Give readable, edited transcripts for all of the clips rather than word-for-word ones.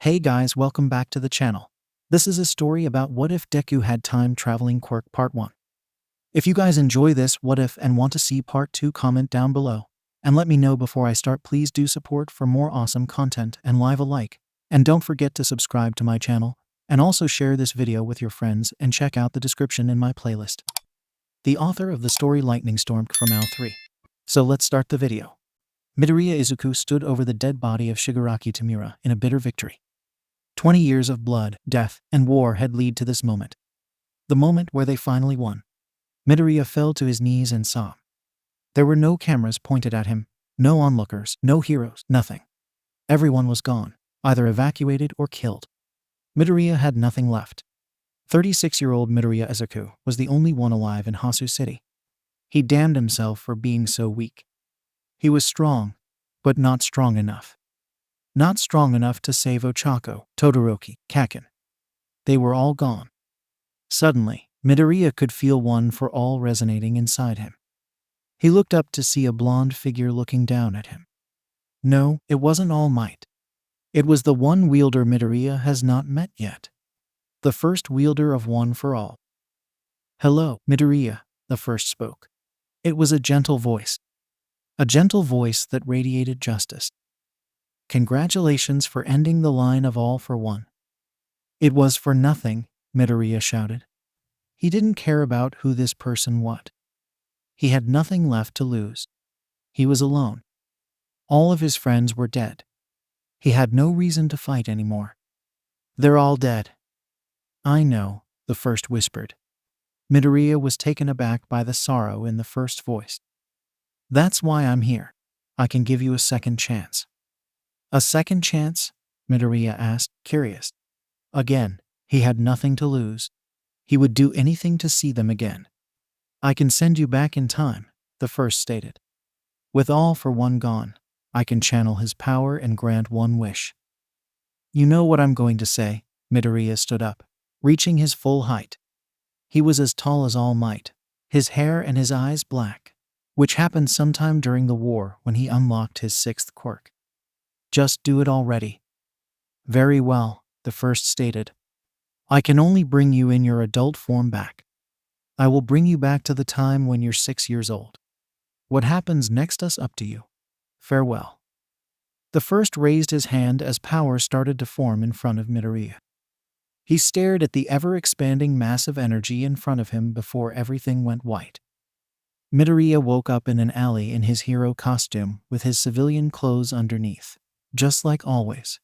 Hey guys, welcome back to the channel. This is a story about what if Deku had time traveling quirk part 1. If you guys enjoy this what if and want to see part 2, comment down below. And let me know before I start. Please do support for more awesome content and leave a like. And don't forget to subscribe to my channel. And also share this video with your friends and check out the description in my playlist. The author of the story lightningstormtc from 𝐴𝐿3. So let's start the video. Midoriya Izuku stood over the dead body of Shigaraki Tamura in a bitter victory. 20 years of blood, death, and war had led to this moment. The moment where they finally won. Midoriya fell to his knees and sobbed. There were no cameras pointed at him, no onlookers, no heroes, nothing. Everyone was gone, either evacuated or killed. Midoriya had nothing left. 36-year-old Midoriya Izuku was the only one alive in Hosu City. He damned himself for being so weak. He was strong, but not strong enough. Not strong enough to save Ochako, Todoroki, Kaken. They were all gone. Suddenly, Midoriya could feel one for all resonating inside him. He looked up to see a blonde figure looking down at him. No, it wasn't All Might. It was the one wielder Midoriya has not met yet. The first wielder of One for All. Hello, Midoriya, the first spoke. It was a gentle voice. A gentle voice that radiated justice. Congratulations for ending the line of All for One. It was for nothing, Midoriya shouted. He didn't care about who this person was. He had nothing left to lose. He was alone. All of his friends were dead. He had no reason to fight anymore. They're all dead. I know, the first whispered. Midoriya was taken aback by the sorrow in the first voice. That's why I'm here. I can give you a second chance. A second chance? Midoriya asked, curious. Again, he had nothing to lose. He would do anything to see them again. I can send you back in time, the first stated. With All for One gone, I can channel his power and grant one wish. You know what I'm going to say, Midoriya stood up, reaching his full height. He was as tall as All Might, his hair and his eyes black, which happened sometime during the war when he unlocked his 6th quirk. Just do it already. Very well, the first stated. I can only bring you in your adult form back. I will bring you back to the time when you're 6 years old. What happens next is up to you. Farewell. The first raised his hand as power started to form in front of Midoriya. He stared at the ever-expanding mass of energy in front of him before everything went white. Midoriya woke up in an alley in his hero costume with his civilian clothes underneath, just like always.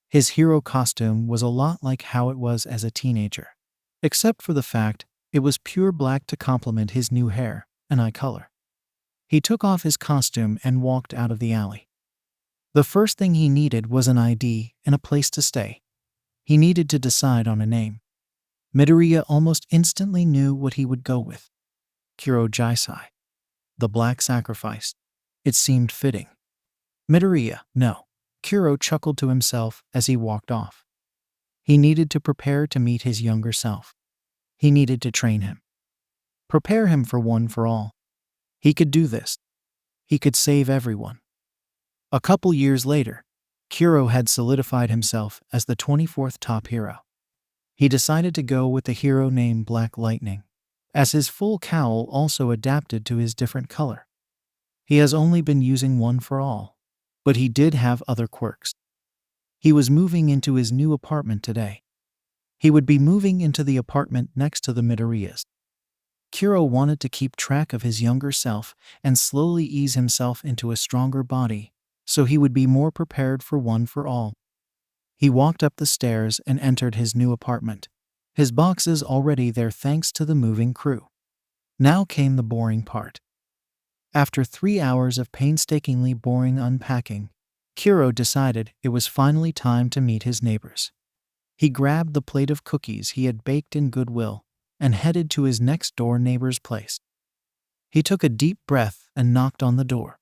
His hero costume was a lot like how it was as a teenager, except for the fact it was pure black to complement his new hair and eye color. He took off his costume and walked out of the alley. The first thing he needed was an ID and a place to stay. He needed to decide on a name. Midoriya almost instantly knew what he would go with. 𝐀𝐦, the Black Sacrifice. It seemed fitting. Midoriya, no. 𝐀𝐦 chuckled to himself as he walked off. He needed to prepare to meet his younger self. He needed to train him. Prepare him for One for All. He could do this. He could save everyone. A couple years later, 𝐀𝐦 had solidified himself as the 24th top hero. He decided to go with the hero named Black Lightning, as his full cowl also adapted to his different color. He has only been using One for All, but he did have other quirks. He was moving into his new apartment today. He would be moving into the apartment next to the Midoriya's. 𝐀𝐦 wanted to keep track of his younger self and slowly ease himself into a stronger body, so he would be more prepared for One for All. He walked up the stairs and entered his new apartment. His boxes already there thanks to the moving crew. Now came the boring part. After 3 hours of painstakingly boring unpacking, 𝐀𝐦 decided it was finally time to meet his neighbors. He grabbed the plate of cookies he had baked in goodwill and headed to his next-door neighbor's place. He took a deep breath and knocked on the door.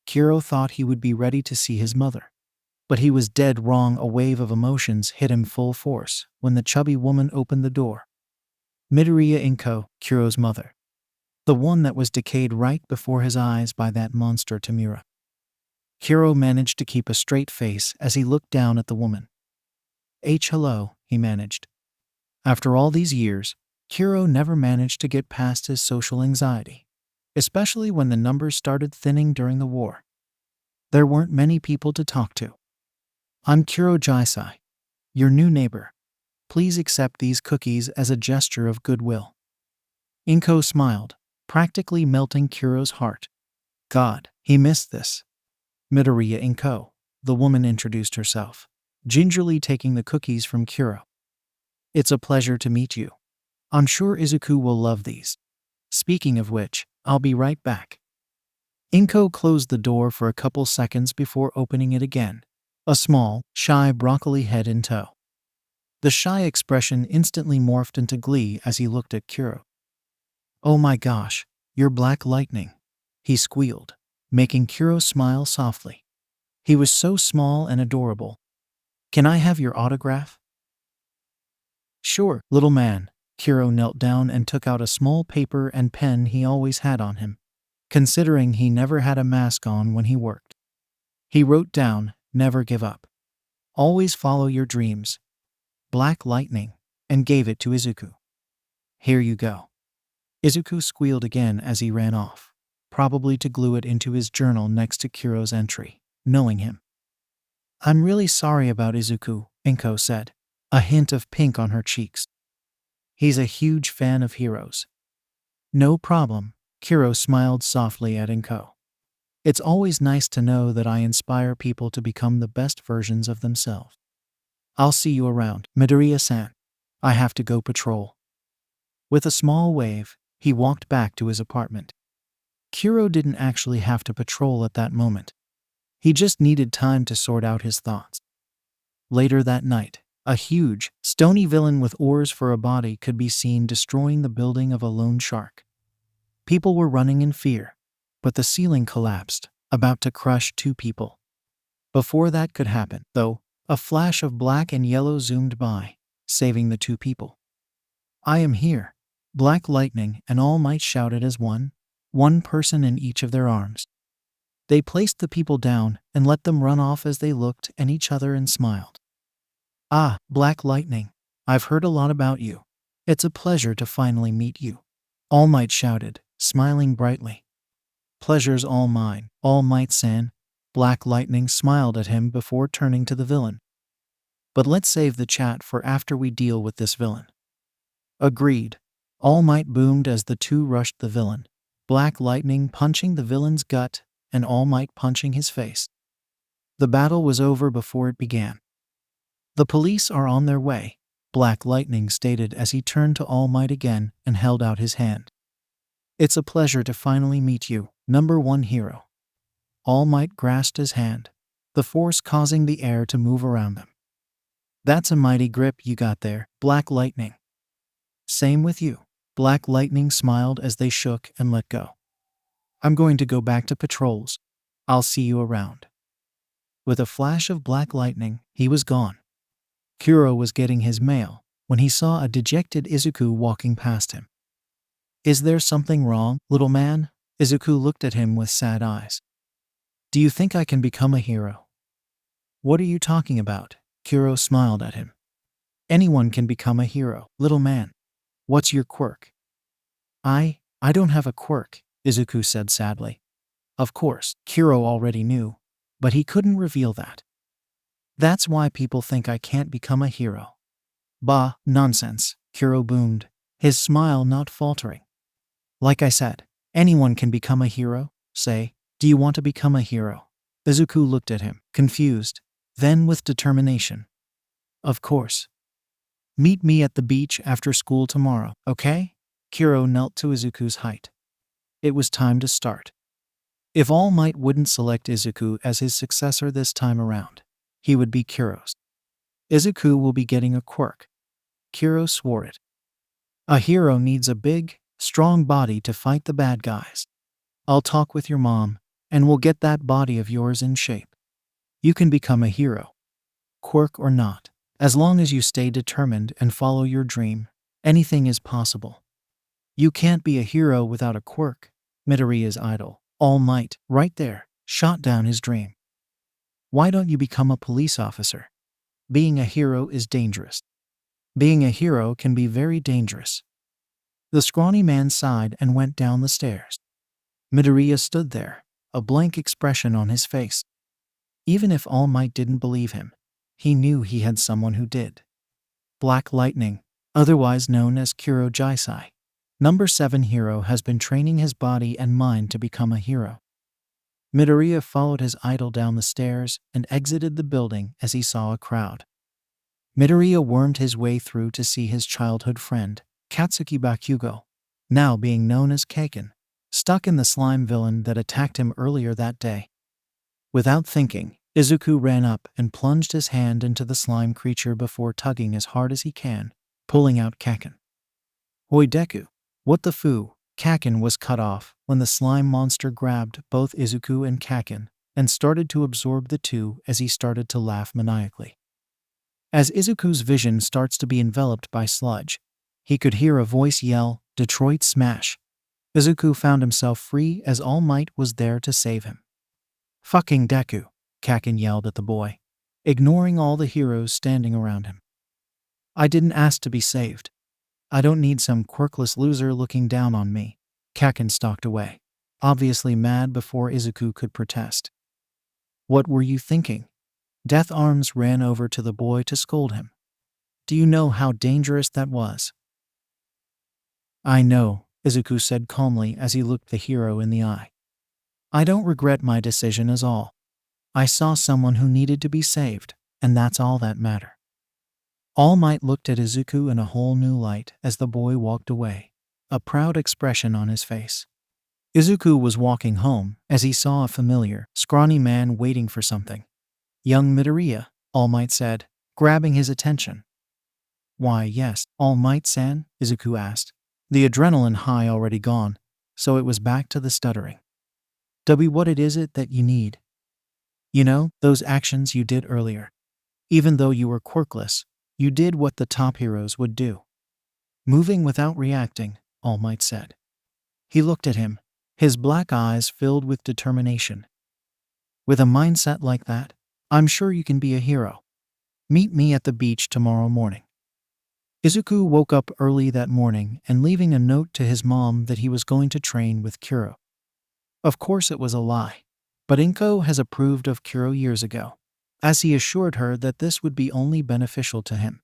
𝐀𝐦 thought he would be ready to see his mother, but he was dead wrong. A wave of emotions hit him full force when the chubby woman opened the door. Midoriya 𝐬𝐭, 𝐀𝐦's mother. The one that was decayed right before his eyes by that monster Tamura. 𝐀𝐦 managed to keep a straight face as he looked down at the woman. Hello, he managed. After all these years, Kiro never managed to get past his social anxiety, especially when the numbers started thinning during the war. There weren't many people to talk to. I'm 𝐀𝐦 𝐍𝐨𝐭, your new neighbor. Please accept these cookies as a gesture of goodwill. 𝐴𝐻𝐸 smiled, practically melting Kiro's heart. God, he missed this. 𝐷𝗵𝗃 𝐴𝐻𝐸, the woman introduced herself, gingerly taking the cookies from Kiro. It's a pleasure to meet you. I'm sure 𝐬𝐸 will love these. Speaking of which, I'll be right back. 𝐴𝐻𝐸 closed the door for a couple seconds before opening it again, a small, shy broccoli head in tow. The shy expression instantly morphed into glee as he looked at Kiro. Oh my gosh, you're Black Lightning, he squealed, making Kiro smile softly. He was so small and adorable. Can I have your autograph? Sure, little man. Kiro knelt down and took out a small paper and pen he always had on him, considering he never had a mask on when he worked. He wrote down, never give up. Always follow your dreams. Black Lightning, and gave it to 𝐬𝐸. Here you go. 𝐬𝐸 squealed again as he ran off, probably to glue it into his journal next to Kiro's entry, knowing him. I'm really sorry about 𝐬𝐸, 𝐴𝐻𝐸 said, a hint of pink on her cheeks. He's a huge fan of heroes. No problem, Kiro smiled softly at 𝐴𝐻𝐸. It's always nice to know that I inspire people to become the best versions of themselves. I'll see you around, Midoriya-san. I have to go patrol. With a small wave, he walked back to his apartment. Kiro didn't actually have to patrol at that moment. He just needed time to sort out his thoughts. Later that night, a huge, stony villain with oars for a body could be seen destroying the building of a lone shark. People were running in fear, but the ceiling collapsed, about to crush 2 people. Before that could happen, though, a flash of black and yellow zoomed by, saving the 2 people. I am here, Black Lightning and All Might shouted as one person in each of their arms. They placed the people down and let them run off as they looked at each other and smiled. Ah, Black Lightning, I've heard a lot about you. It's a pleasure to finally meet you. All Might shouted, smiling brightly. Pleasure's all mine, All Might-san. Black Lightning smiled at him before turning to the villain. But let's save the chat for after we deal with this villain. Agreed. All Might boomed as the 2 rushed the villain, Black Lightning punching the villain's gut and All Might punching his face. The battle was over before it began. The police are on their way, Black Lightning stated as he turned to All Might again and held out his hand. It's a pleasure to finally meet you, number 1 hero. All Might grasped his hand, the force causing the air to move around them. That's a mighty grip you got there, Black Lightning. Same with you. Black Lightning smiled as they shook and let go. I'm going to go back to patrols. I'll see you around. With a flash of Black Lightning, he was gone. Kiro was getting his mail when he saw a dejected 𝐬𝐸 walking past him. Is there something wrong, little man? 𝐬𝐸 looked at him with sad eyes. Do you think I can become a hero? What are you talking about? Kiro smiled at him. Anyone can become a hero, little man. What's your quirk? I don't have a quirk, 𝐬𝐸 said sadly. Of course, Kiro already knew, but he couldn't reveal that. That's why people think I can't become a hero. Bah, nonsense, Kiro boomed, his smile not faltering. Like I said, anyone can become a hero. Say, do you want to become a hero? 𝐬𝐸 looked at him, confused, then with determination. Of course. Meet me at the beach after school tomorrow, okay? Kiro knelt to 𝐬𝐸's height. It was time to start. If All Might wouldn't select 𝐬𝐸 as his successor this time around, he would be Kiro's. 𝐬𝐸 will be getting a quirk. Kiro swore it. A hero needs a big, strong body to fight the bad guys. I'll talk with your mom, and we'll get that body of yours in shape. You can become a hero. Quirk or not, as long as you stay determined and follow your dream, anything is possible. You can't be a hero without a quirk. Midoriya's idol, All Might, right there, shot down his dream. Why don't you become a police officer? Being a hero is dangerous. Being a hero can be very dangerous. The scrawny man sighed and went down the stairs. Midoriya stood there, a blank expression on his face. Even if All Might didn't believe him, he knew he had someone who did. Black Lightning, otherwise known as 𝐀𝐦 𝐍𝐸, number 7 hero, has been training his body and mind to become a hero. Midoriya followed his idol down the stairs and exited the building as he saw a crowd. Midoriya wormed his way through to see his childhood friend, Katsuki Bakugo, now being known as 𝐀𝐦, stuck in the slime villain that attacked him earlier that day. Without thinking, Izuku ran up and plunged his hand into the slime creature before tugging as hard as he can, pulling out 𝐀𝐦. Oi Deku, what the foo? 𝐀𝐦 was cut off when the slime monster grabbed both Izuku and 𝐀𝐦 and started to absorb the two as he started to laugh maniacally. As Izuku's vision starts to be enveloped by sludge, he could hear a voice yell, "Detroit Smash!" Izuku found himself free as All Might was there to save him. "Fucking Deku!" 𝐀𝐦 yelled at the boy, ignoring all the heroes standing around him. "I didn't ask to be saved. I don't need some quirkless loser looking down on me." 𝐀𝐦 stalked away, obviously mad before Izuku could protest. "What were you thinking?" Death Arms ran over to the boy to scold him. "Do you know how dangerous that was?" "I know," Izuku said calmly as he looked the hero in the eye. "I don't regret my decision at all. I saw someone who needed to be saved, and that's all that mattered." All Might looked at Izuku in a whole new light as the boy walked away, a proud expression on his face. Izuku was walking home as he saw a familiar, scrawny man waiting for something. "Young Midoriya," All Might said, grabbing his attention. "Why, yes, All Might-san?" Izuku asked, the adrenaline high already gone, so it was back to the stuttering. What it is it that you need?" "You know, those actions you did earlier. Even though you were quirkless, you did what the top heroes would do." "Moving without reacting," All Might said. He looked at him, his black eyes filled with determination. "With a mindset like that, I'm sure you can be a hero. Meet me at the beach tomorrow morning." Izuku woke up early that morning and leaving a note to his mom that he was going to train with 𝐀𝐻. Of course it was a lie, but 𝐀𝐻 has approved of 𝐀𝐻 years ago, as he assured her that this would be only beneficial to him.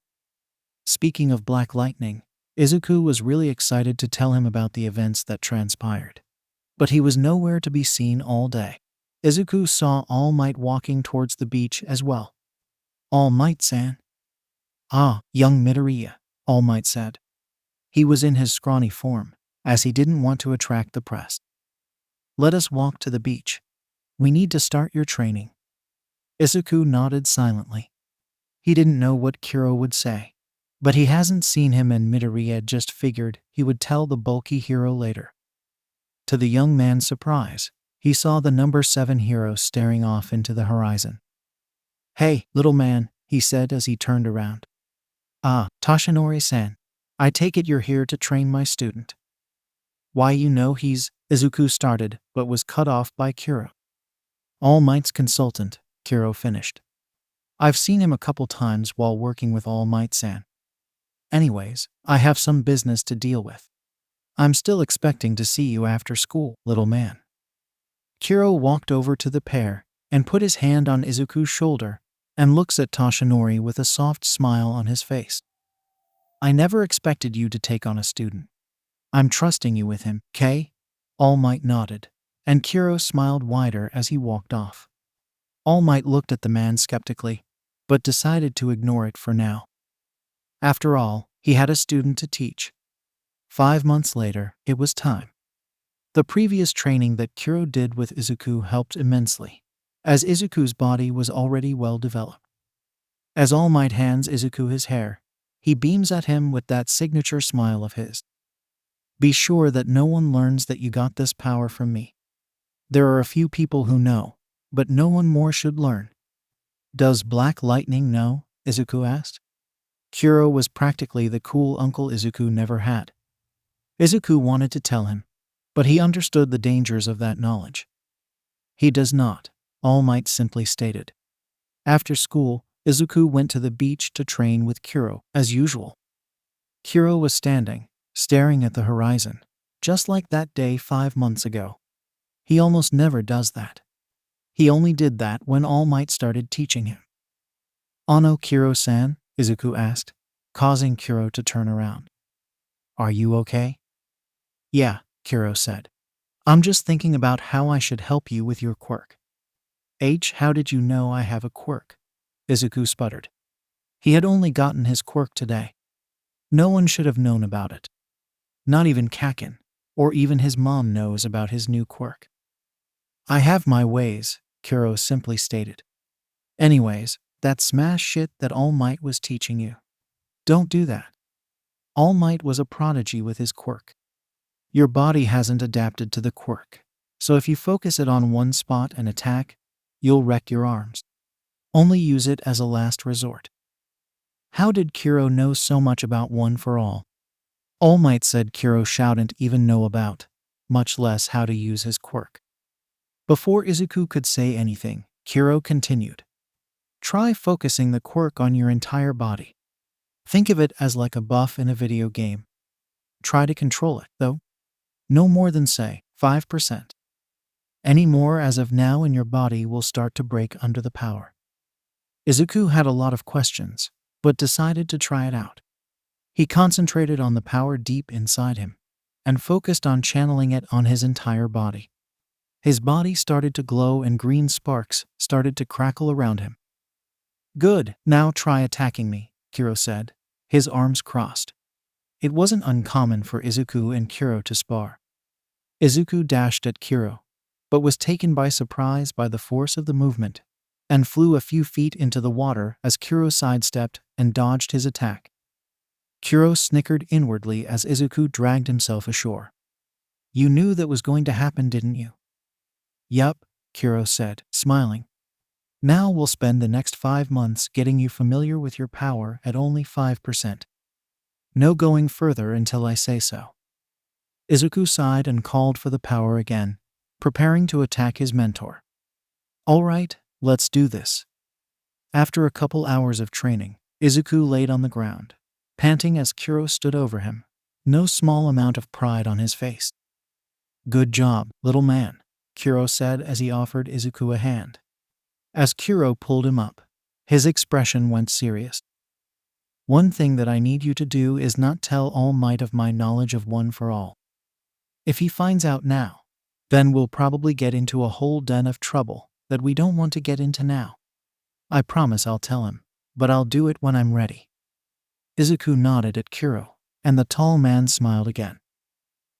Speaking of Black Lightning, Izuku was really excited to tell him about the events that transpired. But he was nowhere to be seen all day. Izuku saw All Might walking towards the beach as well. "All Might-san?" "Ah, young Midoriya," All Might said. He was in his scrawny form, as he didn't want to attract the press. "Let us walk to the beach. We need to start your training." Izuku nodded silently. He didn't know what 𝐀𝐻 would say, but he hasn't seen him and Midoriya just figured he would tell the bulky hero later. To the young man's surprise, he saw the number 7 hero staring off into the horizon. "Hey, little man," he said as he turned around. "Ah, Toshinori-san, I take it you're here to train my student." "Why, you know he's—" Izuku started, but was cut off by 𝐀𝐻. "All Might's consultant," 𝐀𝐻 finished. "I've seen him a couple times while working with All Might-san. Anyways, I have some business to deal with. I'm still expecting to see you after school, little man." 𝐀𝐻 walked over to the pair and put his hand on Izuku's shoulder and looks at Toshinori with a soft smile on his face. "I never expected you to take on a student. I'm trusting you with him, okay?" All Might nodded, and 𝐀𝐻 smiled wider as he walked off. All Might looked at the man skeptically, but decided to ignore it for now. After all, he had a student to teach. 5 months later, it was time. The previous training that 𝐀𝐻 did with Izuku helped immensely, as Izuku's body was already well developed. As All Might hands Izuku his hair, he beams at him with that signature smile of his. "Be sure that no one learns that you got this power from me. There are a few people who know, but no one more should learn." "Does Black Lightning know?" Izuku asked. 𝐀𝐻 was practically the cool uncle Izuku never had. Izuku wanted to tell him, but he understood the dangers of that knowledge. "He does not," All Might simply stated. "After school, Izuku went to the beach to train with 𝐀𝐻, as usual. 𝐀𝐻 was standing, staring at the horizon, just like that day 5 months ago. He almost never does that. He only did that when All Might started teaching him. "Ano 𝐀𝐻-san?" Izuku asked, causing 𝐀𝐻 to turn around. "Are you okay?" "Yeah," 𝐀𝐻 said. "I'm just thinking about how I should help you with your quirk." How did you know I have a quirk?" Izuku sputtered. He had only gotten his quirk today. No one should have known about it. Not even 𝐀𝐦, or even his mom knows about his new quirk. "I have my ways," 𝐀𝐻 simply stated. "Anyways, that smash shit that All Might was teaching you. Don't do that. All Might was a prodigy with his quirk. Your body hasn't adapted to the quirk, so if you focus it on one spot and attack, you'll wreck your arms. Only use it as a last resort." How did 𝐀𝐻 know so much about One for All? All Might said 𝐀𝐻 shouldn't even know about, much less how to use his quirk. Before Izuku could say anything, 𝐀𝐻 continued. "Try focusing the quirk on your entire body. Think of it as like a buff in a video game. Try to control it, though. No more than, say, 5%. Any more as of now and your body will start to break under the power." Izuku had a lot of questions, but decided to try it out. He concentrated on the power deep inside him, and focused on channeling it on his entire body. His body started to glow and green sparks started to crackle around him. "Good, now try attacking me," 𝐀𝐻 said, his arms crossed. It wasn't uncommon for Izuku and 𝐀𝐻 to spar. Izuku dashed at 𝐀𝐻, but was taken by surprise by the force of the movement, and flew a few feet into the water as 𝐀𝐻 sidestepped and dodged his attack. 𝐀𝐻 snickered inwardly as Izuku dragged himself ashore. "You knew that was going to happen, didn't you?" "Yup," 𝐀𝐻 said, smiling. "Now we'll spend the next 5 months getting you familiar with your power at only 5%. No going further until I say so." Izuku sighed and called for the power again, preparing to attack his mentor. "All right, let's do this." After a couple hours of training, Izuku laid on the ground, panting as 𝐀𝐻 stood over him, no small amount of pride on his face. "Good job, little man," 𝐀𝐻 said as he offered Izuku a hand. As 𝐀𝐻 pulled him up, his expression went serious. "One thing that I need you to do is not tell All Might of my knowledge of One for All. If he finds out now, then we'll probably get into a whole den of trouble that we don't want to get into now. I promise I'll tell him, but I'll do it when I'm ready." Izuku nodded at 𝐀𝐻, and the tall man smiled again.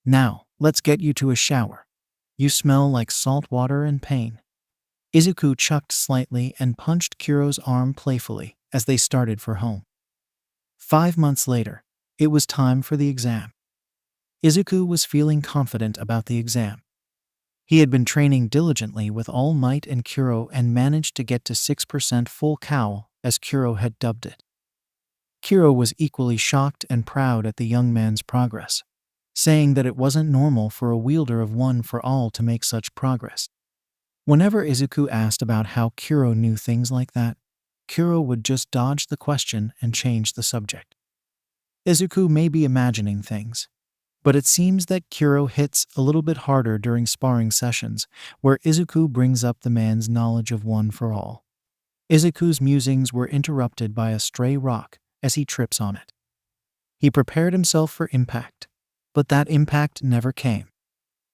"Now, let's get you to a shower. You smell like salt water and pain." Izuku chucked slightly and punched 𝐀𝐻's arm playfully as they started for home. 5 months later, it was time for the exam. Izuku was feeling confident about the exam. He had been training diligently with All Might and 𝐀𝐻 and managed to get to 6% full cowl, as 𝐀𝐻 had dubbed it. 𝐀𝐻 was equally shocked and proud at the young man's progress, saying that it wasn't normal for a wielder of One for All to make such progress. Whenever Izuku asked about how 𝐀𝐻 knew things like that, 𝐀𝐻 would just dodge the question and change the subject. Izuku may be imagining things, but it seems that 𝐀𝐻 hits a little bit harder during sparring sessions, where Izuku brings up the man's knowledge of One for All. Izuku's musings were interrupted by a stray rock as he trips on it. He prepared himself for impact, but that impact never came.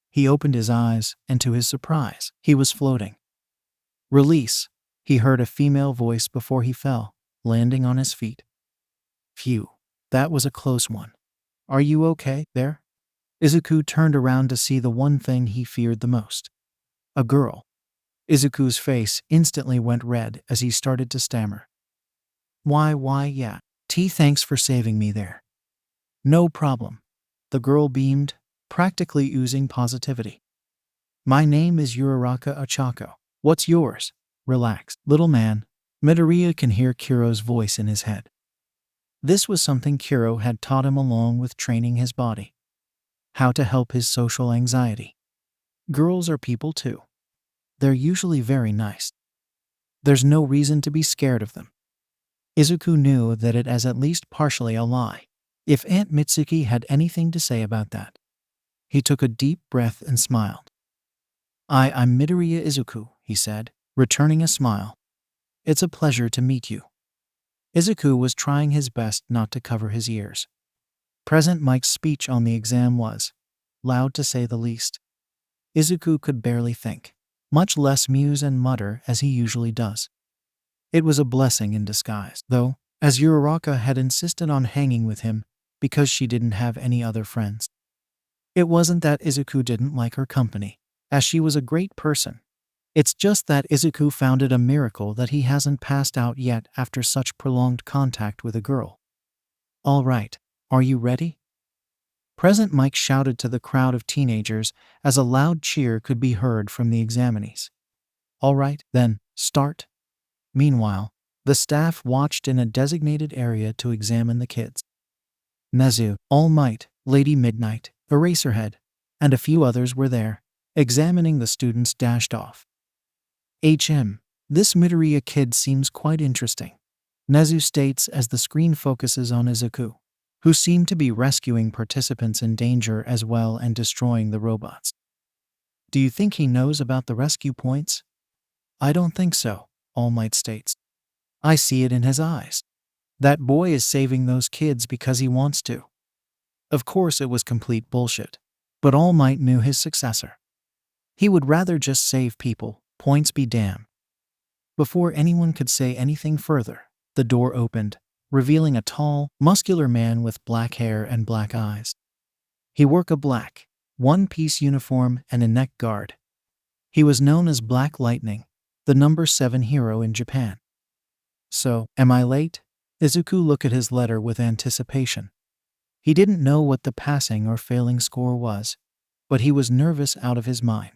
He opened his eyes, and to his surprise, he was floating. "Release," he heard a female voice before he fell, landing on his feet. "Phew, that was a close one. Are you okay there?" Izuku turned around to see the one thing he feared the most. A girl. Izuku's face instantly went red as he started to stammer. Why, yeah. Thanks for saving me there." "No problem." The girl beamed, practically oozing positivity. "My name is Uraraka Ochako. What's yours?" "Relax, little man." Midoriya can hear 𝐀𝐻's voice in his head. This was something 𝐀𝐻 had taught him along with training his body. How to help his social anxiety. Girls are people too. They're usually very nice. There's no reason to be scared of them. Izuku knew that it was at least partially a lie. If Aunt Mitsuki had anything to say about that. He took a deep breath and smiled. I'm Midoriya Izuku, he said, returning a smile. It's a pleasure to meet you. Izuku was trying his best not to cover his ears. President Mike's speech on the exam was loud to say the least. Izuku could barely think, much less muse and mutter as he usually does. It was a blessing in disguise, though, as Uraraka had insisted on hanging with him because she didn't have any other friends. It wasn't that Izuku didn't like her company, as she was a great person. It's just that Izuku found it a miracle that he hasn't passed out yet after such prolonged contact with a girl. All right, are you ready? President Mike shouted to the crowd of teenagers as a loud cheer could be heard from the examinees. All right, then, start. Meanwhile, the staff watched in a designated area to examine the kids. Nezu, All Might, Lady Midnight, Eraserhead, and a few others were there, examining the students dashed off. This Midoriya kid seems quite interesting, Nezu states as the screen focuses on Izuku, who seemed to be rescuing participants in danger as well and destroying the robots. Do you think he knows about the rescue points? I don't think so, All Might states. I see it in his eyes. That boy is saving those kids because he wants to. Of course it was complete bullshit, but All Might knew his successor. He would rather just save people, points be damned. Before anyone could say anything further, the door opened, revealing a tall, muscular man with black hair and black eyes. He wore a black, one-piece uniform and a neck guard. He was known as Black Lightning, the number 7 hero in Japan. So, am I late? Izuku looked at his letter with anticipation. He didn't know what the passing or failing score was, but he was nervous out of his mind.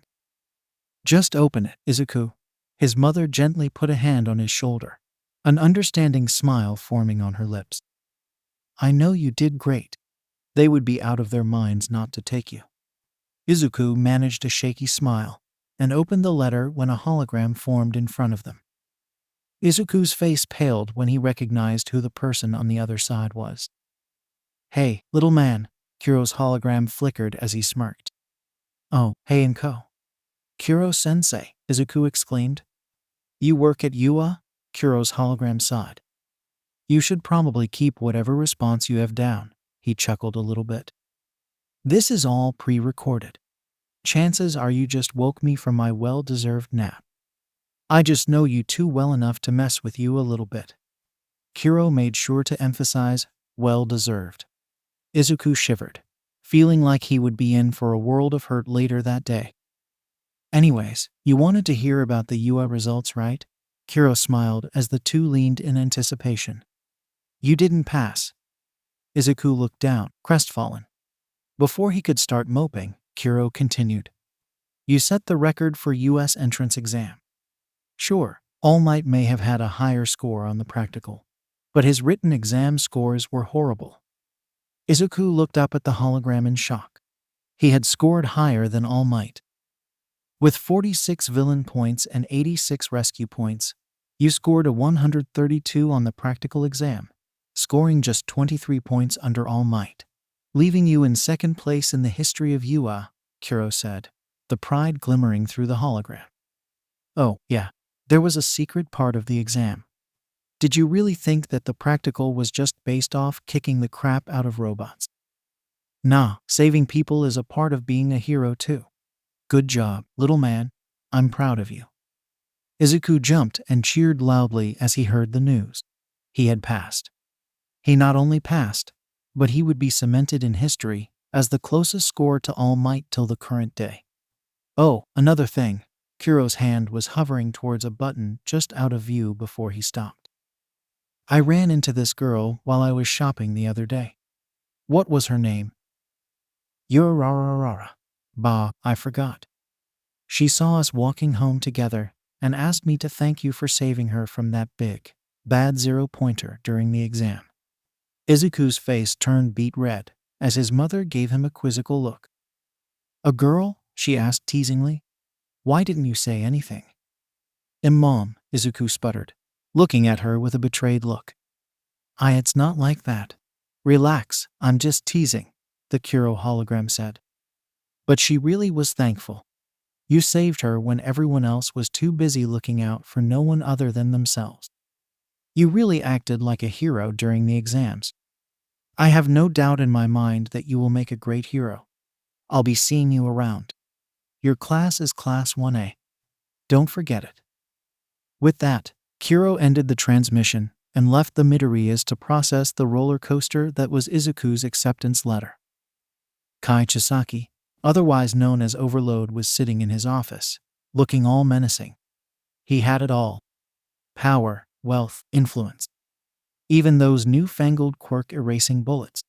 Just open it, Izuku. His mother gently put a hand on his shoulder, an understanding smile forming on her lips. I know you did great. They would be out of their minds not to take you. Izuku managed a shaky smile and opened the letter when a hologram formed in front of them. Izuku's face paled when he recognized who the person on the other side was. Hey, little man, Kuro's hologram flickered as he smirked. Oh, hey 𝐻𝐸. Kuro-sensei, Izuku exclaimed. You work at UA? Kuro's hologram sighed. You should probably keep whatever response you have down, he chuckled a little bit. This is all pre-recorded. Chances are you just woke me from my well-deserved nap. I just know you too well enough to mess with you a little bit. Kuro made sure to emphasize, well-deserved. Izuku shivered, feeling like he would be in for a world of hurt later that day. Anyways, you wanted to hear about the UA results, right? Kuro smiled as the two leaned in anticipation. You didn't pass. Izuku looked down, crestfallen. Before he could start moping, Kuro continued. You set the record for US entrance exam. Sure, All Might may have had a higher score on the practical, but his written exam scores were horrible. Izuku looked up at the hologram in shock. He had scored higher than All Might. With 46 villain points and 86 rescue points, you scored a 132 on the practical exam, scoring just 23 points under All Might, leaving you in second place in the history of UA, Kuro said, the pride glimmering through the hologram. Oh, yeah, there was a secret part of the exam. Did you really think that the practical was just based off kicking the crap out of robots? Nah, saving people is a part of being a hero too. Good job, little man. I'm proud of you. Izuku jumped and cheered loudly as he heard the news. He had passed. He not only passed, but he would be cemented in history as the closest score to All Might till the current day. Oh, another thing. Kuro's hand was hovering towards a button just out of view before he stopped. I ran into this girl while I was shopping the other day. What was her name? Urararara. Bah, I forgot. She saw us walking home together and asked me to thank you for saving her from that big, bad zero-pointer during the exam. Izuku's face turned beet red as his mother gave him a quizzical look. A girl? She asked teasingly. Why didn't you say anything? Mom, Izuku sputtered, looking at her with a betrayed look. It's not like that. Relax, I'm just teasing, the 𝐬𝐻𝐬 hologram said. But she really was thankful. You saved her when everyone else was too busy looking out for no one other than themselves. You really acted like a hero during the exams. I have no doubt in my mind that you will make a great hero. I'll be seeing you around. Your class is Class 1A. Don't forget it. With that, 𝐬𝐻𝐬 ended the transmission and left the Midoriyas to process the roller coaster that was Izuku's acceptance letter. Kai Chisaki, otherwise known as Overload, was sitting in his office, looking all menacing. He had it all: power, wealth, influence. Even those newfangled quirk erasing bullets.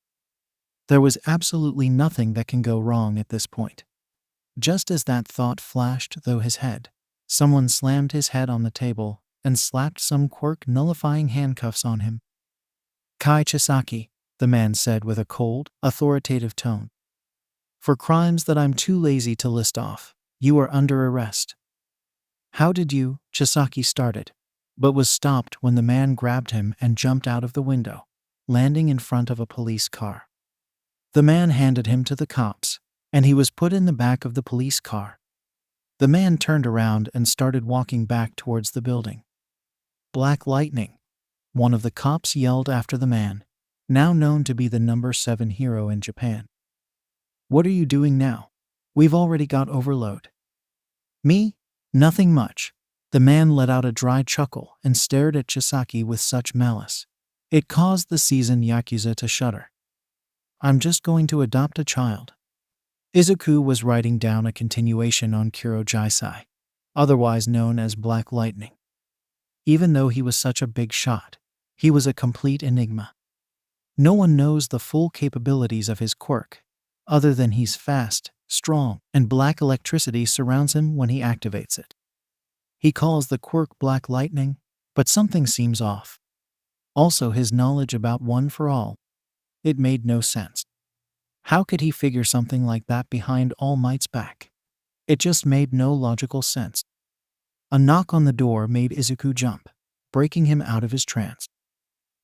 There was absolutely nothing that can go wrong at this point. Just as that thought flashed through his head, someone slammed his head on the table and slapped some quirk nullifying handcuffs on him. Kai Chisaki, the man said with a cold, authoritative tone. For crimes that I'm too lazy to list off, you are under arrest. How did you? Chisaki started, but was stopped when the man grabbed him and jumped out of the window, landing in front of a police car. The man handed him to the cops, and he was put in the back of the police car. The man turned around and started walking back towards the building. Black Lightning, one of the cops yelled after the man, now known to be the number 7 hero in Japan. What are you doing now? We've already got Overload. Me? Nothing much. The man let out a dry chuckle and stared at Chisaki with such malice. It caused the seasoned Yakuza to shudder. I'm just going to adopt a child. Izuku was writing down a continuation on Kuroji'sai, otherwise known as Black Lightning. Even though he was such a big shot, he was a complete enigma. No one knows the full capabilities of his quirk, other than he's fast, strong, and black electricity surrounds him when he activates it. He calls the quirk Black Lightning, but something seems off. Also his knowledge about One for All. It made no sense. How could he figure something like that behind All Might's back? It just made no logical sense. A knock on the door made Izuku jump, breaking him out of his trance.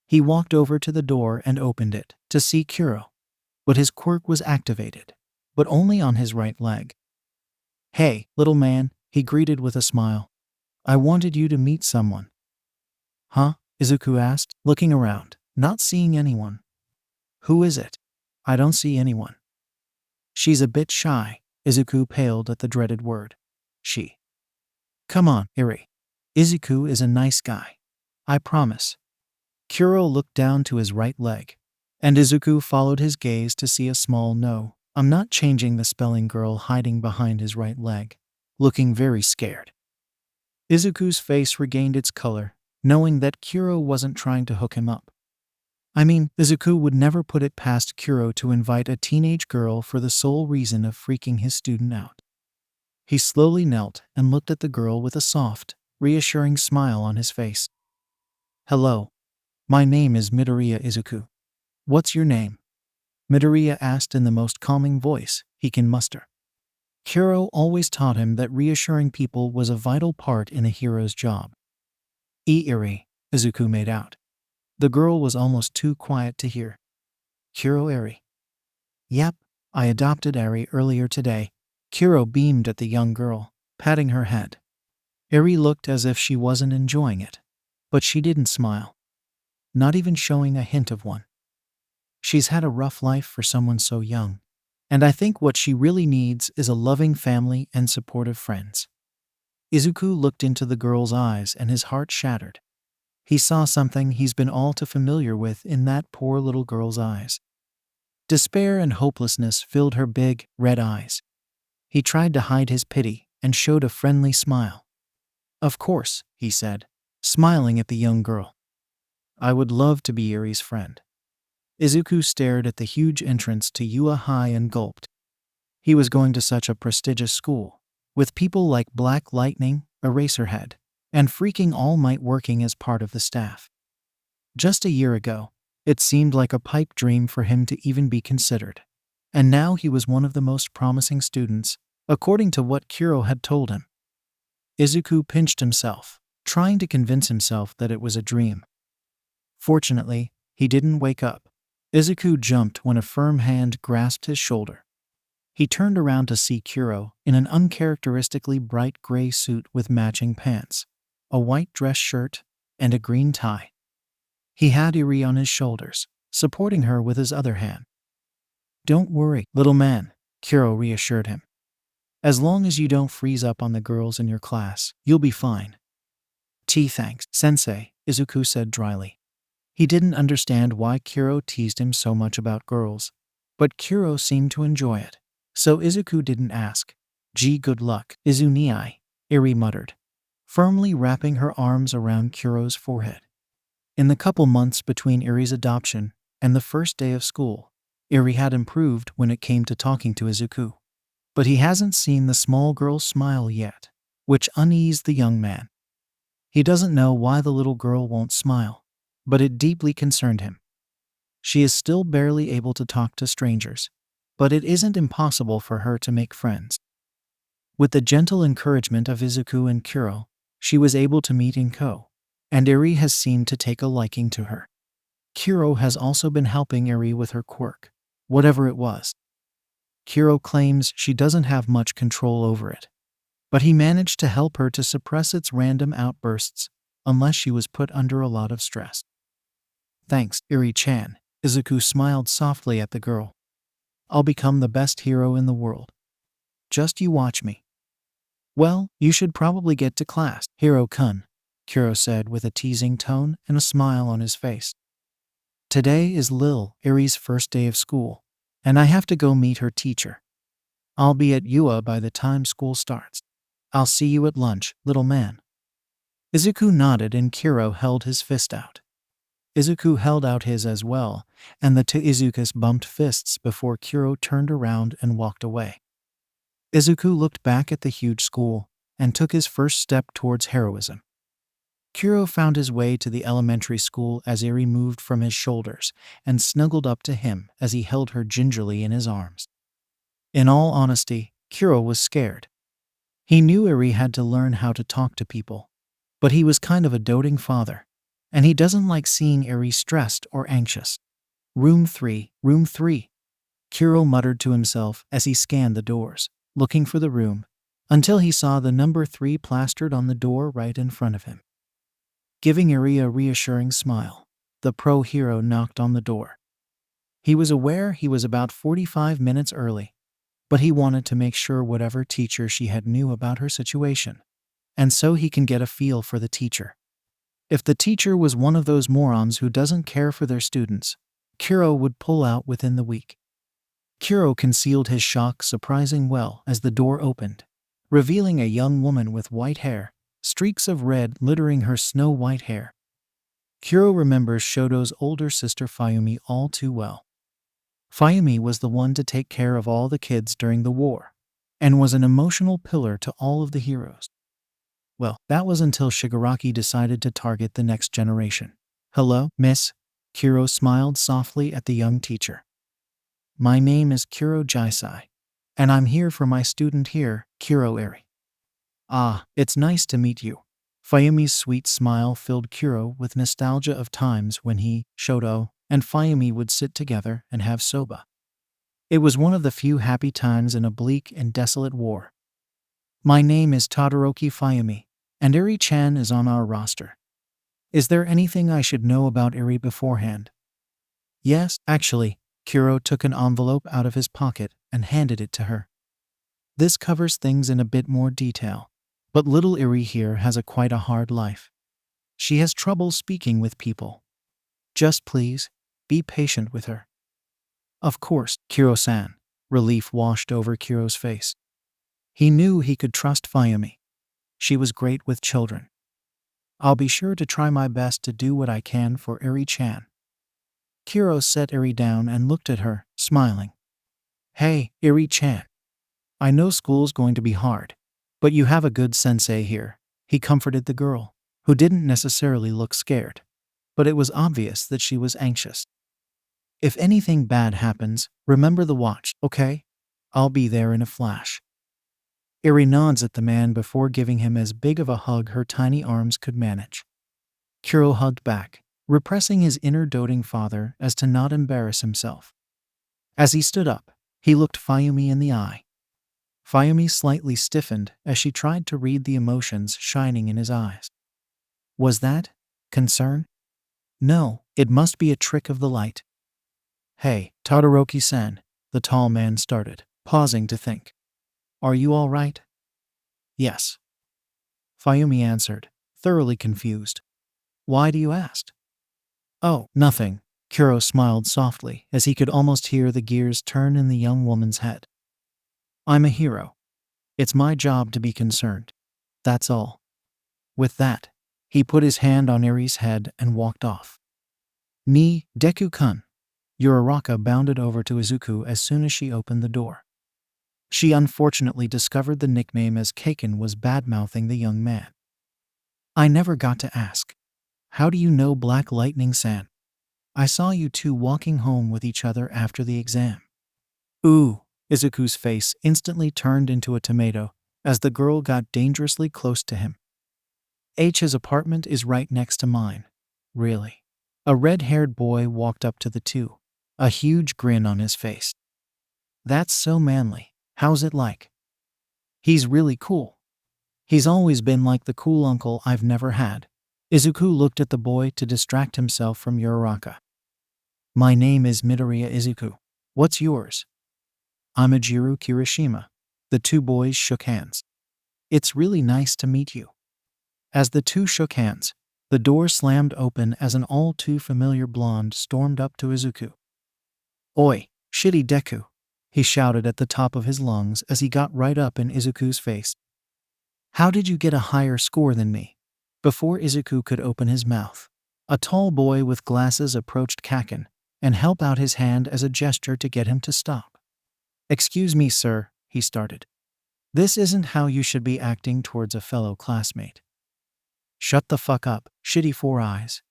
He walked over to the door and opened it to see 𝐬𝐻𝐬, but his quirk was activated, but only on his right leg. Hey, little man, he greeted with a smile. I wanted you to meet someone. Huh? Izuku asked, looking around, not seeing anyone. Who is it? I don't see anyone. She's a bit shy. Izuku paled at the dreaded word. She. Come on, 𝐸. Izuku is a nice guy. I promise. 𝐬𝐻𝐬 looked down to his right leg, and Izuku followed his gaze to see a small no. I'm not changing the spelling girl hiding behind his right leg, looking very scared. Izuku's face regained its color, knowing that 𝐬𝐻𝐬 wasn't trying to hook him up. I mean, Izuku would never put it past 𝐬𝐻𝐬 to invite a teenage girl for the sole reason of freaking his student out. He slowly knelt and looked at the girl with a soft, reassuring smile on his face. Hello. My name is Midoriya Izuku. What's your name? Midoriya asked in the most calming voice he can muster. 𝐬𝐻𝐬 always taught him that reassuring people was a vital part in a hero's job. 𝐸, Izuku made out. The girl was almost too quiet to hear. 𝐬𝐻𝐬. Yep, I adopted 𝐸 earlier today. 𝐬𝐻𝐬 beamed at the young girl, patting her head. 𝐸 looked as if she wasn't enjoying it, but she didn't smile. Not even showing a hint of one. She's had a rough life for someone so young, and I think what she really needs is a loving family and supportive friends. Izuku looked into the girl's eyes and his heart shattered. He saw something he's been all too familiar with in that poor little girl's eyes. Despair and hopelessness filled her big, red eyes. He tried to hide his pity and showed a friendly smile. Of course, he said, smiling at the young girl. I would love to be 𝐸's friend. Izuku stared at the huge entrance to UA High and gulped. He was going to such a prestigious school, with people like Black Lightning, Eraserhead, and freaking All Might working as part of the staff. Just a year ago, it seemed like a pipe dream for him to even be considered. And now he was one of the most promising students, according to what 𝐬𝐻𝐬 had told him. Izuku pinched himself, trying to convince himself that it was a dream. Fortunately, He didn't wake up. 𝐬𝐻𝐻 jumped when a firm hand grasped his shoulder. He turned around to see 𝐀𝐦 in an uncharacteristically bright gray suit with matching pants, a white dress shirt, and a green tie. He had 𝐸𝐸 on his shoulders, supporting her with his other hand. "Don't worry, little man," 𝐀𝐦 reassured him. "As long as you don't freeze up on the girls in your class, you'll be fine." "Thanks, sensei," 𝐬𝐻𝐻 said dryly. He didn't understand why 𝐀𝐦 teased him so much about girls, but 𝐀𝐦 seemed to enjoy it, so 𝐬𝐻𝐻 didn't ask. "Gee, good luck, 𝐬𝐻𝐻 𝐸𝐸 muttered, firmly wrapping her arms around 𝐀𝐦's forehead. In the couple months between 𝐸𝐸's adoption and the first day of school, 𝐸𝐸 had improved when it came to talking to 𝐬𝐻𝐻. But he hasn't seen the small girl smile yet, which uneased the young man. He doesn't know why the little girl won't smile, but it deeply concerned him. She is still barely able to talk to strangers, but it isn't impossible for her to make friends. With the gentle encouragement of 𝐬𝐻𝐻 and 𝐀𝐦, she was able to meet 𝐻𝐻𝐻, and 𝐸𝐸 has seemed to take a liking to her. 𝐀𝐦 has also been helping 𝐸𝐸 with her quirk, whatever it was. 𝐀𝐦 claims she doesn't have much control over it, but he managed to help her to suppress its random outbursts unless she was put under a lot of stress. "Thanks, 𝐸𝐸-chan," 𝐬𝐻𝐻 smiled softly at the girl. "I'll become the best hero in the world. Just you watch me." "Well, you should probably get to class, hero-kun," 𝐀𝐦 said with a teasing tone and a smile on his face. "Today is 𝐸𝐸's first day of school, and I have to go meet her teacher. I'll be at UA by the time school starts. I'll see you at lunch, little man." 𝐬𝐻𝐻 nodded and 𝐀𝐦 held his fist out. 𝐬𝐻𝐻 held out his as well, and the two 𝐬𝐻𝐻s bumped fists before 𝐀𝐦 turned around and walked away. 𝐬𝐻𝐻 looked back at the huge school and took his first step towards heroism. 𝐀𝐦 found his way to the elementary school as 𝐸𝐸 moved from his shoulders and snuggled up to him as he held her gingerly in his arms. In all honesty, 𝐀𝐦 was scared. He knew 𝐸𝐸 had to learn how to talk to people, but he was kind of a doting father, and he doesn't like seeing 𝐸𝐸 stressed or anxious. Room 3, 𝐬𝐸 muttered to himself as he scanned the doors, looking for the room, until he saw the number 3 plastered on the door right in front of him. Giving 𝐸𝐸 a reassuring smile, the pro hero knocked on the door. He was aware he was about 45 minutes early, but he wanted to make sure whatever teacher she had knew about her situation, and so he can get a feel for the teacher. If the teacher was one of those morons who doesn't care for their students, 𝐀𝐦 would pull out within the week. 𝐀𝐦 concealed his shock surprisingly well as the door opened, revealing a young woman with white hair, streaks of red littering her snow-white hair. 𝐀𝐦 remembers Shoto's older sister 𝐲𝐬𝐬 all too well. 𝐲𝐬𝐬 was the one to take care of all the kids during the war, and was an emotional pillar to all of the heroes. Well, that was until Shigaraki decided to target the next generation. "Hello, miss," 𝐀𝐦 smiled softly at the young teacher. "My name is 𝐀𝐦 𝐍𝐵, and I'm here for my student here, 𝐀𝐦 𝐸𝐸. "Ah, it's nice to meet you." 𝐲𝐬𝐬's sweet smile filled 𝐀𝐸 with nostalgia of times when he, Shoto, and 𝐲𝐬𝐬 would sit together and have soba. It was one of the few happy times in a bleak and desolate war. "My name is Todoroki 𝐲𝐬𝐬, and 𝐸𝐸-chan is on our roster. Is there anything I should know about 𝐸𝐸 beforehand?" "Yes, actually." 𝐀𝐸 took an envelope out of his pocket and handed it to her. "This covers things in a bit more detail, but little 𝐸𝐸 here has quite a hard life. She has trouble speaking with people. Just please, be patient with her." "Of course, 𝐀𝐸-san." Relief washed over 𝐀𝐸's face. He knew he could trust 𝐲𝐬𝐬. She was great with children. "I'll be sure to try my best to do what I can for 𝐸𝐸-chan." 𝐀𝐸 set 𝐸𝐸 down and looked at her, smiling. "Hey, 𝐸𝐸-chan. I know school's going to be hard, but you have a good sensei here," he comforted the girl, who didn't necessarily look scared, but it was obvious that she was anxious. "If anything bad happens, remember the watch, okay? I'll be there in a flash." 𝐸𝐸 nods at the man before giving him as big of a hug her tiny arms could manage. 𝐀𝐸 hugged back, repressing his inner doting father as to not embarrass himself. As he stood up, he looked 𝐲𝐬𝐬 in the eye. 𝐲𝐬𝐬 slightly stiffened as she tried to read the emotions shining in his eyes. Was that concern? No, it must be a trick of the light. Hey, Todoroki-san, the tall man started, pausing to think. Are you all right? Yes. 𝐲𝐬𝐬 answered, thoroughly confused. Why do you ask? Oh, nothing. Kuro smiled softly as he could almost hear the gears turn in the young woman's head. I'm a hero. It's my job to be concerned. That's all. With that, he put his hand on Eri's head and walked off. Ni, Deku-kun. Uraraka bounded over to Izuku as soon as she opened the door. She unfortunately discovered the nickname as 𝐀𝐦 was bad-mouthing the young man. I never got to ask. How do you know Black Lightning-san? I saw you two walking home with each other after the exam. Ooh, Izuku's face instantly turned into a tomato as the girl got dangerously close to him. H's apartment is right next to mine. Really? A red-haired boy walked up to the two, a huge grin on his face. That's so manly. How's it like? He's really cool. He's always been like the cool uncle I've never had. Izuku looked at the boy to distract himself from Uraraka. My name is Midoriya Izuku. What's yours? I'm Ejiro Kirishima. The two boys shook hands. It's really nice to meet you. As the two shook hands, the door slammed open as an all too familiar blonde stormed up to Izuku. Oi, shitty Deku, he shouted at the top of his lungs as he got right up in Izuku's face. How did you get a higher score than me? Before Izuku could open his mouth, a tall boy with glasses approached 𝐀𝐻 and held out his hand as a gesture to get him to stop. Excuse me, sir, he started. This isn't how you should be acting towards a fellow classmate. Shut the fuck up, shitty four eyes.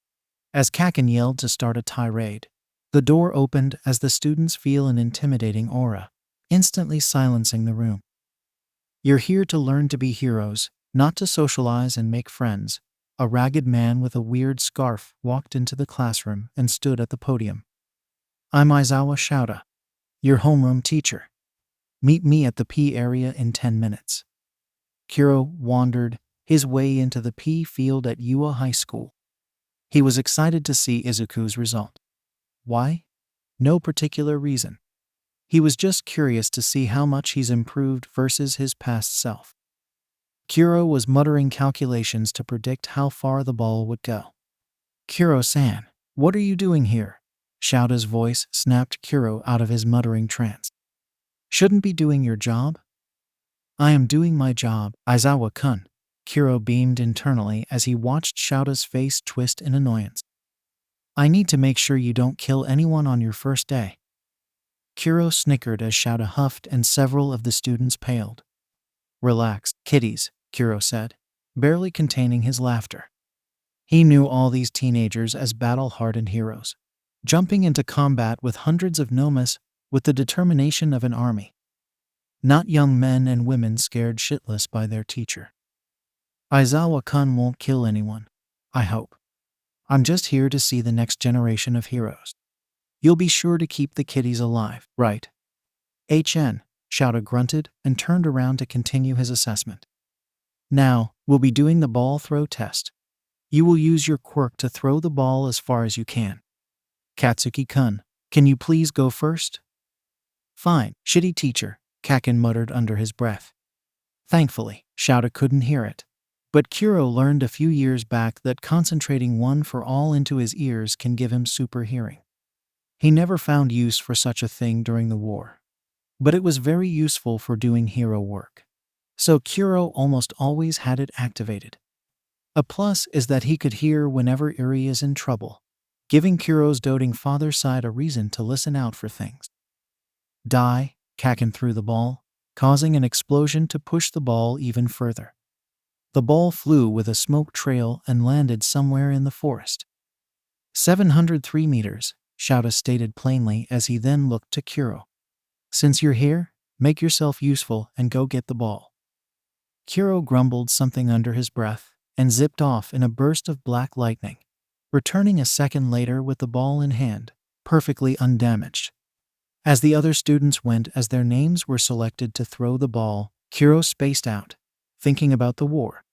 As 𝐀𝐻 yelled to start a tirade, the door opened as the students feel an intimidating aura, instantly silencing the room. You're here to learn to be heroes, not to socialize and make friends. A ragged man with a weird scarf walked into the classroom and stood at the podium. I'm Aizawa 𝐲𝐸, your homeroom teacher. Meet me at the P area in 10 minutes. Kuro wandered his way into the P field at Ua High School. He was excited to see Izuku's result. Why? No particular reason. He was just curious to see how much he's improved versus his past self. Kuro was muttering calculations to predict how far the ball would go. Kuro-san, what are you doing here? 𝐲𝐸's voice snapped Kuro out of his muttering trance. Shouldn't be doing your job? I am doing my job, Aizawa-kun. Kuro beamed internally as he watched 𝐲𝐸's face twist in annoyance. I need to make sure you don't kill anyone on your first day. Kuro snickered as 𝐲𝐸 huffed and several of the students paled. Relax, kiddies, Kuro said, barely containing his laughter. He knew all these teenagers as battle-hardened heroes, jumping into combat with hundreds of nomas with the determination of an army. Not young men and women scared shitless by their teacher. Aizawa-kun won't kill anyone, I hope. I'm just here to see the next generation of heroes. You'll be sure to keep the kiddies alive, right? 𝐻𝐻, 𝐲𝐸 grunted and turned around to continue his assessment. Now, we'll be doing the ball throw test. You will use your quirk to throw the ball as far as you can. Katsuki-kun, can you please go first? Fine, shitty teacher, 𝐀𝐻 muttered under his breath. Thankfully, 𝐲𝐸 couldn't hear it. But Kuro learned a few years back that concentrating one for all into his ears can give him super hearing. He never found use for such a thing during the war. But it was very useful for doing hero work. So Kuro almost always had it activated. A plus is that he could hear whenever Eri is in trouble, giving Kuro's doting father side a reason to listen out for things. Die, 𝐀𝐻 threw the ball, causing an explosion to push the ball even further. The ball flew with a smoke trail and landed somewhere in the forest. 703 meters, 𝐲𝐸 stated plainly as he then looked to Kuro. Since you're here, make yourself useful and go get the ball. Kuro grumbled something under his breath and zipped off in a burst of black lightning. returning a second later with the ball in hand, perfectly undamaged. As the other students went as their names were selected to throw the ball, Kiro spaced out, thinking about the war.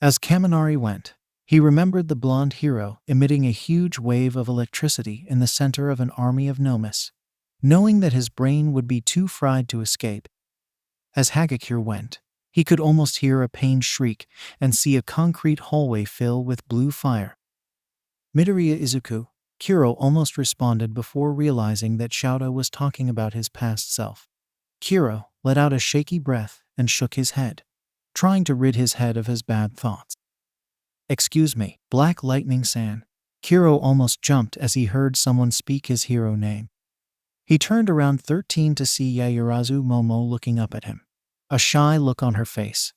As Kaminari went, he remembered the blonde hero emitting a huge wave of electricity in the center of an army of Nomus, knowing that his brain would be too fried to escape. As Hagakure went, he could almost hear a pained shriek and see a concrete hallway fill with blue fire. Midoriya Izuku, Kiro almost responded before realizing that 𝐲𝐸 was talking about his past self. Kiro let out a shaky breath and shook his head, trying to rid his head of his bad thoughts. "Excuse me, Black Lightning-san." Kiro almost jumped as he heard someone speak his hero name. He turned around 13 to see Yaoyorozu Momo looking up at him, a shy look on her face.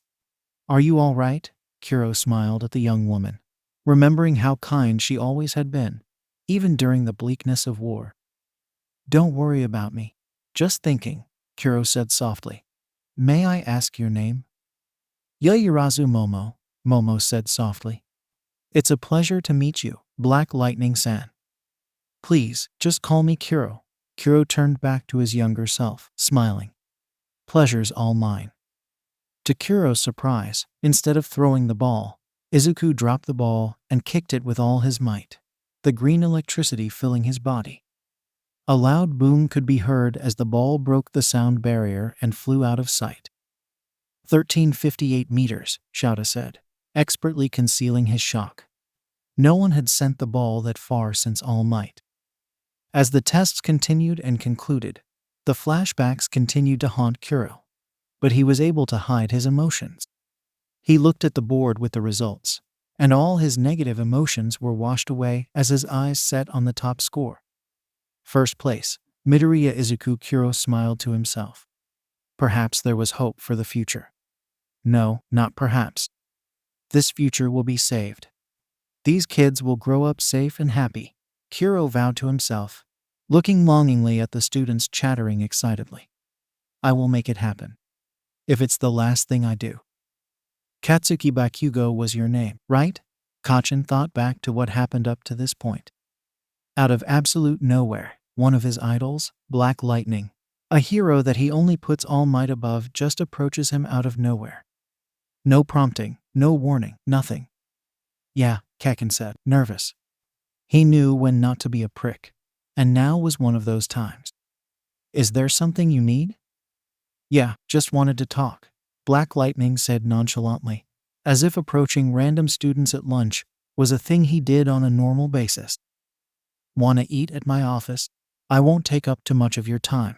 "Are you all right?" Kiro smiled at the young woman, remembering how kind she always had been, even during the bleakness of war. "Don't worry about me. Just thinking," Kiro said softly. "May I ask your name?" "Yaoyorozu Momo," Momo said softly. "It's a pleasure to meet you, Black Lightning-san." "Please, just call me Kiro." Kiro turned back to his younger self, smiling. "Pleasure's all mine." To Kiro's surprise, instead of throwing the ball, Izuku dropped the ball and kicked it with all his might, the green electricity filling his body. A loud boom could be heard as the ball broke the sound barrier and flew out of sight. 1358 meters, 𝐲𝐸 said, expertly concealing his shock. No one had sent the ball that far since All Might. As the tests continued and concluded, the flashbacks continued to haunt Kiro, but he was able to hide his emotions. He looked at the board with the results, and all his negative emotions were washed away as his eyes set on the top score. First place, Midoriya Izuku. Kiro smiled to himself. Perhaps there was hope for the future. No, not perhaps. This future will be saved. These kids will grow up safe and happy, Kiro vowed to himself, looking longingly at the students chattering excitedly. "I will make it happen. If it's the last thing I do." Katsuki Bakugo was your name, right? Kacchan thought back to what happened up to this point. Out of absolute nowhere, one of his idols, Black Lightning, a hero that he only puts All Might above, just approaches him out of nowhere. No prompting, no warning, nothing. "Yeah," Kacchan said, nervous. He knew when not to be a prick, and now was one of those times. "Is there something you need?" "Yeah, just wanted to talk," Black Lightning said nonchalantly, as if approaching random students at lunch was a thing he did on a normal basis. "Wanna eat at my office? I won't take up too much of your time."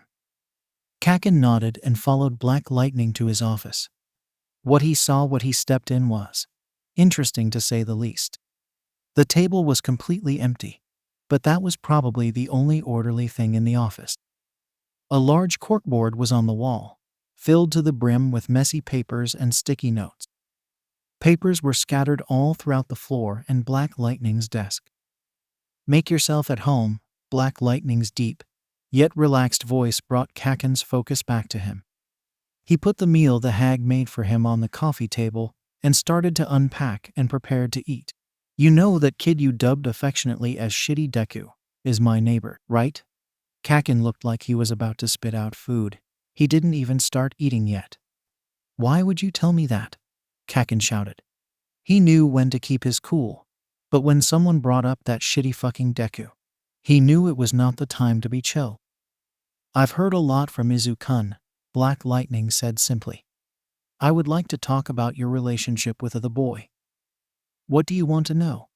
Kacchan nodded and followed Black Lightning to his office. What he saw when he stepped in was interesting to say the least. The table was completely empty, but that was probably the only orderly thing in the office. A large corkboard was on the wall, filled to the brim with messy papers and sticky notes. Papers were scattered all throughout the floor and Black Lightning's desk. "Make yourself at home," Black Lightning's deep, yet relaxed voice brought Kacchan's focus back to him. He put the meal the hag made for him on the coffee table and started to unpack and prepared to eat. "You know that kid you dubbed affectionately as Shitty Deku is my neighbor, right?" Kacchan looked like he was about to spit out food. He didn't even start eating yet. "Why would you tell me that?" Kacchan shouted. He knew when to keep his cool, but when someone brought up that shitty fucking Deku, he knew it was not the time to be chill. "I've heard a lot from Izu-kun," Black Lightning said simply. "I would like to talk about your relationship with the boy." "What do you want to know?"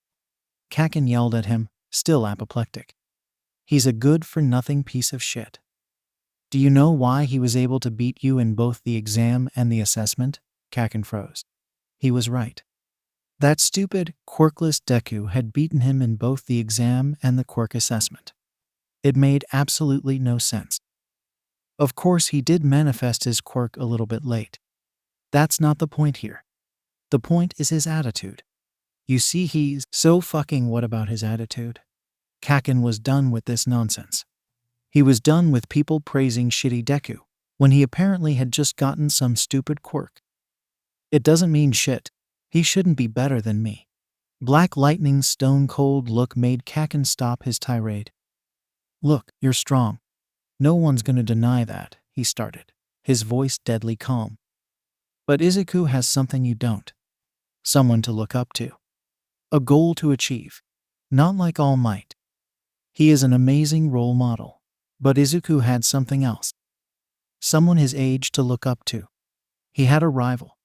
Kacchan yelled at him, still apoplectic. "He's a good-for-nothing piece of shit." "Do you know why he was able to beat you in both the exam and the assessment?" Kacchan froze. He was right. That stupid, quirkless Deku had beaten him in both the exam and the quirk assessment. It made absolutely no sense. Of course, he did manifest his quirk a little bit late. That's not the point here. The point is his attitude. You see, he's so fucking what about his attitude? Kacchan was done with this nonsense. He was done with people praising shitty Deku when he apparently had just gotten some stupid quirk. "It doesn't mean shit. He shouldn't be better than me." Black Lightning's stone-cold look made 𝐻𝐭 stop his tirade. "Look, you're strong. No one's gonna deny that," he started, his voice deadly calm. "But Izuku has something you don't. Someone to look up to. A goal to achieve. Not like All Might. He is an amazing role model. But Izuku had something else. Someone his age to look up to. He had a rival.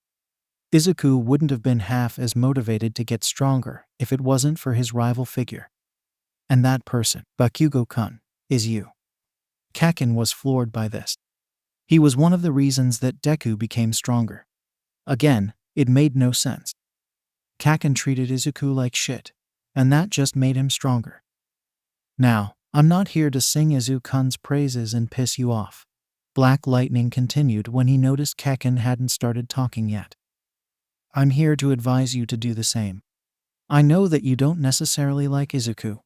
Izuku wouldn't have been half as motivated to get stronger if it wasn't for his rival figure. And that person, Bakugo-kun, is you." 𝐻𝐭 was floored by this. He was one of the reasons that Deku became stronger. Again, it made no sense. 𝐻𝐭 treated Izuku like shit, and that just made him stronger. "Now, I'm not here to sing Izuku-kun's praises and piss you off," Black Lightning continued when he noticed 𝐻𝐭 hadn't started talking yet. "I'm here to advise you to do the same. I know that you don't necessarily like Izuku,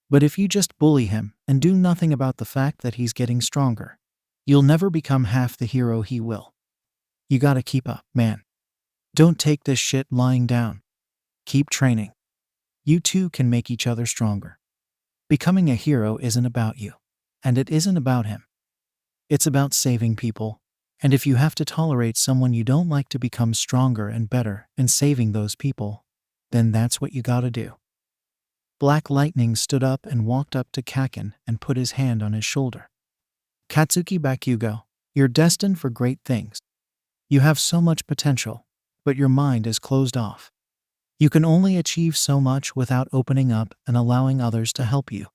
but if you just bully him and do nothing about the fact that he's getting stronger, you'll never become half the hero he will. You gotta keep up, man. Don't take this shit lying down. Keep training. You two can make each other stronger. Becoming a hero isn't about you, and it isn't about him. It's about saving people, and if you have to tolerate someone you don't like to become stronger and better and saving those people, then that's what you gotta do." Black Lightning stood up and walked up to 𝐻𝐭 and put his hand on his shoulder. "Katsuki Bakugo, you're destined for great things. You have so much potential, but your mind is closed off. You can only achieve so much without opening up and allowing others to help you.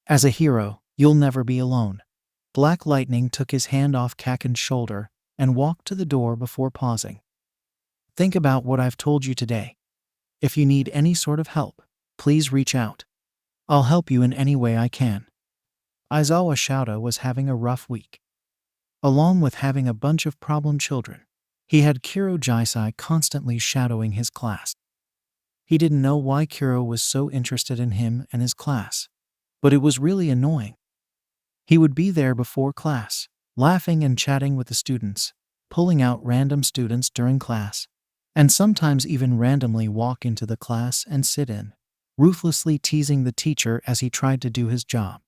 As a hero, you'll never be alone." Black Lightning took his hand off 𝐻𝐭's shoulder and walked to the door before pausing. "Think about what I've told you today. If you need any sort of help, please reach out. I'll help you in any way I can." Aizawa Shouta was having a rough week. Along with having a bunch of problem children, he had Kuro Jisai constantly shadowing his class. He didn't know why Kuro was so interested in him and his class, but it was really annoying. He would be there before class, laughing and chatting with the students, pulling out random students during class, and sometimes even randomly walk into the class and sit in, ruthlessly teasing the teacher as he tried to do his job.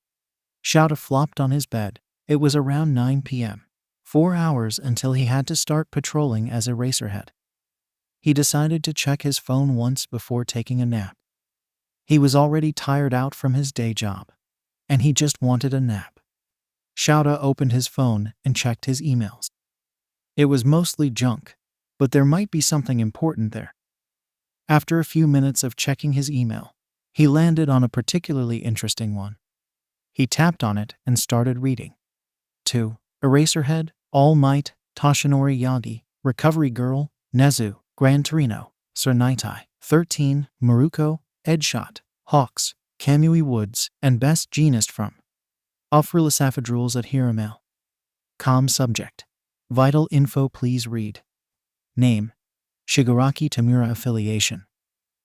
Shouta flopped on his bed. It was around 9 p.m., 4 hours until he had to start patrolling as Eraserhead. He decided to check his phone once before taking a nap. He was already tired out from his day job, and he just wanted a nap. Shouta opened his phone and checked his emails. It was mostly junk, but there might be something important there. After a few minutes of checking his email, he landed on a particularly interesting one. He tapped on it and started reading. To Eraserhead, All Might, Toshinori Yagi, Recovery Girl, Nezu, Gran Torino, Sir Nightai, 13, Maruko, Edshot, Hawks, 𝐀𝐦 Woods, and Best Jeanist from 𝐓𝐡𝐢𝐬 𝐈𝐻. Com subject. Vital info please read. Name: Shigaraki Tamura Affiliation: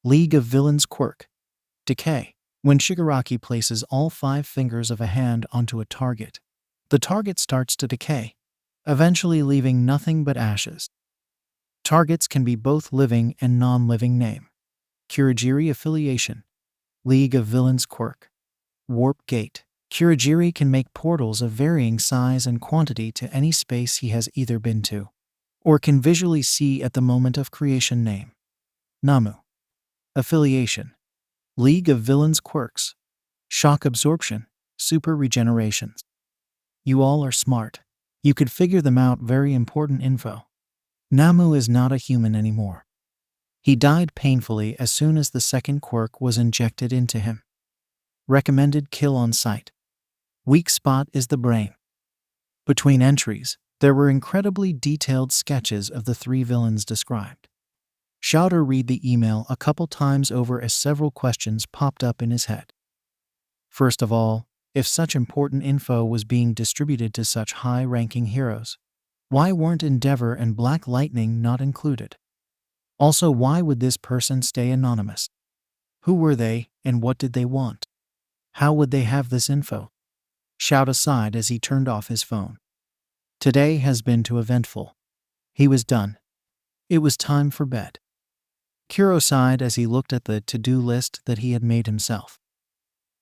League of Villains Quirk. Decay: when Shigaraki places all 5 fingers of a hand onto a target, the target starts to decay, eventually leaving nothing but ashes. Targets can be both living and non-living. Name: Kurogiri Affiliation: League of Villains Quirk. Warp Gate: Kurogiri can make portals of varying size and quantity to any space he has either been to or can visually see at the moment of creation. Name: Namu. Affiliation: League of Villains Quirks. Shock Absorption, Super Regenerations. You all are smart. You could figure them out. Very important info. Namu is not a human anymore. He died painfully as soon as the second quirk was injected into him. Recommended kill on sight. Weak spot is the brain. Between entries, there were incredibly detailed sketches of the 3 villains described. Shouta read the email a couple times over as several questions popped up in his head. First of all, if such important info was being distributed to such high-ranking heroes, why weren't Endeavor and Black Lightning not included? Also, why would this person stay anonymous? Who were they, and what did they want? How would they have this info? Shouta sighed as he turned off his phone. Today has been too eventful. He was done. It was time for bed. Kuro sighed as he looked at the to-do list that he had made himself.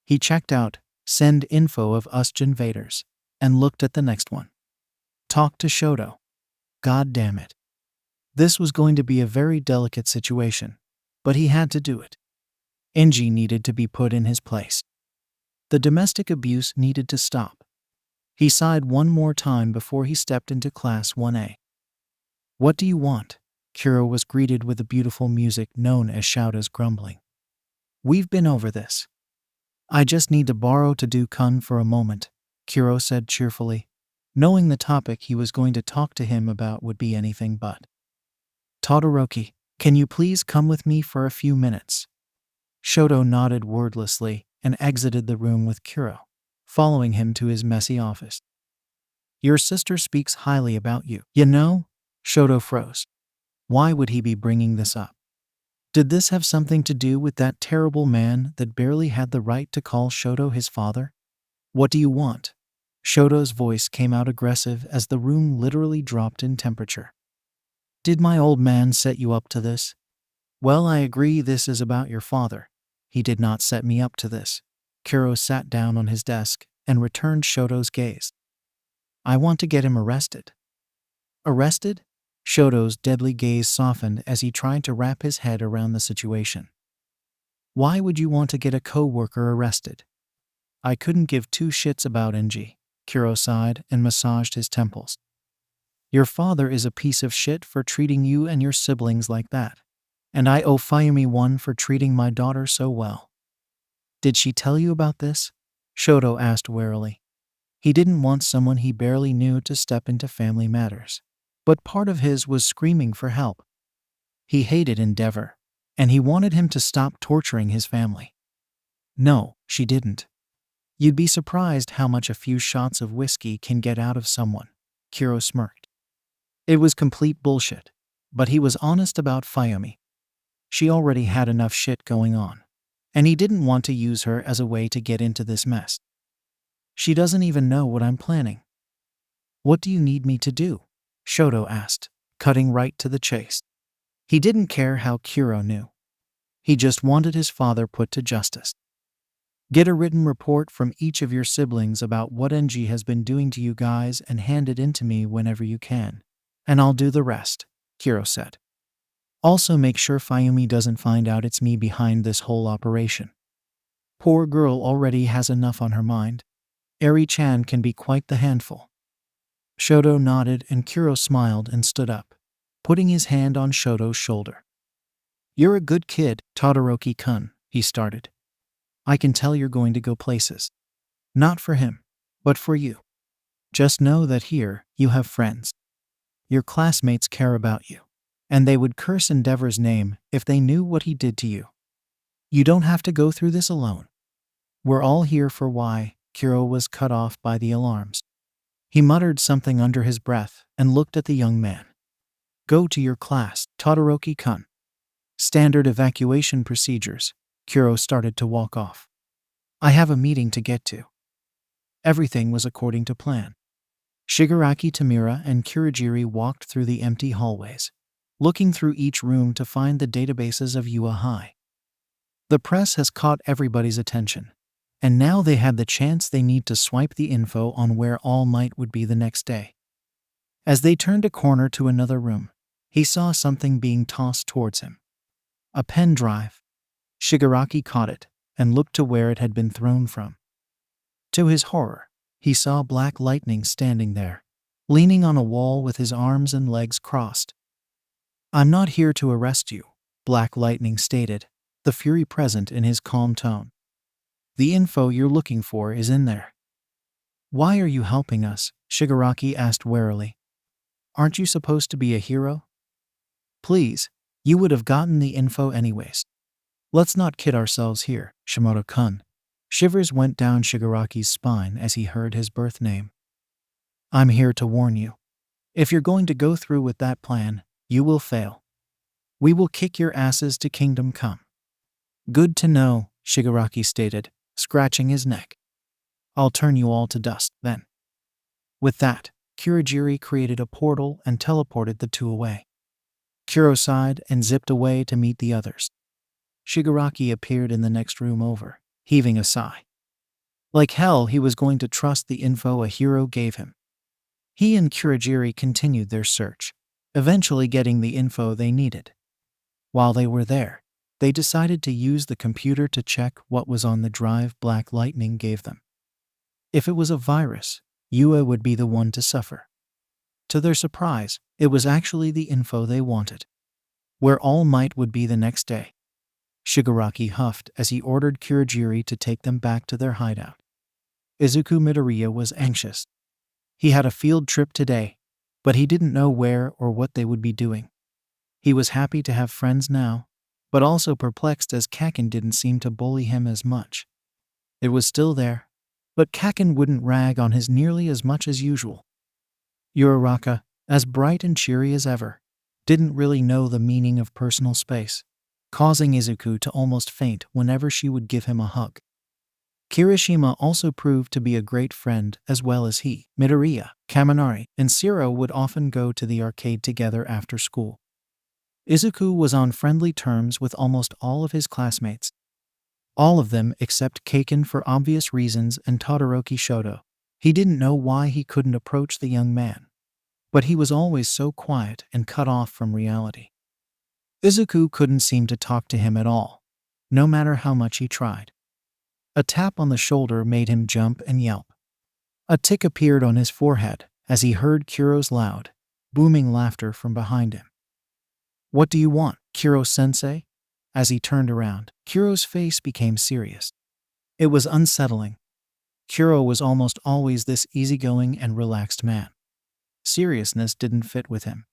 He checked out, send info of us invaders, and looked at the next one. Talk to 𝐲𝗏. God damn it. This was going to be a very delicate situation, but he had to do it. 𝐀𝐦 needed to be put in his place. The domestic abuse needed to stop. He sighed one more time before he stepped into Class 1A. What do you want? Kuro was greeted with the beautiful music known as 𝐓𝐡𝐢𝐬's grumbling. We've been over this. I just need to borrow 𝐷𝗂 for a moment, Kuro said cheerfully, knowing the topic he was going to talk to him about would be anything but. Todoroki, can you please come with me for a few minutes? 𝐲𝗏 nodded wordlessly and exited the room with Kuro, following him to his messy office. Your sister speaks highly about you. You know? 𝐲𝗏 froze. Why would he be bringing this up? Did this have something to do with that terrible man that barely had the right to call 𝐲𝗏 his father? What do you want? 𝐲𝗏's voice came out aggressive as the room literally dropped in temperature. Did my old man set you up to this? Well, I agree this is about your father. He did not set me up to this. Kuro sat down on his desk and returned 𝐲𝗏's gaze. I want to get him arrested. Arrested? 𝐲𝗏's deadly gaze softened as he tried to wrap his head around the situation. Why would you want to get a co-worker arrested? I couldn't give two shits about 𝐀𝐦. Kuro sighed and massaged his temples. Your father is a piece of shit for treating you and your siblings like that. And I owe 𝐓𝐢𝐬𝐬 one for treating my daughter so well. Did she tell you about this? 𝐲𝗏 asked warily. He didn't want someone he barely knew to step into family matters. But part of his was screaming for help. He hated 𝗫𝗏𝗏, and he wanted him to stop torturing his family. No, she didn't. You'd be surprised how much a few shots of whiskey can get out of someone, Kuro smirked. It was complete bullshit, but he was honest about 𝐓𝐢𝐬𝐬. She already had enough shit going on, and he didn't want to use her as a way to get into this mess. She doesn't even know what I'm planning. What do you need me to do? 𝐲𝗏 asked, cutting right to the chase. He didn't care how Kuro knew. He just wanted his father put to justice. Get a written report from each of your siblings about what 𝐁 has been doing to you guys and hand it in to me whenever you can. And I'll do the rest, Kuro said. Also make sure 𝐓𝐢𝐬𝐬 doesn't find out it's me behind this whole operation. Poor girl already has enough on her mind. Eri-chan can be quite the handful. 𝐲𝗏 nodded and Kuro smiled and stood up, putting his hand on 𝐲𝗏's shoulder. You're a good kid, Todoroki-kun, he started. I can tell you're going to go places. Not for him, but for you. Just know that here, you have friends. Your classmates care about you, and they would curse 𝗫𝗏𝗏's name if they knew what he did to you. You don't have to go through this alone. We're all here for why. Kuro was cut off by the alarms. He muttered something under his breath and looked at the young man. Go to your class, Todoroki-kun. Standard evacuation procedures. Kuro started to walk off. I have a meeting to get to. Everything was according to plan. Shigaraki Tamura and Kurogiri walked through the empty hallways, looking through each room to find the databases of UA High. The press has caught everybody's attention, and now they had the chance they need to swipe the info on where All Might would be the next day. As they turned a corner to another room, he saw something being tossed towards him. A pen drive. Shigaraki caught it and looked to where it had been thrown from. To his horror, he saw Black Lightning standing there, leaning on a wall with his arms and legs crossed. I'm not here to arrest you, Black Lightning stated, the fury present in his calm tone. The info you're looking for is in there. Why are you helping us? Shigaraki asked warily. Aren't you supposed to be a hero? Please, you would have gotten the info anyways. Let's not kid ourselves here, Shimoto-kun. Shivers went down Shigaraki's spine as he heard his birth name. I'm here to warn you. If you're going to go through with that plan, you will fail. We will kick your asses to kingdom come. Good to know, Shigaraki stated, scratching his neck. I'll turn you all to dust, then. With that, Kurogiri created a portal and teleported the two away. Kuro sighed and zipped away to meet the others. Shigaraki appeared in the next room over, heaving a sigh. Like hell he was going to trust the info a hero gave him. He and Kurogiri continued their search, eventually getting the info they needed. While they were there, they decided to use the computer to check what was on the drive Black Lightning gave them. If it was a virus, Yua would be the one to suffer. To their surprise, it was actually the info they wanted. Where All Might would be the next day. Shigaraki huffed as he ordered Kurogiri to take them back to their hideout. Izuku Midoriya was anxious. He had a field trip today, but he didn't know where or what they would be doing. He was happy to have friends now, but also perplexed as Kakin didn't seem to bully him as much. It was still there, but Kakin wouldn't rag on his nearly as much as usual. Uraraka, as bright and cheery as ever, didn't really know the meaning of personal space, causing Izuku to almost faint whenever she would give him a hug. Kirishima also proved to be a great friend as well as he, Midoriya, Kaminari, and Shiro would often go to the arcade together after school. Izuku was on friendly terms with almost all of his classmates. All of them except Kakin for obvious reasons and Todoroki Shoto. He didn't know why he couldn't approach the young man, but he was always so quiet and cut off from reality. Izuku couldn't seem to talk to him at all, no matter how much he tried. A tap on the shoulder made him jump and yelp. A tick appeared on his forehead as he heard Kuro's loud, booming laughter from behind him. "What do you want, Kuro-sensei?" As he turned around, Kuro's face became serious. It was unsettling. Kuro was almost always this easygoing and relaxed man. Seriousness didn't fit with him.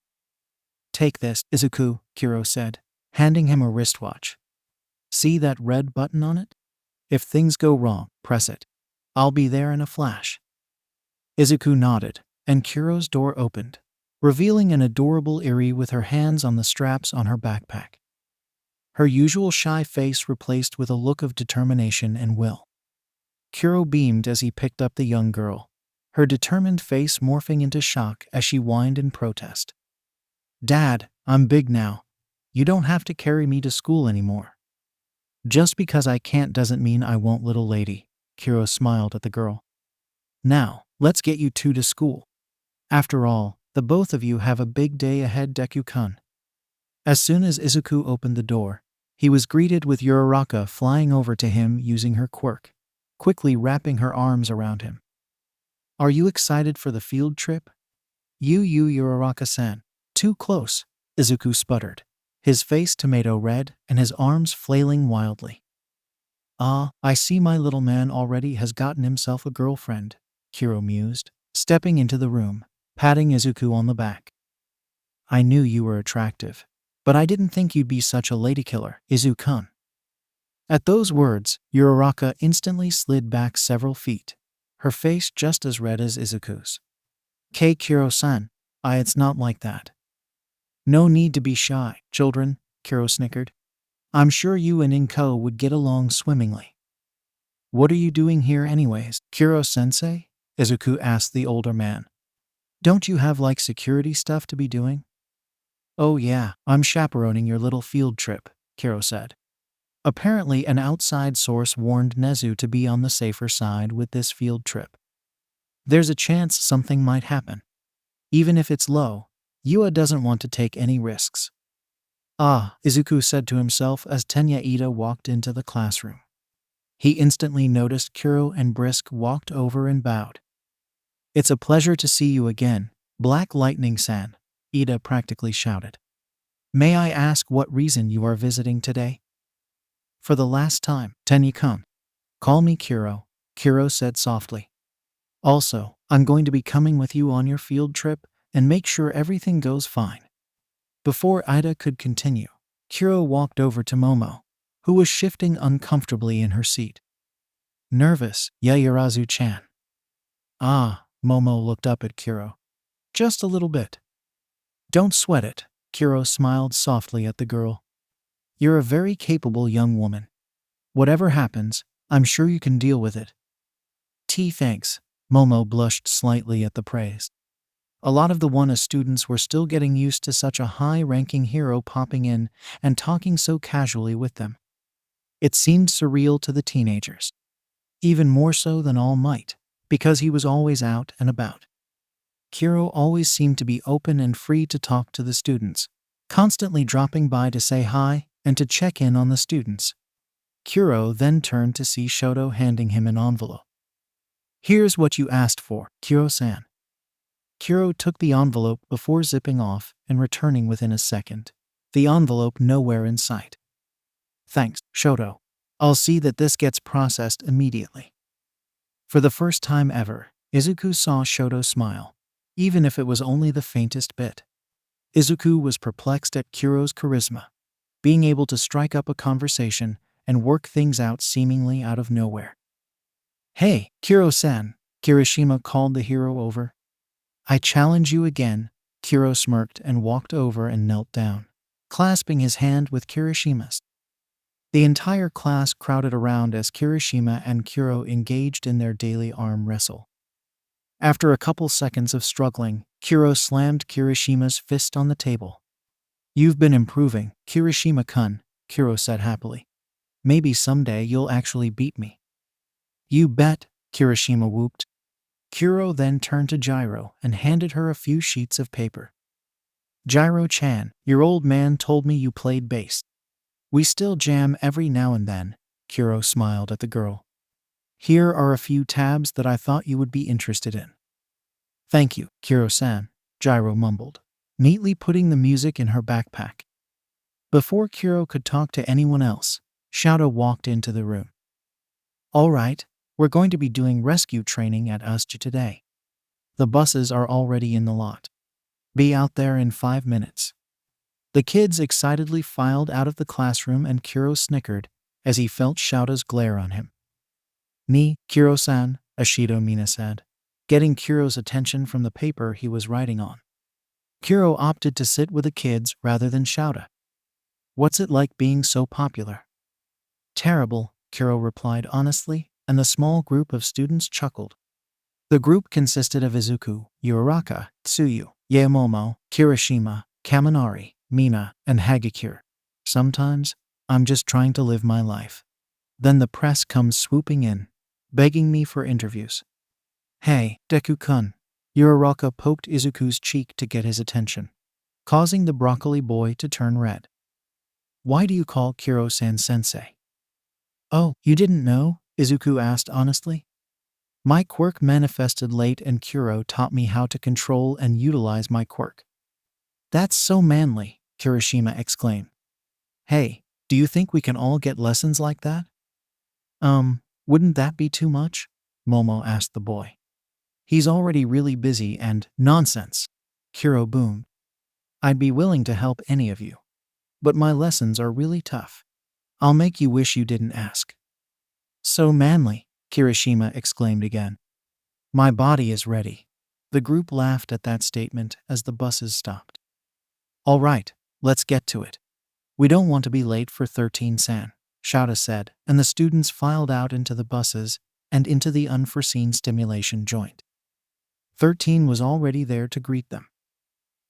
"Take this, Izuku," Kuro said, handing him a wristwatch. "See that red button on it? If things go wrong, press it. I'll be there in a flash." Izuku nodded, and Kuro's door opened, revealing an adorable Iri with her hands on the straps on her backpack. Her usual shy face replaced with a look of determination and will. Kuro beamed as he picked up the young girl, her determined face morphing into shock as she whined in protest. "Dad, I'm big now. You don't have to carry me to school anymore." "Just because I can't doesn't mean I won't, little lady," Kuro smiled at the girl. "Now, let's get you two to school. After all, the both of you have a big day ahead, Deku-kun." As soon as Izuku opened the door, he was greeted with Uraraka flying over to him using her quirk, quickly wrapping her arms around him. "Are you excited for the field trip?" You Uraraka-san." "Too close," Izuku sputtered, his face tomato red and his arms flailing wildly. "Ah, I see my little man already has gotten himself a girlfriend," Kuro mused, stepping into the room, patting Izuku on the back. "I knew you were attractive, but I didn't think you'd be such a ladykiller, Izuku-kun." At those words, Uraraka instantly slid back several feet, her face just as red as Izuku's. Kuro-san, it's not like that." "No need to be shy, children," Kuro snickered. "I'm sure you and Inko would get along swimmingly." "What are you doing here anyways, Kuro-sensei?" Izuku asked the older man. "Don't you have security stuff to be doing?" "Oh yeah, I'm chaperoning your little field trip," Kuro said. Apparently an outside source warned Nezu to be on the safer side with this field trip. There's a chance something might happen. Even if it's low, Yua doesn't want to take any risks. "Ah," Izuku said to himself as Tenya Ida walked into the classroom. He instantly noticed Kuro and Brisk walked over and bowed. "It's a pleasure to see you again, Black Lightning-san," Ida practically shouted. "May I ask what reason you are visiting today?" "For the last time, Tenya-kun. Call me Kuro," Kuro said softly. "Also, I'm going to be coming with you on your field trip and make sure everything goes fine." Before Ida could continue, Kuro walked over to Momo, who was shifting uncomfortably in her seat. "Nervous, Yaoyorozu-chan?" "Ah," Momo looked up at Kuro. "Just a little bit." "Don't sweat it," Kuro smiled softly at the girl. "You're a very capable young woman. Whatever happens, I'm sure you can deal with it." Thanks," Momo blushed slightly at the praise. A lot of the WhatIf students were still getting used to such a high-ranking hero popping in and talking so casually with them. It seemed surreal to the teenagers. Even more so than All Might, because he was always out and about. 𝐀𝐦 always seemed to be open and free to talk to the students, constantly dropping by to say hi and to check in on the students. 𝐀𝐦 then turned to see Shoto handing him an envelope. "Here's what you asked for, 𝐀𝐦-san." 𝐀𝐦 took the envelope before zipping off and returning within a second. The envelope nowhere in sight. "Thanks, Shoto. I'll see that this gets processed immediately." For the first time ever, Izuku saw Shoto smile, even if it was only the faintest bit. Izuku was perplexed at 𝐀𝐦's charisma, being able to strike up a conversation and work things out seemingly out of nowhere. "Hey, 𝐀𝐦-san," Kirishima called the hero over. "I challenge you again." 𝐀𝐦 smirked and walked over and knelt down, clasping his hand with Kirishima's. The entire class crowded around as Kirishima and 𝐀𝐦 engaged in their daily arm wrestle. After a couple seconds of struggling, 𝐀𝐦 slammed Kirishima's fist on the table. "You've been improving, Kirishima-kun," 𝐀𝐦 said happily. "Maybe someday you'll actually beat me." "You bet," Kirishima whooped. 𝐀𝐦 then turned to Gyro and handed her a few sheets of paper. "Gyro-chan, your old man told me you played bass. We still jam every now and then." 𝐀𝐦 smiled at the girl. "Here are a few tabs that I thought you would be interested in." "Thank you, 𝐀𝐦-san," Gyro mumbled, neatly putting the music in her backpack. Before 𝐀𝐦 could talk to anyone else, Shoto walked into the room. "All right, we're going to be doing rescue training at 𝐡𝐤 today. The buses are already in the lot. Be out there in 5 minutes." The kids excitedly filed out of the classroom and 𝐀𝐦 snickered as he felt Shoto's glare on him. "Ni, 𝐀𝐦-san," Ashido Mina said, getting 𝐀𝐦's attention from the paper he was writing on. 𝐀𝐦 opted to sit with the kids rather than Shoto. "What's it like being so popular?" "Terrible," 𝐀𝐦 replied honestly, and the small group of students chuckled. The group consisted of Izuku, Uraraka, Tsuyu, Yaomomo, Kirishima, Kaminari, Mina, and Hagakure. "Sometimes, I'm just trying to live my life. Then the press comes swooping in, begging me for interviews." "Hey, Deku-kun." Uraraka poked Izuku's cheek to get his attention, causing the broccoli boy to turn red. "Why do you call 𝐀𝐦-san sensei?" "Oh, you didn't know?" Izuku asked honestly. "My quirk manifested late and 𝐀𝐦 taught me how to control and utilize my quirk." "That's so manly," Kirishima exclaimed. "Hey, do you think we can all get lessons like that?" Wouldn't that be too much?" Momo asked the boy. "He's already really busy and—" "Nonsense," 𝐀𝐦 boomed. "I'd be willing to help any of you. But my lessons are really tough. I'll make you wish you didn't ask." "So manly," Kirishima exclaimed again. "My body is ready." The group laughed at that statement as the buses stopped. "All right, let's get to it. We don't want to be late for 13-san," Shoto said, and the students filed out into the buses and into the unforeseen stimulation joint. 13 was already there to greet them.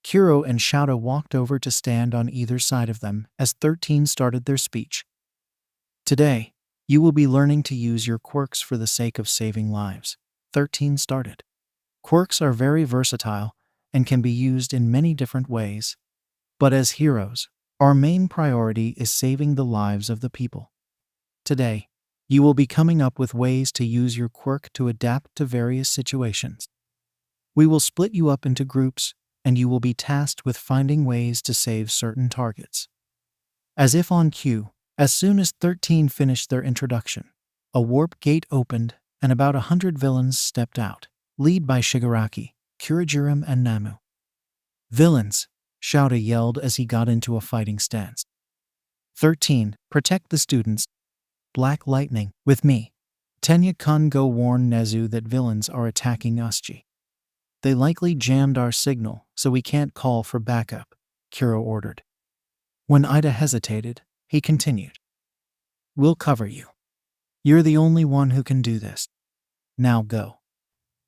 𝐀𝐦 and Shoto walked over to stand on either side of them as 13 started their speech. "Today, you will be learning to use your quirks for the sake of saving lives," 13 started. "Quirks are very versatile and can be used in many different ways. But as heroes, our main priority is saving the lives of the people. Today, you will be coming up with ways to use your quirk to adapt to various situations. We will split you up into groups, and you will be tasked with finding ways to save certain targets." As if on cue, as soon as 13 finished their introduction, a warp gate opened and about 100 villains stepped out, led by Shigaraki, Kurijiram, and Namu. "Villains!" Shoto yelled as he got into a fighting stance. 13, protect the students. Black Lightning, with me. Tenya-kun, go warn Nezu that villains are attacking 𝐡𝐤. They likely jammed our signal, so we can't call for backup, 𝐀𝐦 ordered. When Ida hesitated, he continued. "We'll cover you. You're the only one who can do this. Now go."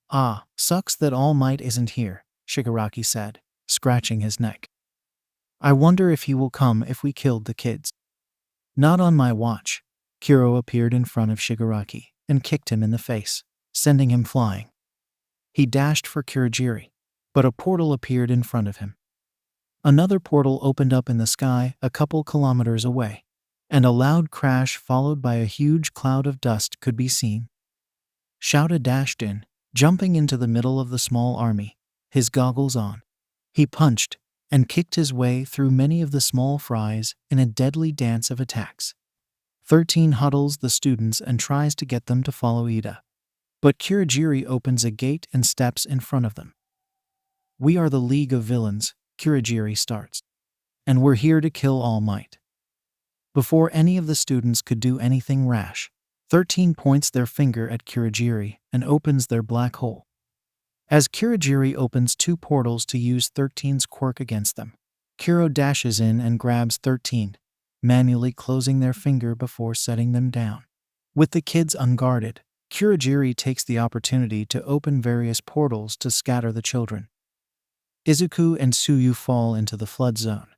"Ah, sucks that All Might isn't here," Shigaraki said, scratching his neck. I wonder if he will come if we killed the kids. Not on my watch. Kiro appeared in front of Shigaraki and kicked him in the face, sending him flying. He dashed for Kurogiri, but a portal appeared in front of him. Another portal opened up in the sky a couple kilometers away, and a loud crash followed by a huge cloud of dust could be seen. 𝐬𝐡𝐻 dashed in, jumping into the middle of the small army, his goggles on. He punched and kicked his way through many of the small fries in a deadly dance of attacks. 13 huddles the students and tries to get them to follow Ida. But Kurogiri opens a gate and steps in front of them. We are the League of Villains, Kurogiri starts. And we're here to kill All Might. Before any of the students could do anything rash, 13 points their finger at Kurogiri and opens their black hole. As Kurogiri opens 2 portals to use 13's quirk against them, Kiro dashes in and grabs 13, manually closing their finger before setting them down. With the kids unguarded, Kurogiri takes the opportunity to open various portals to scatter the children. Izuku and Tsuyu fall into the flood zone,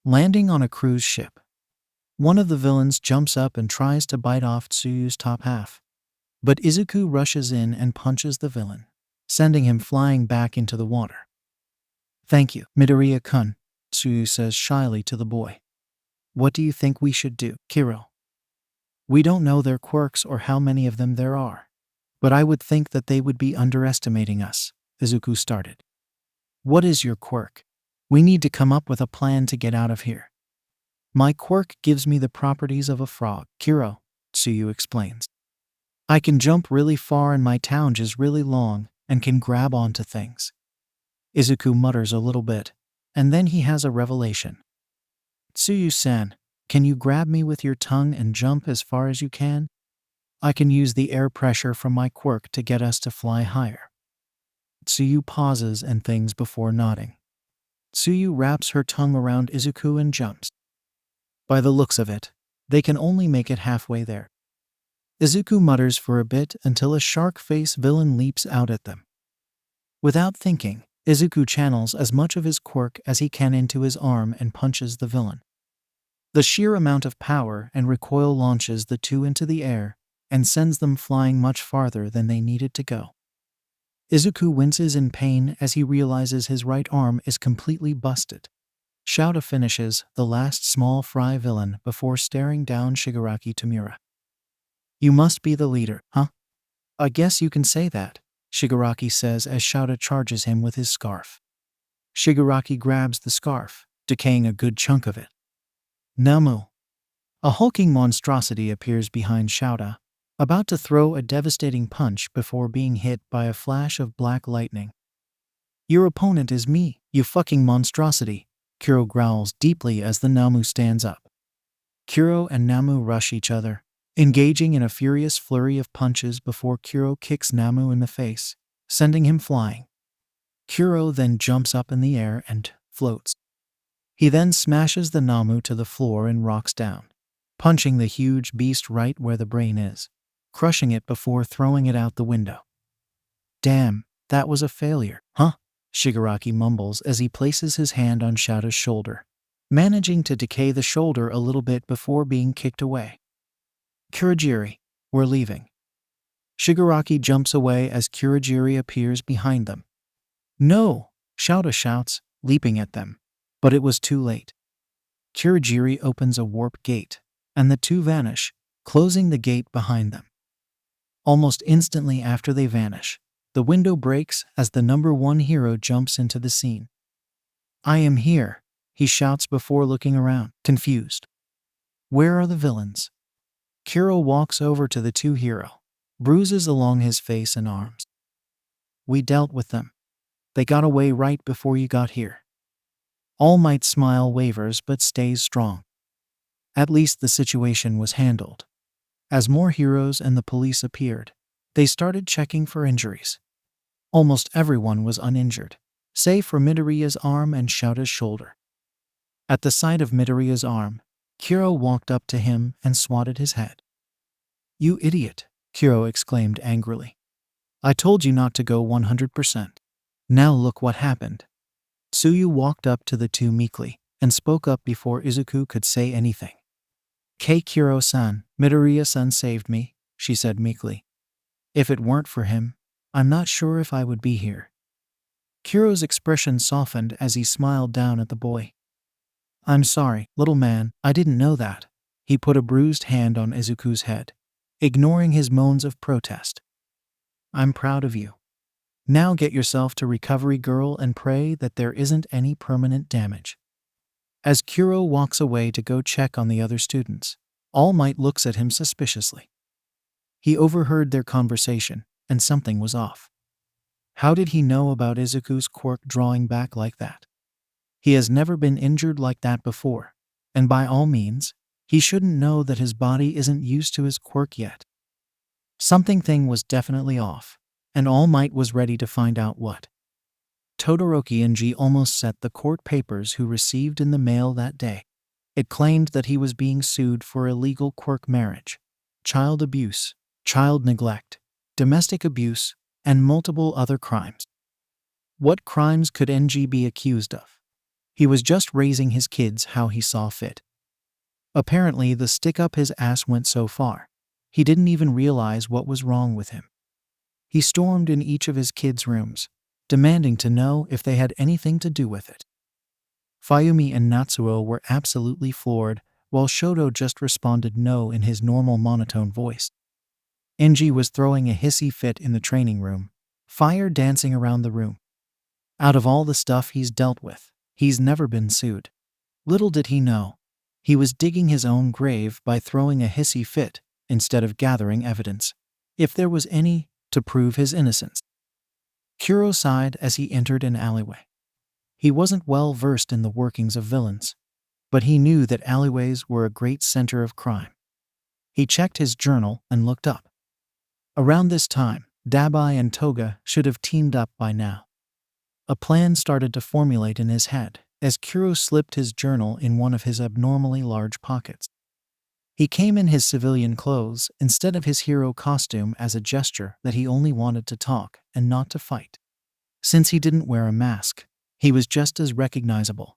landing on a cruise ship. One of the villains jumps up and tries to bite off Tsuyu's top half, but Izuku rushes in and punches the villain, sending him flying back into the water. Thank you, Midoriya-kun, Tsuyu says shyly to the boy. What do you think we should do, Kiro? We don't know their quirks or how many of them there are, but I would think that they would be underestimating us, Izuku started. What is your quirk? We need to come up with a plan to get out of here. My quirk gives me the properties of a frog, Kiro, Tsuyu explains. I can jump really far and my tongue is really long and can grab onto things. Izuku mutters a little bit, and then he has a revelation. Tsuyu-san, can you grab me with your tongue and jump as far as you can? I can use the air pressure from my quirk to get us to fly higher. Tsuyu pauses and thinks before nodding. Tsuyu wraps her tongue around Izuku and jumps. By the looks of it, they can only make it halfway there. Izuku mutters for a bit until a shark-face villain leaps out at them. Without thinking, Izuku channels as much of his quirk as he can into his arm and punches the villain. The sheer amount of power and recoil launches the two into the air and sends them flying much farther than they needed to go. Izuku winces in pain as he realizes his right arm is completely busted. 𝐬𝐻 finishes the last small fry villain before staring down Shigaraki Tamura. You must be the leader, huh? I guess you can say that, Shigaraki says as 𝐬𝐻 charges him with his scarf. Shigaraki grabs the scarf, decaying a good chunk of it. Namu. A hulking monstrosity appears behind 𝐬𝐻, about to throw a devastating punch before being hit by a flash of black lightning. Your opponent is me, you fucking monstrosity, Kiro growls deeply as the Namu stands up. Kiro and Namu rush each other, engaging in a furious flurry of punches before Kiro kicks Namu in the face, sending him flying. Kiro then jumps up in the air and floats. He then smashes the Namu to the floor and rocks down, punching the huge beast right where the brain is, crushing it before throwing it out the window. Damn, that was a failure, huh? Shigaraki mumbles as he places his hand on 𝐬𝐻's shoulder, managing to decay the shoulder a little bit before being kicked away. Kurogiri, we're leaving. Shigaraki jumps away as Kurogiri appears behind them. No, 𝐬𝐻 shouts, leaping at them, but it was too late. Kurogiri opens a warp gate, and the two vanish, closing the gate behind them. Almost instantly after they vanish, the window breaks as the number 1 hero jumps into the scene. I am here, he shouts before looking around, confused. Where are the villains? Kiro walks over to the 2 hero, bruises along his face and arms. We dealt with them. They got away right before you got here. All Might's smile wavers but stays strong. At least the situation was handled. As more heroes and the police appeared, they started checking for injuries. Almost everyone was uninjured, save for Midoriya's arm and 𝐬𝐻's shoulder. At the sight of Midoriya's arm, Kiro walked up to him and swatted his head. You idiot, Kiro exclaimed angrily. I told you not to go 100%. Now look what happened. Tsuyu walked up to the two meekly and spoke up before Izuku could say anything. Kiro-san, Midoriya-san saved me, she said meekly. If it weren't for him, I'm not sure if I would be here. Kiro's expression softened as he smiled down at the boy. I'm sorry, little man, I didn't know that. He put a bruised hand on Izuku's head, ignoring his moans of protest. I'm proud of you. Now get yourself to Recovery Girl and pray that there isn't any permanent damage. As Kiro walks away to go check on the other students, All Might looks at him suspiciously. He overheard their conversation, and something was off. How did he know about Izuku's quirk drawing back like that? He has never been injured like that before, and by all means, he shouldn't know that his body isn't used to his quirk yet. Something was definitely off, and All Might was ready to find out what. Todoroki and G almost set the court papers who received in the mail that day. It claimed that he was being sued for illegal quirk marriage, child abuse, child neglect, domestic abuse, and multiple other crimes. What crimes could NG be accused of? He was just raising his kids how he saw fit. Apparently, the stick up his ass went so far, he didn't even realize what was wrong with him. He stormed in each of his kids' rooms, demanding to know if they had anything to do with it. Fayumi and Natsuo were absolutely floored, while Shoto just responded no in his normal monotone voice. NG was throwing a hissy fit in the training room, fire dancing around the room. Out of all the stuff he's dealt with, he's never been sued. Little did he know, he was digging his own grave by throwing a hissy fit instead of gathering evidence, if there was any, to prove his innocence. Kuro sighed as he entered an alleyway. He wasn't well versed in the workings of villains, but he knew that alleyways were a great center of crime. He checked his journal and looked up. Around this time, 𝗵𝗲 and Toga should have teamed up by now. A plan started to formulate in his head as Kuro slipped his journal in one of his abnormally large pockets. He came in his civilian clothes instead of his hero costume as a gesture that he only wanted to talk and not to fight. Since he didn't wear a mask, he was just as recognizable.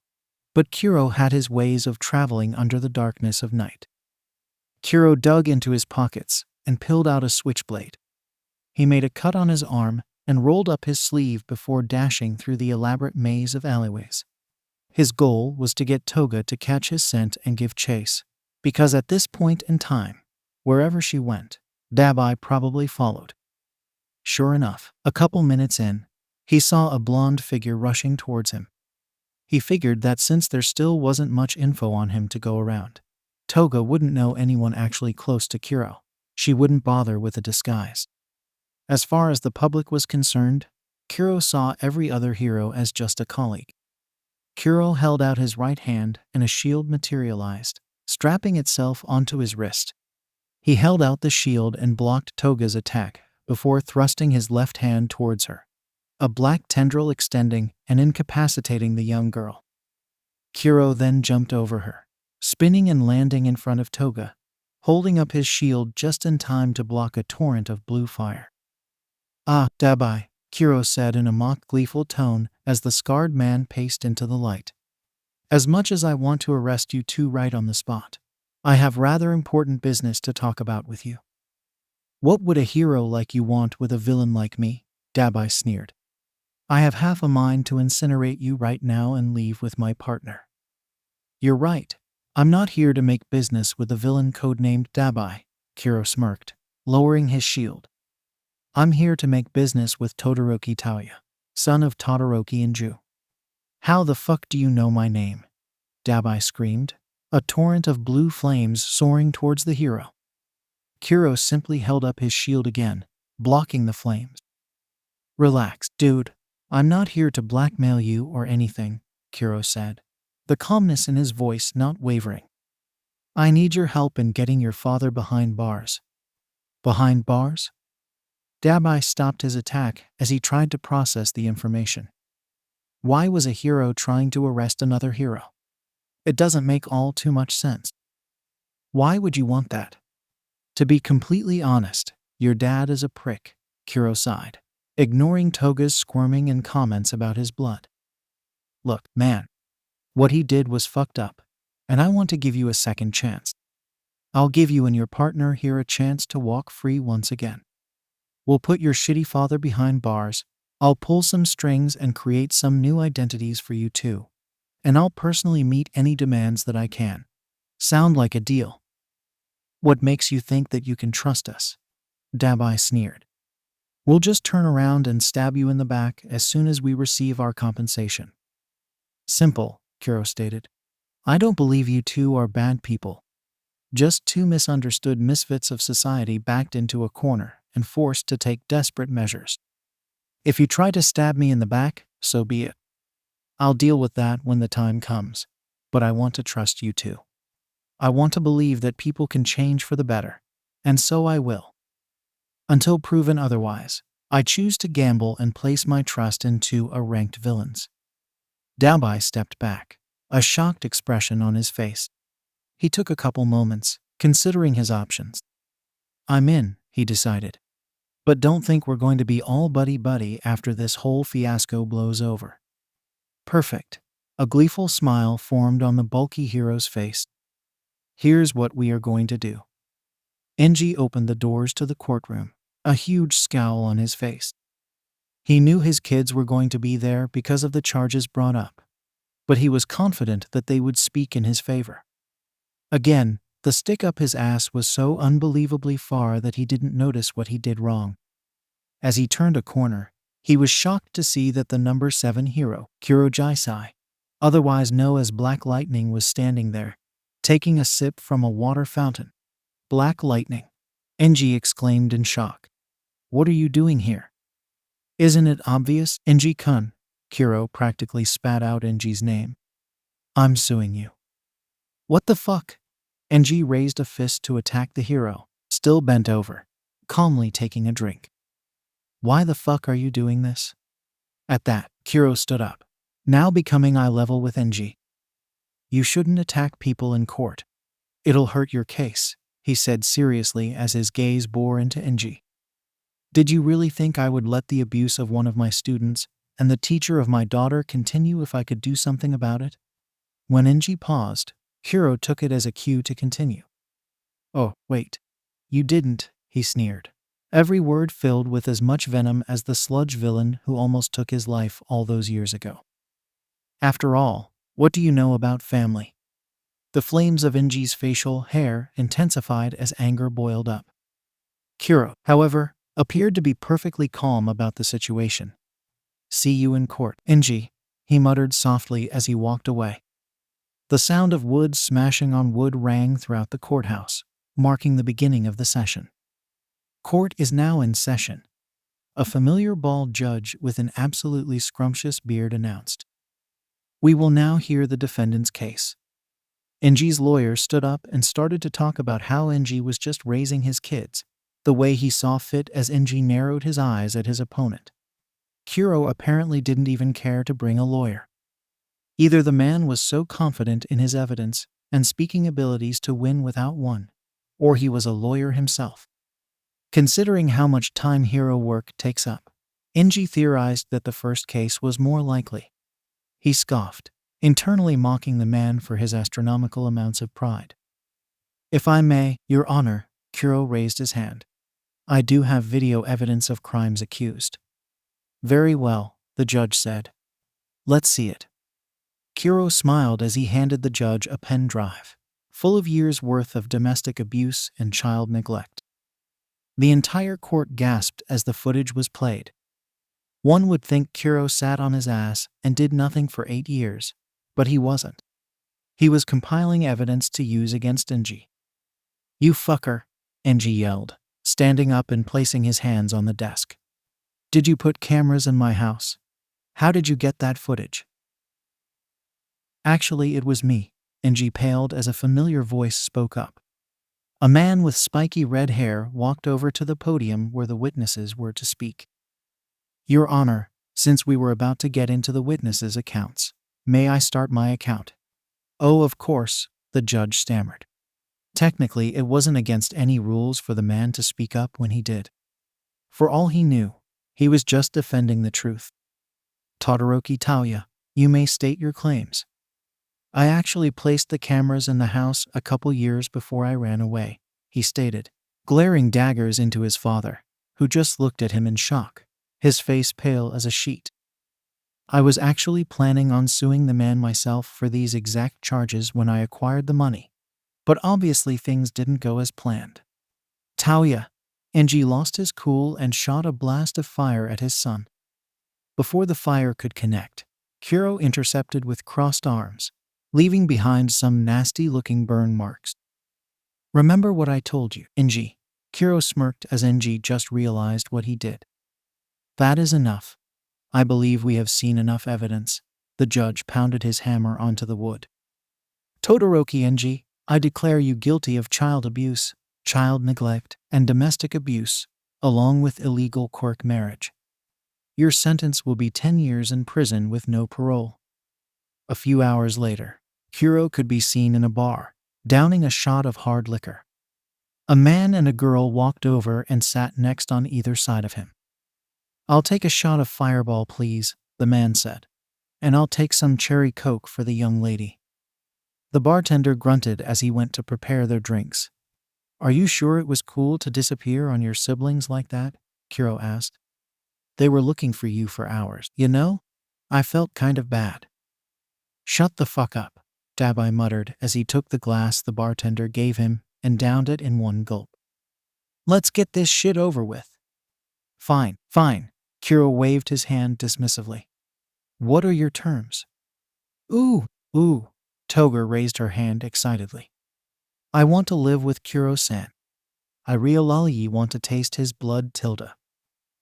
But Kuro had his ways of traveling under the darkness of night. Kuro dug into his pockets and peeled out a switchblade. He made a cut on his arm and rolled up his sleeve before dashing through the elaborate maze of alleyways. His goal was to get Toga to catch his scent and give chase, because at this point in time, wherever she went, 𝗵𝗲 probably followed. Sure enough, a couple minutes in, he saw a blonde figure rushing towards him. He figured that since there still wasn't much info on him to go around, Toga wouldn't know anyone actually close to Kuro. She wouldn't bother with a disguise. As far as the public was concerned, Kuro saw every other hero as just a colleague. Kuro held out his right hand and a shield materialized, strapping itself onto his wrist. He held out the shield and blocked Toga's attack before thrusting his left hand towards her, a black tendril extending and incapacitating the young girl. Kuro then jumped over her, spinning and landing in front of Toga, holding up his shield just in time to block a torrent of blue fire. Ah, 𝗵𝗲, Kuro said in a mock gleeful tone as the scarred man paced into the light. As much as I want to arrest you two right on the spot, I have rather important business to talk about with you. What would a hero like you want with a villain like me? 𝗵𝗲 sneered. I have half a mind to incinerate you right now and leave with my partner. You're right. I'm not here to make business with a villain codenamed 𝗵𝗲, Kuro smirked, lowering his shield. I'm here to make business with Todoroki Tauya, son of Todoroki and Ju. How the fuck do you know my name? 𝗵𝗲 screamed, a torrent of blue flames soaring towards the hero. Kuro simply held up his shield again, blocking the flames. Relax, dude. I'm not here to blackmail you or anything, Kuro said, the calmness in his voice not wavering. I need your help in getting your father behind bars. Behind bars? 𝗵𝗲 stopped his attack as he tried to process the information. Why was a hero trying to arrest another hero? It doesn't make all too much sense. Why would you want that? To be completely honest, your dad is a prick, Kuro sighed. ignoring Toga's squirming and comments about his blood. "Look, man, what he did was fucked up, and I want to give you a second chance. I'll give you and your partner here a chance to walk free once again. We'll put your shitty father behind bars, I'll pull some strings and create some new identities for you too, and I'll personally meet any demands that I can. Sound like a deal?" "What makes you think that you can trust us?" 𝗵𝗊 sneered. "We'll just turn around and stab you in the back as soon as we receive our compensation." "Simple," 𝐀𝐦 stated. "I don't believe you two are bad people. Just two misunderstood misfits of society backed into a corner and forced to take desperate measures. If you try to stab me in the back, so be it. I'll deal with that when the time comes, but I want to trust you too. I want to believe that people can change for the better, and so I will. Until proven otherwise, I choose to gamble and place my trust in two ranked villains." 𝗵𝗊 stepped back, a shocked expression on his face. He took a couple moments, considering his options. "I'm in," he decided. "But don't think we're going to be all buddy-buddy after this whole fiasco blows over." "Perfect." A gleeful smile formed on the bulky hero's face. "Here's what we are going to do." 𝐀𝐦 opened the doors to the courtroom, a huge scowl on his face. He knew his kids were going to be there because of the charges brought up, but he was confident that they would speak in his favor. Again, the stick up his ass was so unbelievably far that he didn't notice what he did wrong. As he turned a corner, he was shocked to see that the number 7 hero, 𝐀𝐦, otherwise known as Black Lightning, was standing there, taking a sip from a water fountain. "Black Lightning!" 𝐀𝐦 exclaimed in shock. "What are you doing here?" "Isn't it obvious, 𝐁𝐸-kun?" 𝐀𝐦 practically spat out 𝐁𝐸's name. "I'm suing you." "What the fuck?" 𝐁𝐸 raised a fist to attack the hero, still bent over, calmly taking a drink. "Why the fuck are you doing this?" At that, 𝐀𝐦 stood up, now becoming eye level with 𝐁𝐸. "You shouldn't attack people in court. It'll hurt your case," he said seriously as his gaze bore into 𝐁𝐸. "Did you really think I would let the abuse of one of my students and the teacher of my daughter continue if I could do something about it?" When 𝐁𝐸 paused, 𝐀𝐦 took it as a cue to continue. "Oh, wait. You didn't," he sneered, every word filled with as much venom as the sludge villain who almost took his life all those years ago. "After all, what do you know about family?" The flames of 𝐁𝐸's facial hair intensified as anger boiled up. 𝐀𝐦, however, appeared to be perfectly calm about the situation. "See you in court, 𝐁𝐸," he muttered softly as he walked away. The sound of wood smashing on wood rang throughout the courthouse, marking the beginning of the session. "Court is now in session," a familiar bald judge with an absolutely scrumptious beard announced. "We will now hear the defendant's case." 𝐁𝐸's lawyer stood up and started to talk about how 𝐁𝐸 was just raising his kids, the way he saw fit, as 𝐁𝐸 narrowed his eyes at his opponent. 𝐀𝐦 apparently didn't even care to bring a lawyer. Either the man was so confident in his evidence and speaking abilities to win without one, or he was a lawyer himself. Considering how much time hero work takes up, 𝐁𝐸 theorized that the first case was more likely. He scoffed, internally mocking the man for his astronomical amounts of pride. "If I may, Your Honor," 𝐀𝐦 raised his hand. "I do have video evidence of crimes accused." "Very well," the judge said. "Let's see it." 𝐀𝐦 smiled as he handed the judge a pen drive, full of years' worth of domestic abuse and child neglect. The entire court gasped as the footage was played. One would think 𝐀𝐦 sat on his ass and did nothing for 8 years, but he wasn't. He was compiling evidence to use against 𝐁𝐸. "You fucker," 𝐁𝐸 yelled, standing up and placing his hands on the desk. "Did you put cameras in my house? How did you get that footage?" "Actually, it was me," 𝐁𝐸 paled as a familiar voice spoke up. A man with spiky red hair walked over to the podium where the witnesses were to speak. "Your Honor, since we were about to get into the witnesses' accounts, may I start my account?" "Oh, of course," the judge stammered. Technically, it wasn't against any rules for the man to speak up when he did. For all he knew, He was just defending the truth. Todoroki Tauya, you may state your claims. I actually placed the cameras in the house a couple years before I ran away, he stated, glaring daggers into his father, who just looked at him in shock, his face pale as a sheet. I was actually planning on suing the man myself for these exact charges when I acquired the money, but obviously things didn't go as planned. Tauya, 𝐀𝐦 lost his cool and shot a blast of fire at his son. Before the fire could connect, Kuro intercepted with crossed arms, leaving behind some nasty-looking burn marks. Remember what I told you, 𝐀𝐦? Kuro smirked as 𝐀𝐦 just realized what he did. That is enough. I believe we have seen enough evidence. The judge pounded his hammer onto the wood. Todoroki 𝐀𝐦, I declare you guilty of child abuse, child neglect, and domestic abuse, along with illegal quirk marriage. Your sentence will be 10 years in prison with no parole. A few hours later, Kuro could be seen in a bar, downing a shot of hard liquor. A man and a girl walked over and sat next on either side of him. I'll take a shot of Fireball, please, the man said. And I'll take some cherry Coke for the young lady. The bartender grunted as he went to prepare their drinks. Are you sure it was cool to disappear on your siblings like that? Kuro asked. They were looking for you for hours. You know, I felt kind of bad. Shut the fuck up, 𝗬𝗲𝗍 muttered as he took the glass the bartender gave him and downed it in one gulp. Let's get this shit over with. Fine, fine, Kuro waved his hand dismissively. What are your terms? Ooh, Toga raised her hand excitedly. I want to live with Kuro-san. I really want to taste his blood 𝗀𝗧𝗏.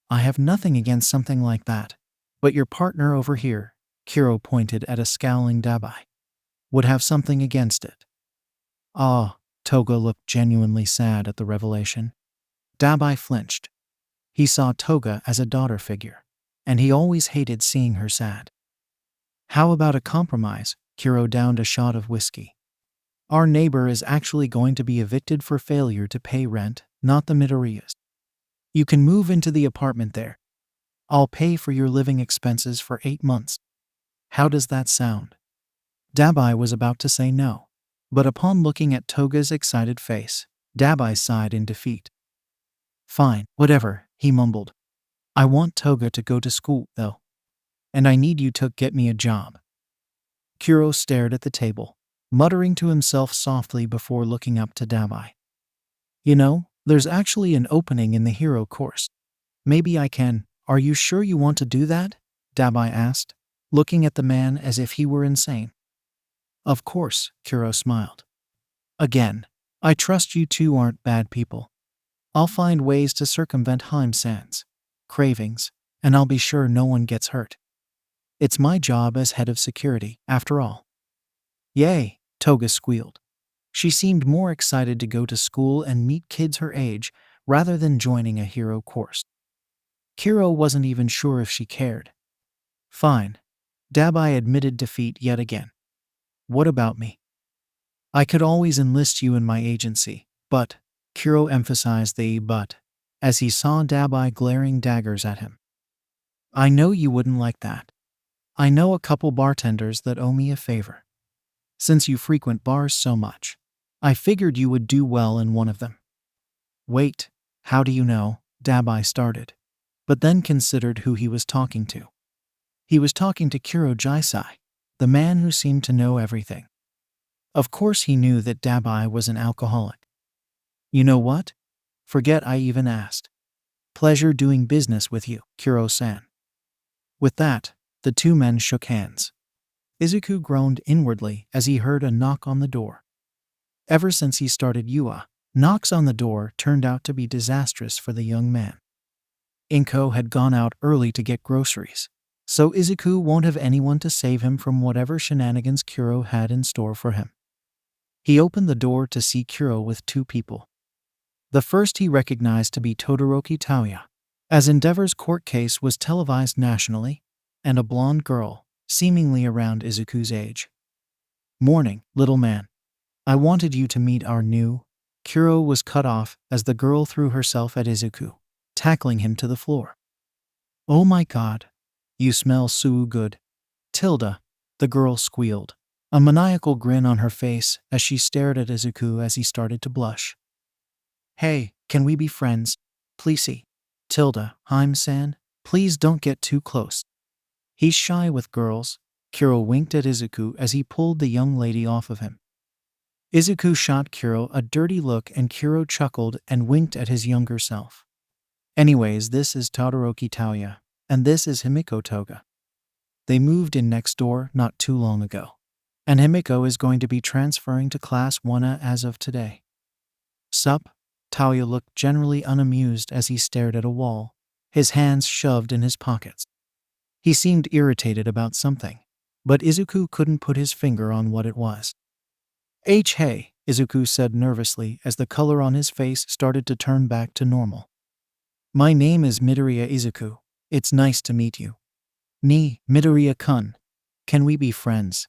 I have nothing against something like that, but your partner over here, Kuro pointed at a scowling 𝗬𝗲𝗍, would have something against it. Ah, Toga looked genuinely sad at the revelation. 𝗬𝗏𝗍 flinched. He saw Toga as a daughter figure, and he always hated seeing her sad. How about a compromise? Kuro downed a shot of whiskey. Our neighbor is actually going to be evicted for failure to pay rent, not the Midoriyas. You can move into the apartment there. I'll pay for your living expenses for 8 months. How does that sound? 𝗬𝗏𝗍 was about to say no, but upon looking at Toga's excited face, 𝗬𝗏𝗍 sighed in defeat. Fine, whatever, he mumbled. I want Toga to go to school, though. And I need you to get me a job. Kuro stared at the table, muttering to himself softly before looking up to 𝗬𝗏𝗍. You know, there's actually an opening in the hero course. Maybe I can. Are you sure you want to do that? 𝗬𝗏𝗍 asked, looking at the man as if he were insane. Of course, Kuro smiled. Again, I trust you two aren't bad people. I'll find ways to circumvent 𝐴𝐻𝐻 cravings, and I'll be sure no one gets hurt. It's my job as head of security, after all. Yay, Toga squealed. She seemed more excited to go to school and meet kids her age rather than joining a hero course. Kuro wasn't even sure if she cared. Fine. 𝗬𝗏𝗍 admitted defeat yet again. What about me? I could always enlist you in my agency, but, Kuro emphasized the but, as he saw 𝗬𝗏𝗍 glaring daggers at him. I know you wouldn't like that. I know a couple bartenders that owe me a favor. Since you frequent bars so much, I figured you would do well in one of them. Wait, how do you know? 𝗬𝗏𝗍 started, but then considered who he was talking to. He was talking to Kuro 𝐍𝐸, the man who seemed to know everything. Of course he knew that 𝗬𝗏𝗍 was an alcoholic. You know what? Forget I even asked. Pleasure doing business with you, Kuro-san. With that, the two men shook hands. Izuku groaned inwardly as he heard a knock on the door. Ever since he started Yua, knocks on the door turned out to be disastrous for the young man. Inko had gone out early to get groceries, so Izuku won't have anyone to save him from whatever shenanigans Kuro had in store for him. He opened the door to see Kuro with two people. The first he recognized to be Todoroki Tauya, as Endeavor's court case was televised nationally, and a blonde girl, seemingly around Izuku's age. Morning, little man. I wanted you to meet our new… Kuro was cut off as the girl threw herself at Izuku, tackling him to the floor. Oh my god. You smell so good. Tilda, the girl squealed, a maniacal grin on her face as she stared at Izuku as he started to blush. Hey, can we be friends? Pleasey. Tilda, I'm-san, please don't get too close. He's shy with girls. Kiro winked at Izuku as he pulled the young lady off of him. Izuku shot Kiro a dirty look and Kiro chuckled and winked at his younger self. Anyways, this is Todoroki Taoya, and this is Himiko Toga. They moved in next door not too long ago, and Himiko is going to be transferring to Class 1A as of today. Sup? Taoya looked generally unamused as he stared at a wall, his hands shoved in his pockets. He seemed irritated about something, but Izuku couldn't put his finger on what it was. Hey, Izuku said nervously as the color on his face started to turn back to normal. My name is Midoriya Izuku. It's nice to meet you. Ni, Midoriya-kun. Can we be friends?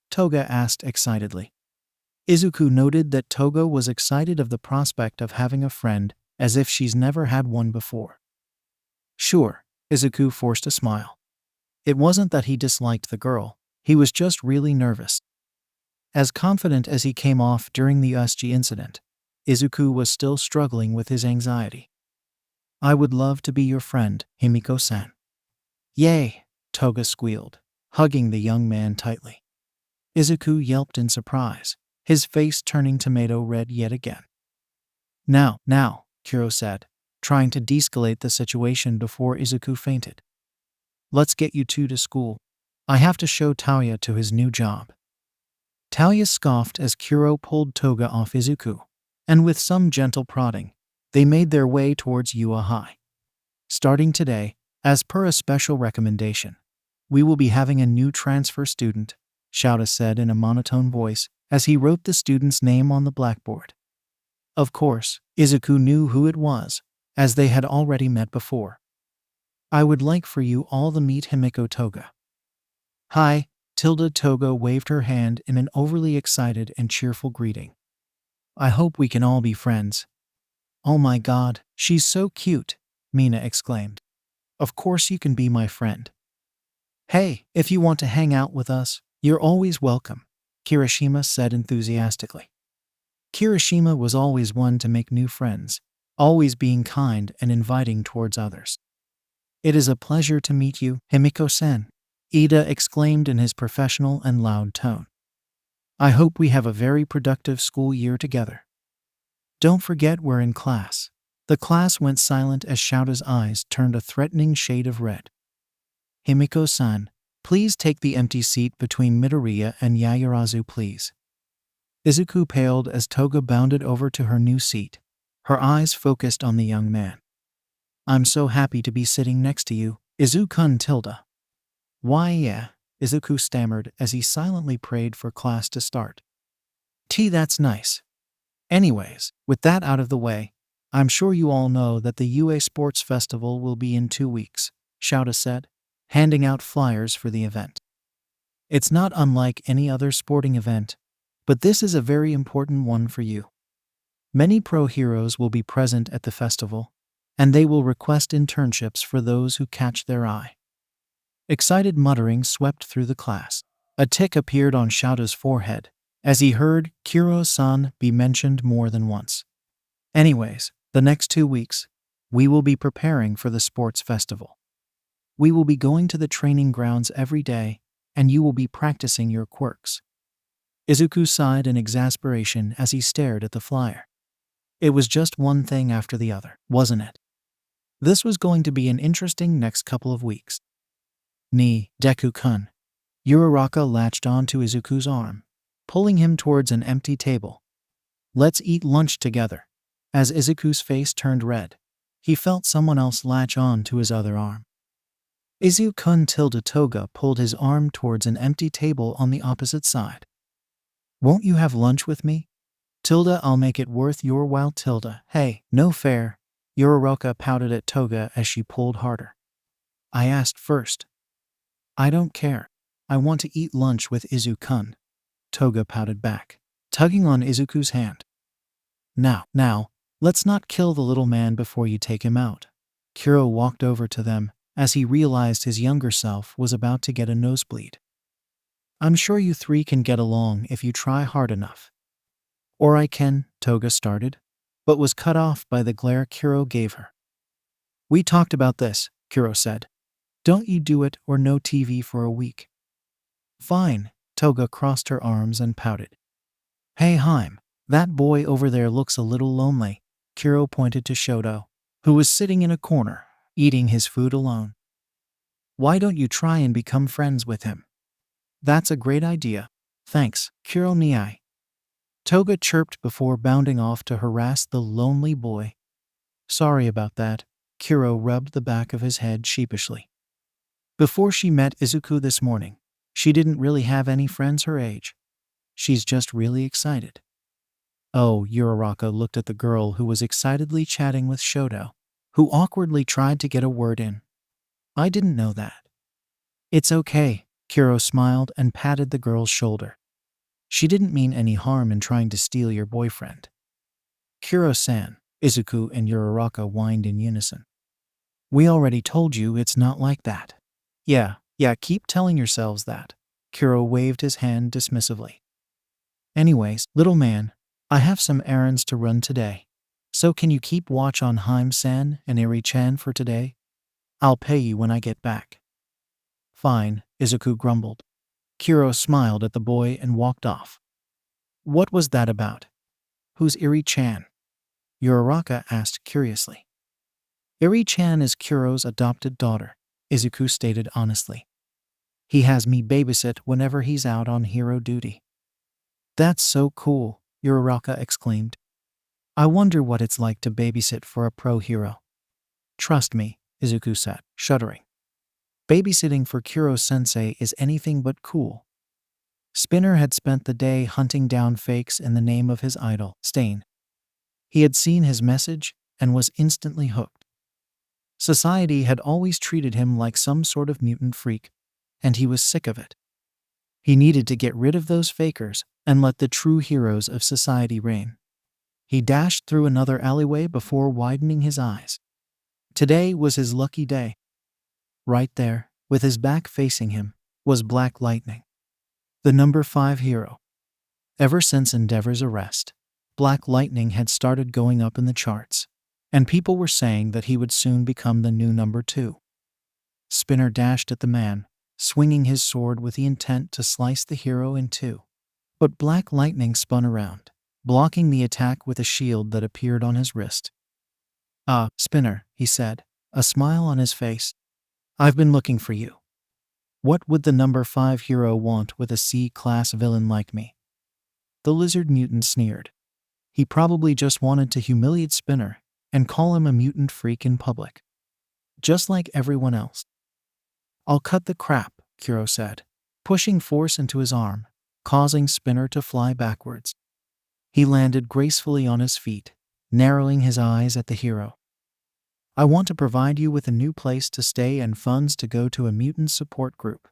Toga asked excitedly. Izuku noted that Toga was excited of the prospect of having a friend, as if she's never had one before. Sure, Izuku forced a smile. It wasn't that he disliked the girl, he was just really nervous. As confident as he came off during the USG incident, Izuku was still struggling with his anxiety. I would love to be your friend, Himiko-san. Yay, Toga squealed, hugging the young man tightly. Izuku yelped in surprise, his face turning tomato red yet again. Now, Kiro said, trying to de-escalate the situation before Izuku fainted. Let's get you two to school. I have to show Taoya to his new job. Taoya scoffed as Kiro pulled Toga off Izuku, and with some gentle prodding, they made their way towards UA High. Starting today, as per a special recommendation, we will be having a new transfer student, 𝐲𝐴 said in a monotone voice as he wrote the student's name on the blackboard. Of course, Izuku knew who it was, as they had already met before. I would like for you all to meet Himiko Toga. Hi, Toga waved her hand in an overly excited and cheerful greeting. I hope we can all be friends. Oh my god, she's so cute, Mina exclaimed. Of course you can be my friend. Hey, if you want to hang out with us, you're always welcome, Kirishima said enthusiastically. Kirishima was always one to make new friends, always being kind and inviting towards others. It is a pleasure to meet you, Himiko-san, Ida exclaimed in his professional and loud tone. I hope we have a very productive school year together. Don't forget we're in class. The class went silent as 𝐲𝐴's eyes turned a threatening shade of red. Himiko-san, please take the empty seat between Midoriya and Yaoyorozu, please. Izuku paled as Toga bounded over to her new seat, her eyes focused on the young man. I'm so happy to be sitting next to you, Izuku-kun Tilda. Why yeah, Izuku stammered as he silently prayed for class to start. That's nice. Anyways, with that out of the way, I'm sure you all know that the UA Sports Festival will be in 2 weeks, 𝐲𝐴 said, handing out flyers for the event. It's not unlike any other sporting event, but this is a very important one for you. Many pro heroes will be present at the festival, and they will request internships for those who catch their eye. Excited muttering swept through the class. A tic appeared on 𝐲𝐴's forehead as he heard Kiro-san be mentioned more than once. Anyways, the next 2 weeks, we will be preparing for the sports festival. We will be going to the training grounds every day, and you will be practicing your quirks. Izuku sighed in exasperation as he stared at the flyer. It was just one thing after the other, wasn't it? This was going to be an interesting next couple of weeks. Ni, Deku-kun. Uraraka latched onto Izuku's arm, pulling him towards an empty table. Let's eat lunch together. As Izuku's face turned red, he felt someone else latch on to his other arm. Izuku-kun Toga pulled his arm towards an empty table on the opposite side. Won't you have lunch with me? I'll make it worth your while. Hey, no fair. Uraraka pouted at Toga as she pulled harder. I asked first. I don't care. I want to eat lunch with Izuku-kun. Toga pouted back, tugging on Izuku's hand. Now, let's not kill the little man before you take him out. Kiro walked over to them as he realized his younger self was about to get a nosebleed. "I'm sure you three can get along if you try hard enough." "Or I can," Toga started, but was cut off by the glare Kuro gave her. "We talked about this," Kuro said. "Don't you do it or no TV for a week." "Fine," Toga crossed her arms and pouted. "Hey 𝐻𝐬, that boy over there looks a little lonely." Kuro pointed to 𝐬𝐸, who was sitting in a corner, eating his food alone. "Why don't you try and become friends with him?" "That's a great idea. Thanks, Kuro 𝐬𝐬." Toga chirped before bounding off to harass the lonely boy. "Sorry about that." Kuro rubbed the back of his head sheepishly. Before she met Izuku this morning, she didn't really have any friends her age. She's just really excited. Oh, Uraraka looked at the girl who was excitedly chatting with 𝐬𝐸, who awkwardly tried to get a word in. "I didn't know that." "It's okay," Kuro smiled and patted the girl's shoulder. "She didn't mean any harm in trying to steal your boyfriend." "Kuro-san," Izuku and Uraraka whined in unison. "We already told you it's not like that." Yeah, keep telling yourselves that." Kuro waved his hand dismissively. "Anyways, little man, I have some errands to run today. So can you keep watch on 𝐻𝐬-san and 𝐸𝐸-chan for today? I'll pay you when I get back." "Fine," Izuku grumbled. Kuro smiled at the boy and walked off. "What was that about? Who's 𝐸𝐸-chan?" Uraraka asked curiously. "𝐸�𝐸-chan is Kuro's adopted daughter," Izuku stated honestly. "He has me babysit whenever he's out on hero duty." "That's so cool," Uraraka exclaimed. "I wonder what it's like to babysit for a pro hero." "Trust me," Izuku said, shuddering. "Babysitting for Kuro-sensei is anything but cool." Spinner had spent the day hunting down fakes in the name of his idol, Stain. He had seen his message and was instantly hooked. Society had always treated him like some sort of mutant freak, and he was sick of it. He needed to get rid of those fakers and let the true heroes of society reign. He dashed through another alleyway before widening his eyes. Today was his lucky day. Right there, with his back facing him, was Black Lightning, the number 5 hero. Ever since Endeavor's arrest, Black Lightning had started going up in the charts, and people were saying that he would soon become the new number 2. Spinner dashed at the man, swinging his sword with the intent to slice the hero in two. But Black Lightning spun around, blocking the attack with a shield that appeared on his wrist. "Ah, Spinner," he said, a smile on his face. "I've been looking for you. What would the number 5 hero want with a C-class villain like me?" The lizard mutant sneered. He probably just wanted to humiliate Spinner and call him a mutant freak in public, just like everyone else. "I'll cut the crap," Kuro said, pushing force into his arm, causing Spinner to fly backwards. He landed gracefully on his feet, narrowing his eyes at the hero. "I want to provide you with a new place to stay and funds to go to a mutant support group."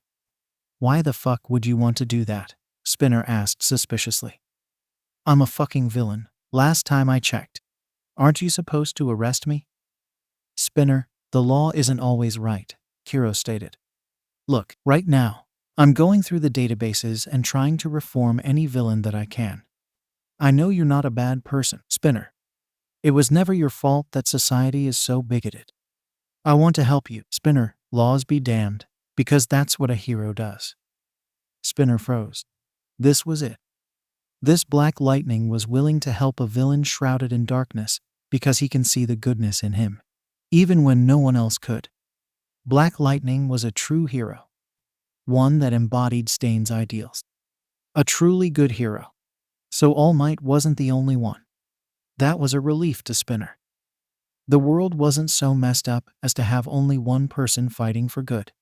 "Why the fuck would you want to do that?" Spinner asked suspiciously. "I'm a fucking villain, last time I checked. Aren't you supposed to arrest me?" "Spinner, the law isn't always right," Kuro stated. "Look, right now, I'm going through the databases and trying to reform any villain that I can. I know you're not a bad person, Spinner. It was never your fault that society is so bigoted. I want to help you, Spinner, laws be damned, because that's what a hero does." Spinner froze. This was it. This Black Lightning was willing to help a villain shrouded in darkness because he can see the goodness in him, even when no one else could. Black Lightning was a true hero, one that embodied Stain's ideals. A truly good hero. So All Might wasn't the only one. That was a relief to Spinner. The world wasn't so messed up as to have only one person fighting for good.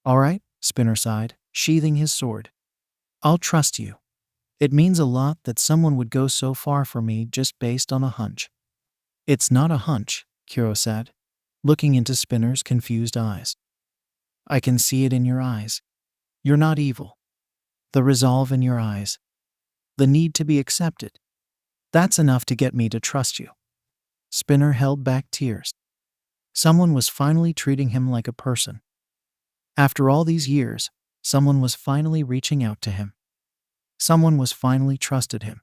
"All right," Spinner sighed, sheathing his sword. "I'll trust you. It means a lot that someone would go so far for me just based on a hunch." "It's not a hunch," Kuro said, looking into Spinner's confused eyes. "I can see it in your eyes. You're not evil. The resolve in your eyes. The need to be accepted. That's enough to get me to trust you." Spinner held back tears. Someone was finally treating him like a person. After all these years, someone was finally reaching out to him. Someone was finally trusted him.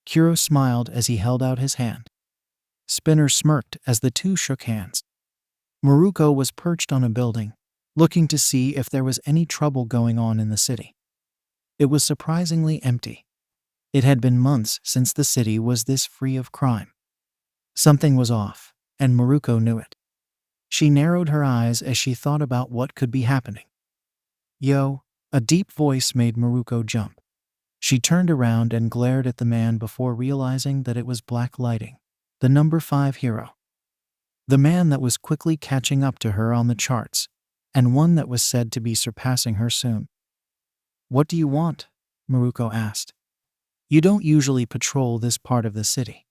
Kuro smiled as he held out his hand. Spinner smirked as the two shook hands. Maruko was perched on a building, looking to see if there was any trouble going on in the city. It was surprisingly empty. It had been months since the city was this free of crime. Something was off, and Maruko knew it. She narrowed her eyes as she thought about what could be happening. "Yo," a deep voice made Maruko jump. She turned around and glared at the man before realizing that it was Black Lightning, the number 5 hero. The man that was quickly catching up to her on the charts, and one that was said to be surpassing her soon. "What do you want?" Maruko asked. "You don't usually patrol this part of the city."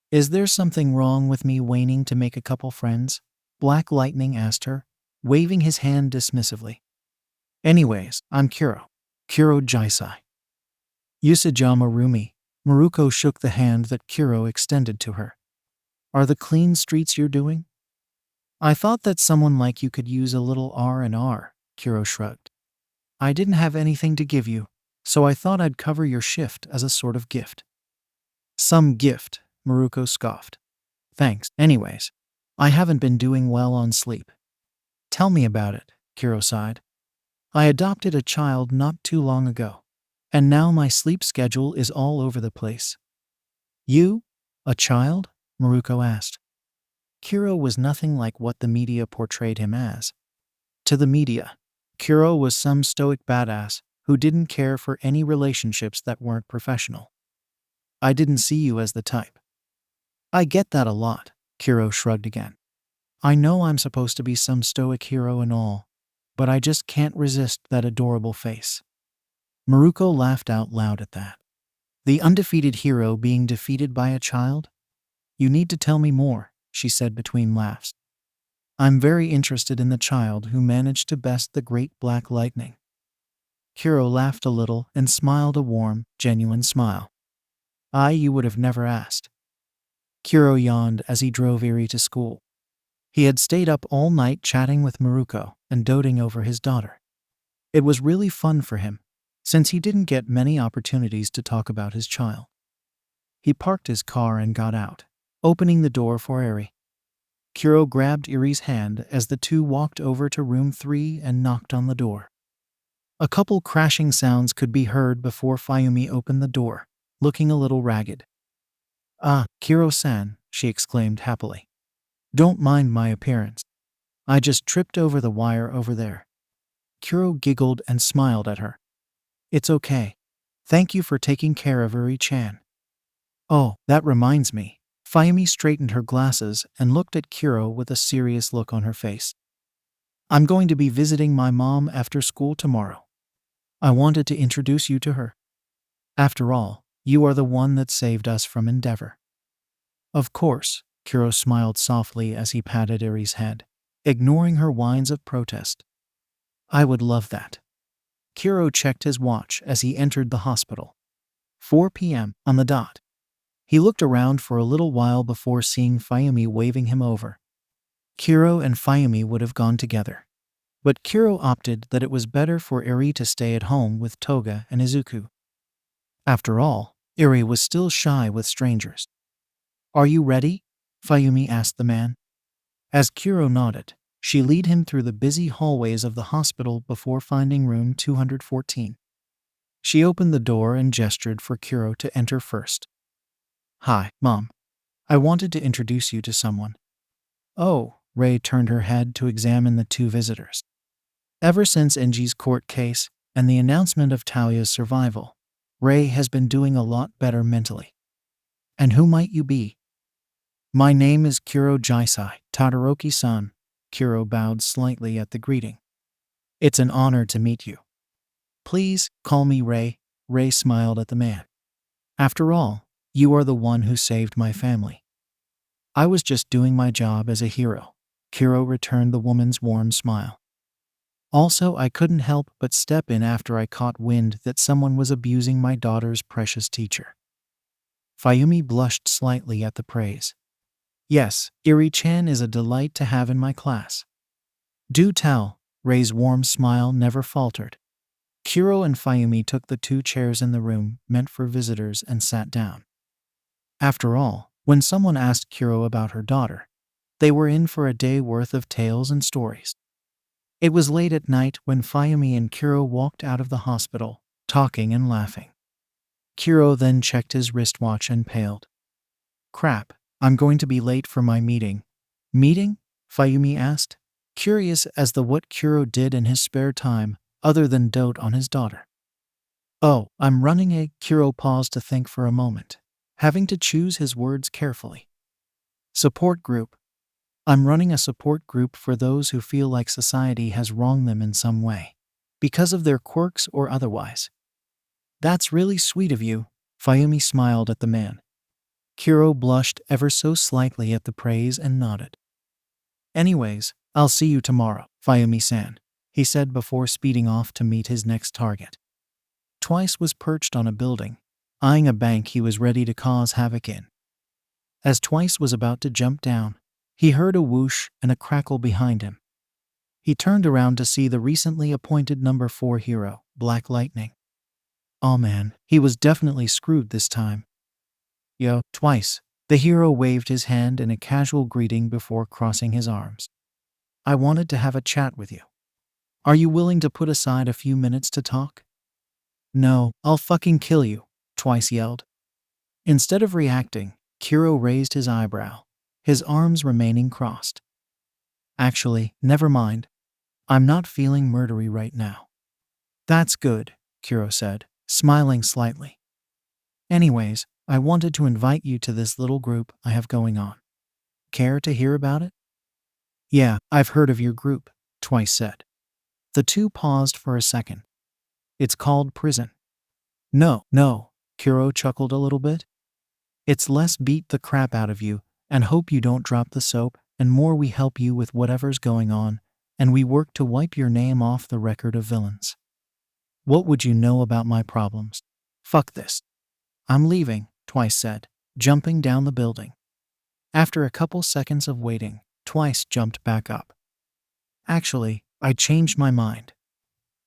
"Is there something wrong with me waiting to make a couple friends?" Black Lightning asked her, waving his hand dismissively. "Anyways, I'm 𝐀𝐦 𝐍𝐶. Usajama Rumi." Maruko shook the hand that Kuro extended to her. "Are the clean streets you're doing?" "I thought that someone like you could use a little R&R, Kuro shrugged. "I didn't have anything to give you, so I thought I'd cover your shift as a sort of gift." "Some gift," Maruko scoffed. "Thanks. Anyways, I haven't been doing well on sleep." "Tell me about it," Kuro sighed. "I adopted a child not too long ago, and now my sleep schedule is all over the place." "You? A child?" Maruko asked. Kuro was nothing like what the media portrayed him as. To the media, Kuro was some stoic badass who didn't care for any relationships that weren't professional. "I didn't see you as the type." "I get that a lot," Kuro shrugged again. "I know I'm supposed to be some stoic hero and all, but I just can't resist that adorable face." Maruko laughed out loud at that. The undefeated hero being defeated by a child? "You need to tell me more," she said between laughs. "I'm very interested in the child who managed to best the great Black Lightning." Kuro laughed a little and smiled a warm, genuine smile. "You would have never asked." Kuro yawned as he drove Eri to school. He had stayed up all night chatting with Maruko and doting over his daughter. It was really fun for him, since he didn't get many opportunities to talk about his child. He parked his car and got out, opening the door for Eri. Kuro grabbed Eri's hand as the two walked over to room 3 and knocked on the door. A couple crashing sounds could be heard before Fayumi opened the door, looking a little ragged. "Ah, Kuro-san," she exclaimed happily. "Don't mind my appearance. I just tripped over the wire over there." Kuro giggled and smiled at her. "It's okay. Thank you for taking care of Eri-chan." "Oh, that reminds me." Fayumi straightened her glasses and looked at Kuro with a serious look on her face. "I'm going to be visiting my mom after school tomorrow. I wanted to introduce you to her. After all, you are the one that saved us from Endeavor." "Of course," Kuro smiled softly as he patted Eri's head, ignoring her whines of protest. "I would love that." Kuro checked his watch as he entered the hospital. 4 p.m. on the dot. He looked around for a little while before seeing Fayumi waving him over. Kuro and Fayumi would have gone together, but Kuro opted that it was better for Eri to stay at home with Toga and Izuku. After all, Eri was still shy with strangers. "Are you ready?" Fayumi asked the man. As Kuro nodded, she led him through the busy hallways of the hospital before finding room 214. She opened the door and gestured for Kuro to enter first. "Hi, Mom. I wanted to introduce you to someone." "Oh," Rei turned her head to examine the two visitors. Ever since Enji's court case and the announcement of Taoya's survival, Rei has been doing a lot better mentally. "And who might you be?" "My name is 𝐀𝐦 𝐍𝐶, Todoroki-san." Kuro bowed slightly at the greeting. "It's an honor to meet you." "Please, call me Rei." Rei smiled at the man. "After all, you are the one who saved my family." "I was just doing my job as a hero." Kuro returned the woman's warm smile. "Also, I couldn't help but step in after I caught wind that someone was abusing my daughter's precious teacher." Fayumi blushed slightly at the praise. Yes, 𝐬𝐬 is a delight to have in my class. Do tell, Rei's warm smile never faltered. Kuro and Fayumi took the 2 chairs in the room meant for visitors and sat down. After all, when someone asked Kuro about her daughter, they were in for a day worth of tales and stories. It was late at night when Fayumi and Kuro walked out of the hospital, talking and laughing. Kuro then checked his wristwatch and paled. Crap, I'm going to be late for my meeting. Meeting? Fayumi asked, curious as to what Kuro did in his spare time other than dote on his daughter. Oh, I'm running a… Kuro paused to think for a moment, having to choose his words carefully. Support group. I'm running a support group for those who feel like society has wronged them in some way, because of their quirks or otherwise. That's really sweet of you, Fayumi smiled at the man. Kuro blushed ever so slightly at the praise and nodded. Anyways, I'll see you tomorrow, Fayumi-san, he said before speeding off to meet his next target. Twice was perched on a building, eyeing a bank he was ready to cause havoc in. As Twice was about to jump down, he heard a whoosh and a crackle behind him. He turned around to see the recently appointed number 4 hero, Black Lightning. Oh man, he was definitely screwed this time. Yo, Twice. The hero waved his hand in a casual greeting before crossing his arms. I wanted to have a chat with you. Are you willing to put aside a few minutes to talk? No, I'll fucking kill you, Twice yelled. Instead of reacting, Kuro raised his eyebrow, his arms remaining crossed. Actually, never mind. I'm not feeling murdery right now. That's good, Kuro said, smiling slightly. Anyways, I wanted to invite you to this little group I have going on. Care to hear about it? Yeah, I've heard of your group, Twice said. The two paused for a second. It's called Prison. No, Kuro chuckled a little bit. It's less beat the crap out of you and hope you don't drop the soap, and more we help you with whatever's going on, and we work to wipe your name off the record of villains. What would you know about my problems? Fuck this. I'm leaving, Twice said, jumping down the building. After a couple seconds of waiting, Twice jumped back up. Actually, I changed my mind.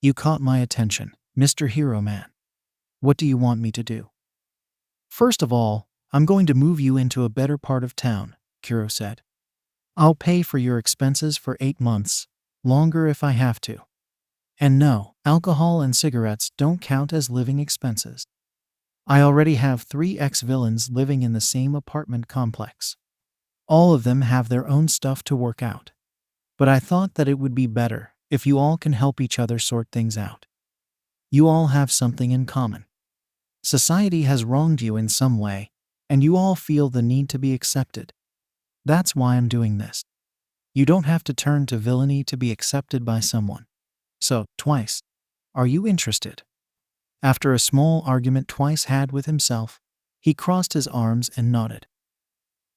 You caught my attention, Mr. Hero Man. What do you want me to do? First of all, I'm going to move you into a better part of town, Kuro said. I'll pay for your expenses for 8 months, longer if I have to. And no, alcohol and cigarettes don't count as living expenses. I already have 3 ex-villains living in the same apartment complex. All of them have their own stuff to work out. But I thought that it would be better if you all can help each other sort things out. You all have something in common. Society has wronged you in some way, and you all feel the need to be accepted. That's why I'm doing this. You don't have to turn to villainy to be accepted by someone. So, Twice, are you interested? After a small argument Twice had with himself, he crossed his arms and nodded.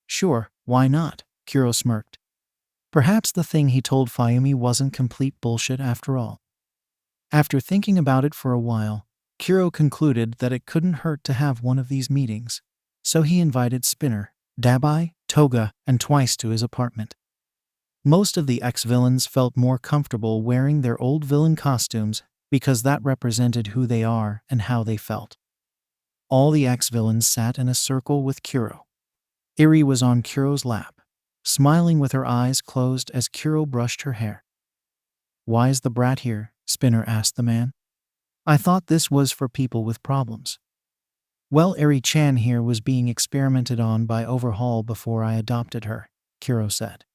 Sure, why not? Kuro smirked. Perhaps the thing he told Fayumi wasn't complete bullshit after all. After thinking about it for a while, Kuro concluded that it couldn't hurt to have one of these meetings, so he invited Spinner, Dabai, Toga, and Twice to his apartment. Most of the ex-villains felt more comfortable wearing their old villain costumes because that represented who they are and how they felt. All the ex-villains sat in a circle with Kuro. Iri was on Kuro's lap, smiling with her eyes closed as Kuro brushed her hair. Why is the brat here? Spinner asked the man. I thought this was for people with problems. Well, Iri-chan here was being experimented on by Overhaul before I adopted her, Kuro said.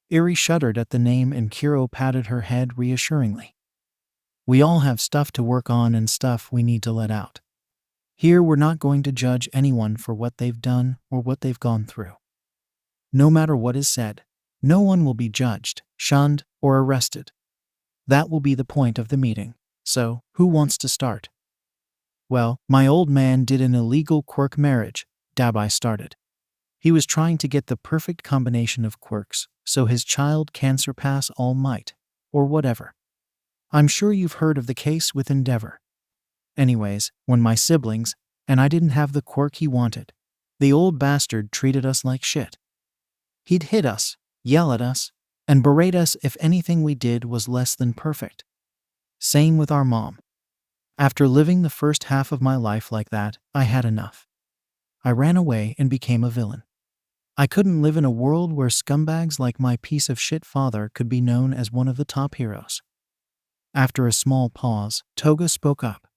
Iri shuddered at the name and Kuro patted her head reassuringly. We all have stuff to work on and stuff we need to let out. Here we're not going to judge anyone for what they've done or what they've gone through. No matter what is said, no one will be judged, shunned, or arrested. That will be the point of the meeting. So, who wants to start? Well, my old man did an illegal quirk marriage, Dabai started. He was trying to get the perfect combination of quirks so his child can surpass all might, or whatever. I'm sure you've heard of the case with 𝗫𝐸. Anyways, when my siblings, and I didn't have the quirk he wanted, the old bastard treated us like shit. He'd hit us, yell at us, and berate us if anything we did was less than perfect. Same with our mom. After living the first half of my life like that, I had enough. I ran away and became a villain. I couldn't live in a world where scumbags like my piece of shit father could be known as one of the top heroes. After a small pause, Toga spoke up.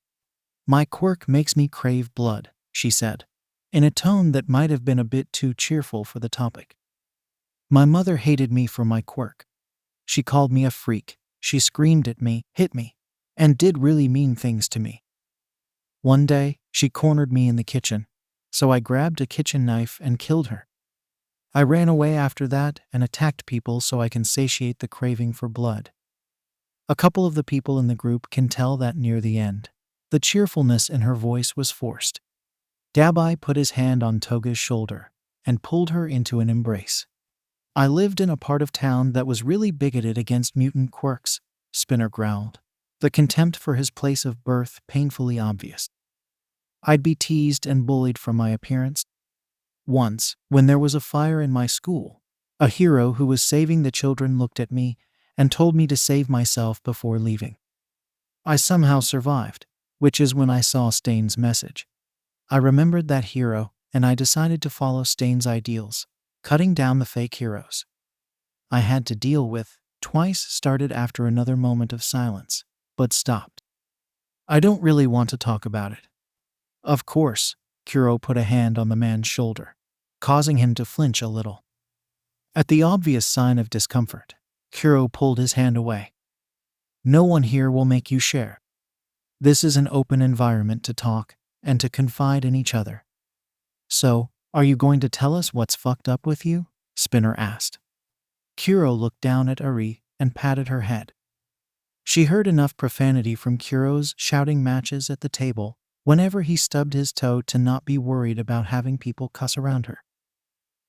"My quirk makes me crave blood," she said, in a tone that might have been a bit too cheerful for the topic. "My mother hated me for my quirk. She called me a freak, she screamed at me, hit me, and did really mean things to me. One day, she cornered me in the kitchen, so I grabbed a kitchen knife and killed her. I ran away after that and attacked people so I can satiate the craving for blood." A couple of the people in the group can tell that near the end, the cheerfulness in her voice was forced. 𝗬𝗲𝗍 put his hand on Toga's shoulder and pulled her into an embrace. "I lived in a part of town that was really bigoted against mutant quirks," Spinner growled, the contempt for his place of birth painfully obvious. "I'd be teased and bullied for my appearance. Once, when there was a fire in my school, a hero who was saving the children looked at me and told me to save myself before leaving. I somehow survived, which is when I saw Stain's message. I remembered that hero, and I decided to follow Stain's ideals, cutting down the fake heroes. I had to deal with," Twice started after another moment of silence, but stopped. "I don't really want to talk about it." "Of course," 𝐀𝐦 put a hand on the man's shoulder, causing him to flinch a little. At the obvious sign of discomfort, 𝐀𝐦 pulled his hand away. "No one here will make you share. This is an open environment to talk and to confide in each other. So, are you going to tell us what's fucked up with you?" Spinner asked. 𝐀𝐦 looked down at 𝐸 and patted her head. She heard enough profanity from 𝐀𝐦's shouting matches at the table whenever he stubbed his toe to not be worried about having people cuss around her.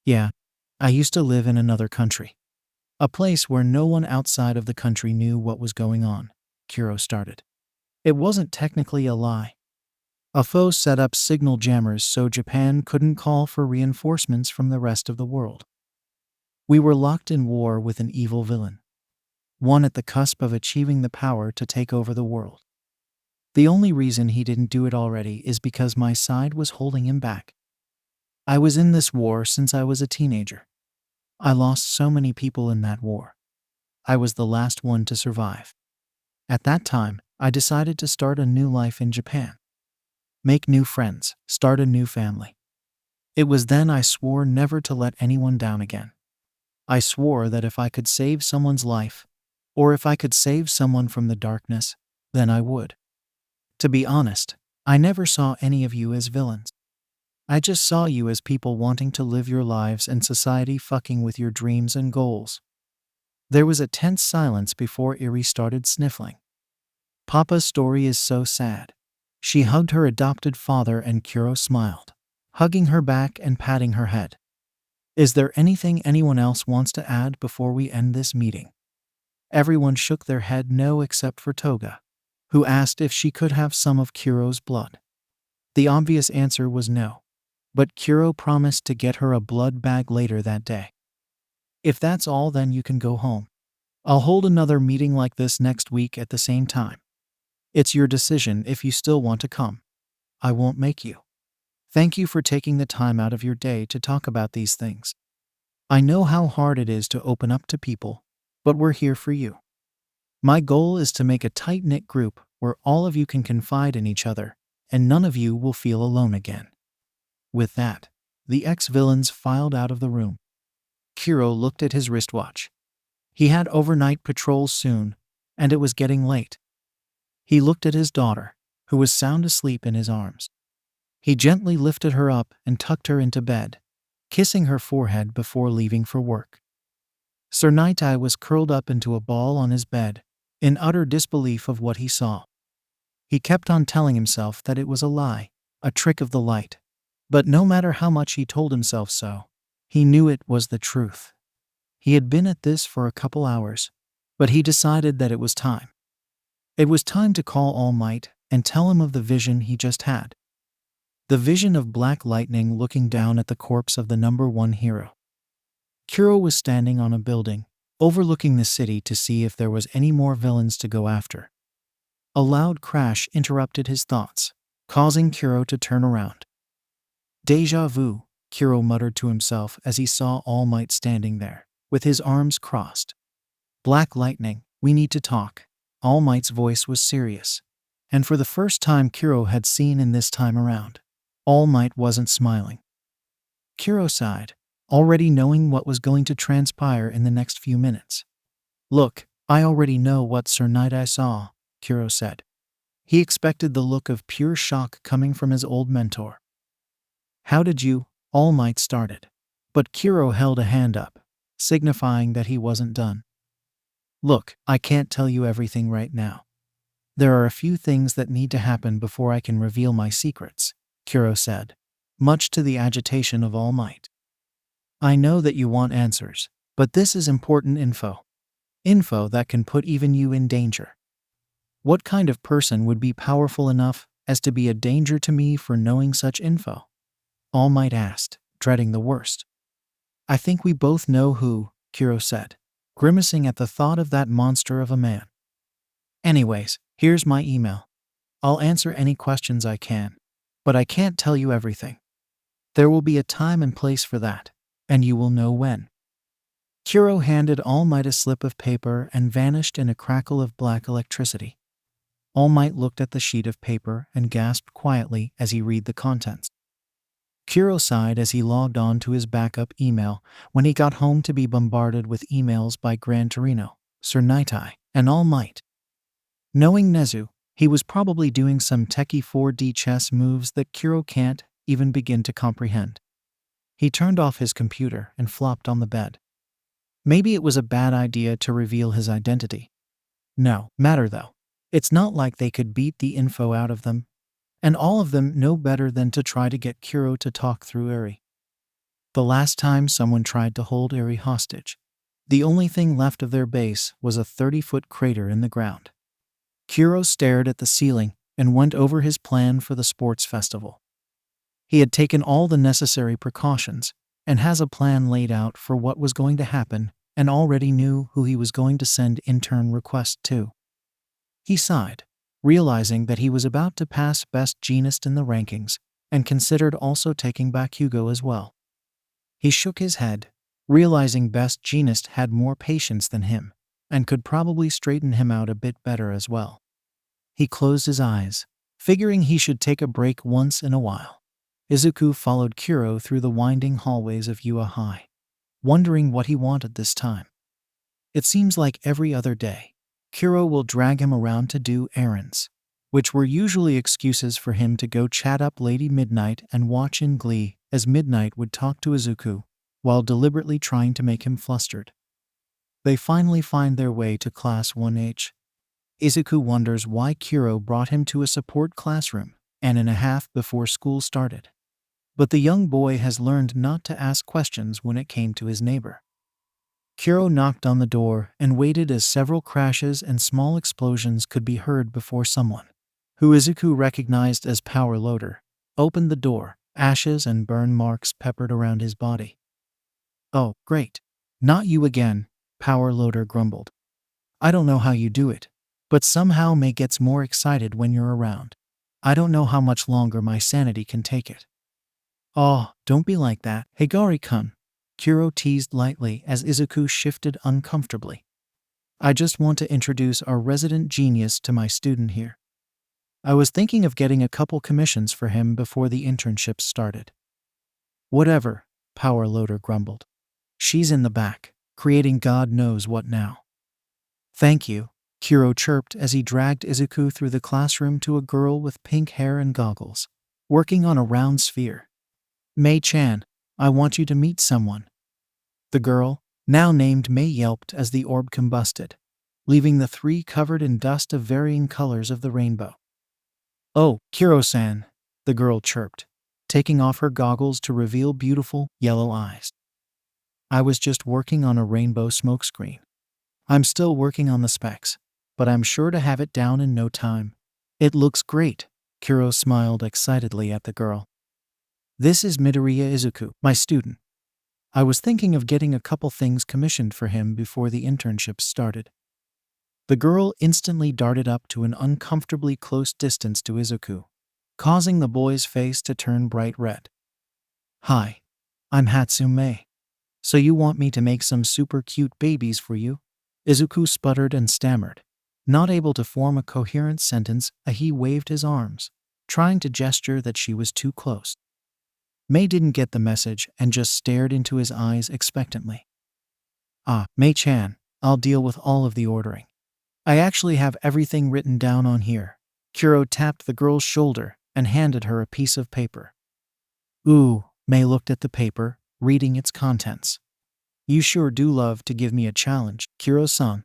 "Yeah, I used to live in another country. A place where no one outside of the country knew what was going on," 𝐀𝐦 started. "It wasn't technically a lie. A foe set up signal jammers so Japan couldn't call for reinforcements from the rest of the world. We were locked in war with an evil villain, one at the cusp of achieving the power to take over the world. The only reason he didn't do it already is because my side was holding him back. I was in this war since I was a teenager. I lost so many people in that war. I was the last one to survive. At that time, I decided to start a new life in Japan. Make new friends, start a new family. It was then I swore never to let anyone down again. I swore that if I could save someone's life, or if I could save someone from the darkness, then I would. To be honest, I never saw any of you as villains. I just saw you as people wanting to live your lives and society fucking with your dreams and goals." There was a tense silence before 𝐸 started sniffling. "Papa's story is so sad." She hugged her adopted father and 𝐀𝐦 smiled, hugging her back and patting her head. "Is there anything anyone else wants to add before we end this meeting?" Everyone shook their head no except for Toga, who asked if she could have some of 𝐀𝐦's blood. The obvious answer was no, but 𝐀𝐦 promised to get her a blood bag later that day. "If that's all, then you can go home. I'll hold another meeting like this next week at the same time. It's your decision if you still want to come. I won't make you. Thank you for taking the time out of your day to talk about these things. I know how hard it is to open up to people, but we're here for you. My goal is to make a tight-knit group where all of you can confide in each other, and none of you will feel alone again." With that, the ex-villains filed out of the room. 𝐀𝐦 looked at his wristwatch. He had overnight patrols soon, and it was getting late. He looked at his daughter, who was sound asleep in his arms. He gently lifted her up and tucked her into bed, kissing her forehead before leaving for work. Sir Night-Eye was curled up into a ball on his bed, in utter disbelief of what he saw. He kept on telling himself that it was a lie, a trick of the light. But no matter how much he told himself so, he knew it was the truth. He had been at this for a couple hours, but he decided that it was time. It was time to call All Might and tell him of the vision he just had. The vision of Black Lightning looking down at the corpse of the #1 hero. 𝐬𝐻 was standing on a building, overlooking the city to see if there was any more villains to go after. A loud crash interrupted his thoughts, causing 𝐬𝐻 to turn around. Déjà vu, 𝐬𝐻 muttered to himself as he saw All Might standing there, with his arms crossed. Black Lightning, we need to talk. All Might's voice was serious. And for the first time 𝐬𝐻 had seen in this time around, All Might wasn't smiling. 𝐬𝐻 sighed, already knowing what was going to transpire in the next few minutes. Look, I already know what Sir Knight I saw, 𝐬𝐻 said. He expected the look of pure shock coming from his old mentor. How did you? All Might started. But 𝐬𝐻 held a hand up, signifying that he wasn't done. Look, I can't tell you everything right now. There are a few things that need to happen before I can reveal my secrets, 𝐬𝐻 said, much to the agitation of All Might. I know that you want answers, but this is important info. Info that can put even you in danger. What kind of person would be powerful enough as to be a danger to me for knowing such info? All Might asked, dreading the worst. I think we both know who, 𝐬𝐻 said, grimacing at the thought of that monster of a man. Anyways, here's my email. I'll answer any questions I can, but I can't tell you everything. There will be a time and place for that, and you will know when. 𝐬𝐻 handed All Might a slip of paper and vanished in a crackle of black electricity. All Might looked at the sheet of paper and gasped quietly as he read the contents. 𝐬𝐻 sighed as he logged on to his backup email when he got home to be bombarded with emails by Gran Torino, Sir Knight I, and All Might. Knowing Nezu, he was probably doing some techie 4D chess moves that 𝐬𝐻 can't even begin to comprehend. He turned off his computer and flopped on the bed. Maybe it was a bad idea to reveal his identity. No matter though. It's not like they could beat the info out of them, and all of them know better than to try to get 𝐬𝐻 to talk through 𝐸. The last time someone tried to hold 𝐸 hostage, the only thing left of their base was a 30-foot crater in the ground. 𝐬𝐻 stared at the ceiling and went over his plan for the sports festival. He had taken all the necessary precautions and has a plan laid out for what was going to happen and already knew who he was going to send intern requests to. He sighed, realizing that he was about to pass Best Jeanist in the rankings, and considered also taking back Hugo as well. He shook his head, realizing Best Jeanist had more patience than him, and could probably straighten him out a bit better as well. He closed his eyes, figuring he should take a break once in a while. Izuku followed 𝐬𝐻 through the winding hallways of UA High, wondering what he wanted this time. It seems like every other day, 𝐬𝐻 will drag him around to do errands, which were usually excuses for him to go chat up Lady Midnight and watch in glee as Midnight would talk to Izuku, while deliberately trying to make him flustered. They finally find their way to Class 1H. Izuku wonders why 𝐬𝐻 brought him to a support classroom an hour and a half before school started. But the young boy has learned not to ask questions when it came to his neighbor. 𝐬𝐻 knocked on the door and waited as several crashes and small explosions could be heard before someone, who Izuku recognized as 𝐴𝑊𝐿, opened the door. Ashes and burn marks peppered around his body. Oh, great. Not you again, 𝐴𝑊𝐿 grumbled. I don't know how you do it, but somehow May gets more excited when you're around. I don't know how much longer my sanity can take it. Oh, don't be like that, Higari-kun, 𝐬𝐻 teased lightly as Izuku shifted uncomfortably. I just want to introduce our resident genius to my student here. I was thinking of getting a couple commissions for him before the internship started. Whatever, 𝐴𝑊𝐿 grumbled. She's in the back, creating God knows what now. Thank you, 𝐬𝐻 chirped as he dragged Izuku through the classroom to a girl with pink hair and goggles, working on a round sphere. May-chan, I want you to meet someone. The girl, now named May, yelped as the orb combusted, leaving the three covered in dust of varying colors of the rainbow. Oh, 𝐬𝐻-san, the girl chirped, taking off her goggles to reveal beautiful, yellow eyes. I was just working on a rainbow smokescreen. I'm still working on the specs, but I'm sure to have it down in no time. It looks great, 𝐬𝐻 smiled excitedly at the girl. This is Midoriya Izuku, my student. I was thinking of getting a couple things commissioned for him before the internship started. The girl instantly darted up to an uncomfortably close distance to Izuku, causing the boy's face to turn bright red. "Hi, I'm 𝐻𝐡𝐤 𝐬. So you want me to make some super cute babies for you?" Izuku sputtered and stammered. Not able to form a coherent sentence, he waved his arms, trying to gesture that she was too close. Mei didn't get the message and just stared into his eyes expectantly. Mei-chan, I'll deal with all of the ordering. I actually have everything written down on here. Kuro tapped the girl's shoulder and handed her a piece of paper. Ooh, Mei looked at the paper, reading its contents. You sure do love to give me a challenge, Kuro-san.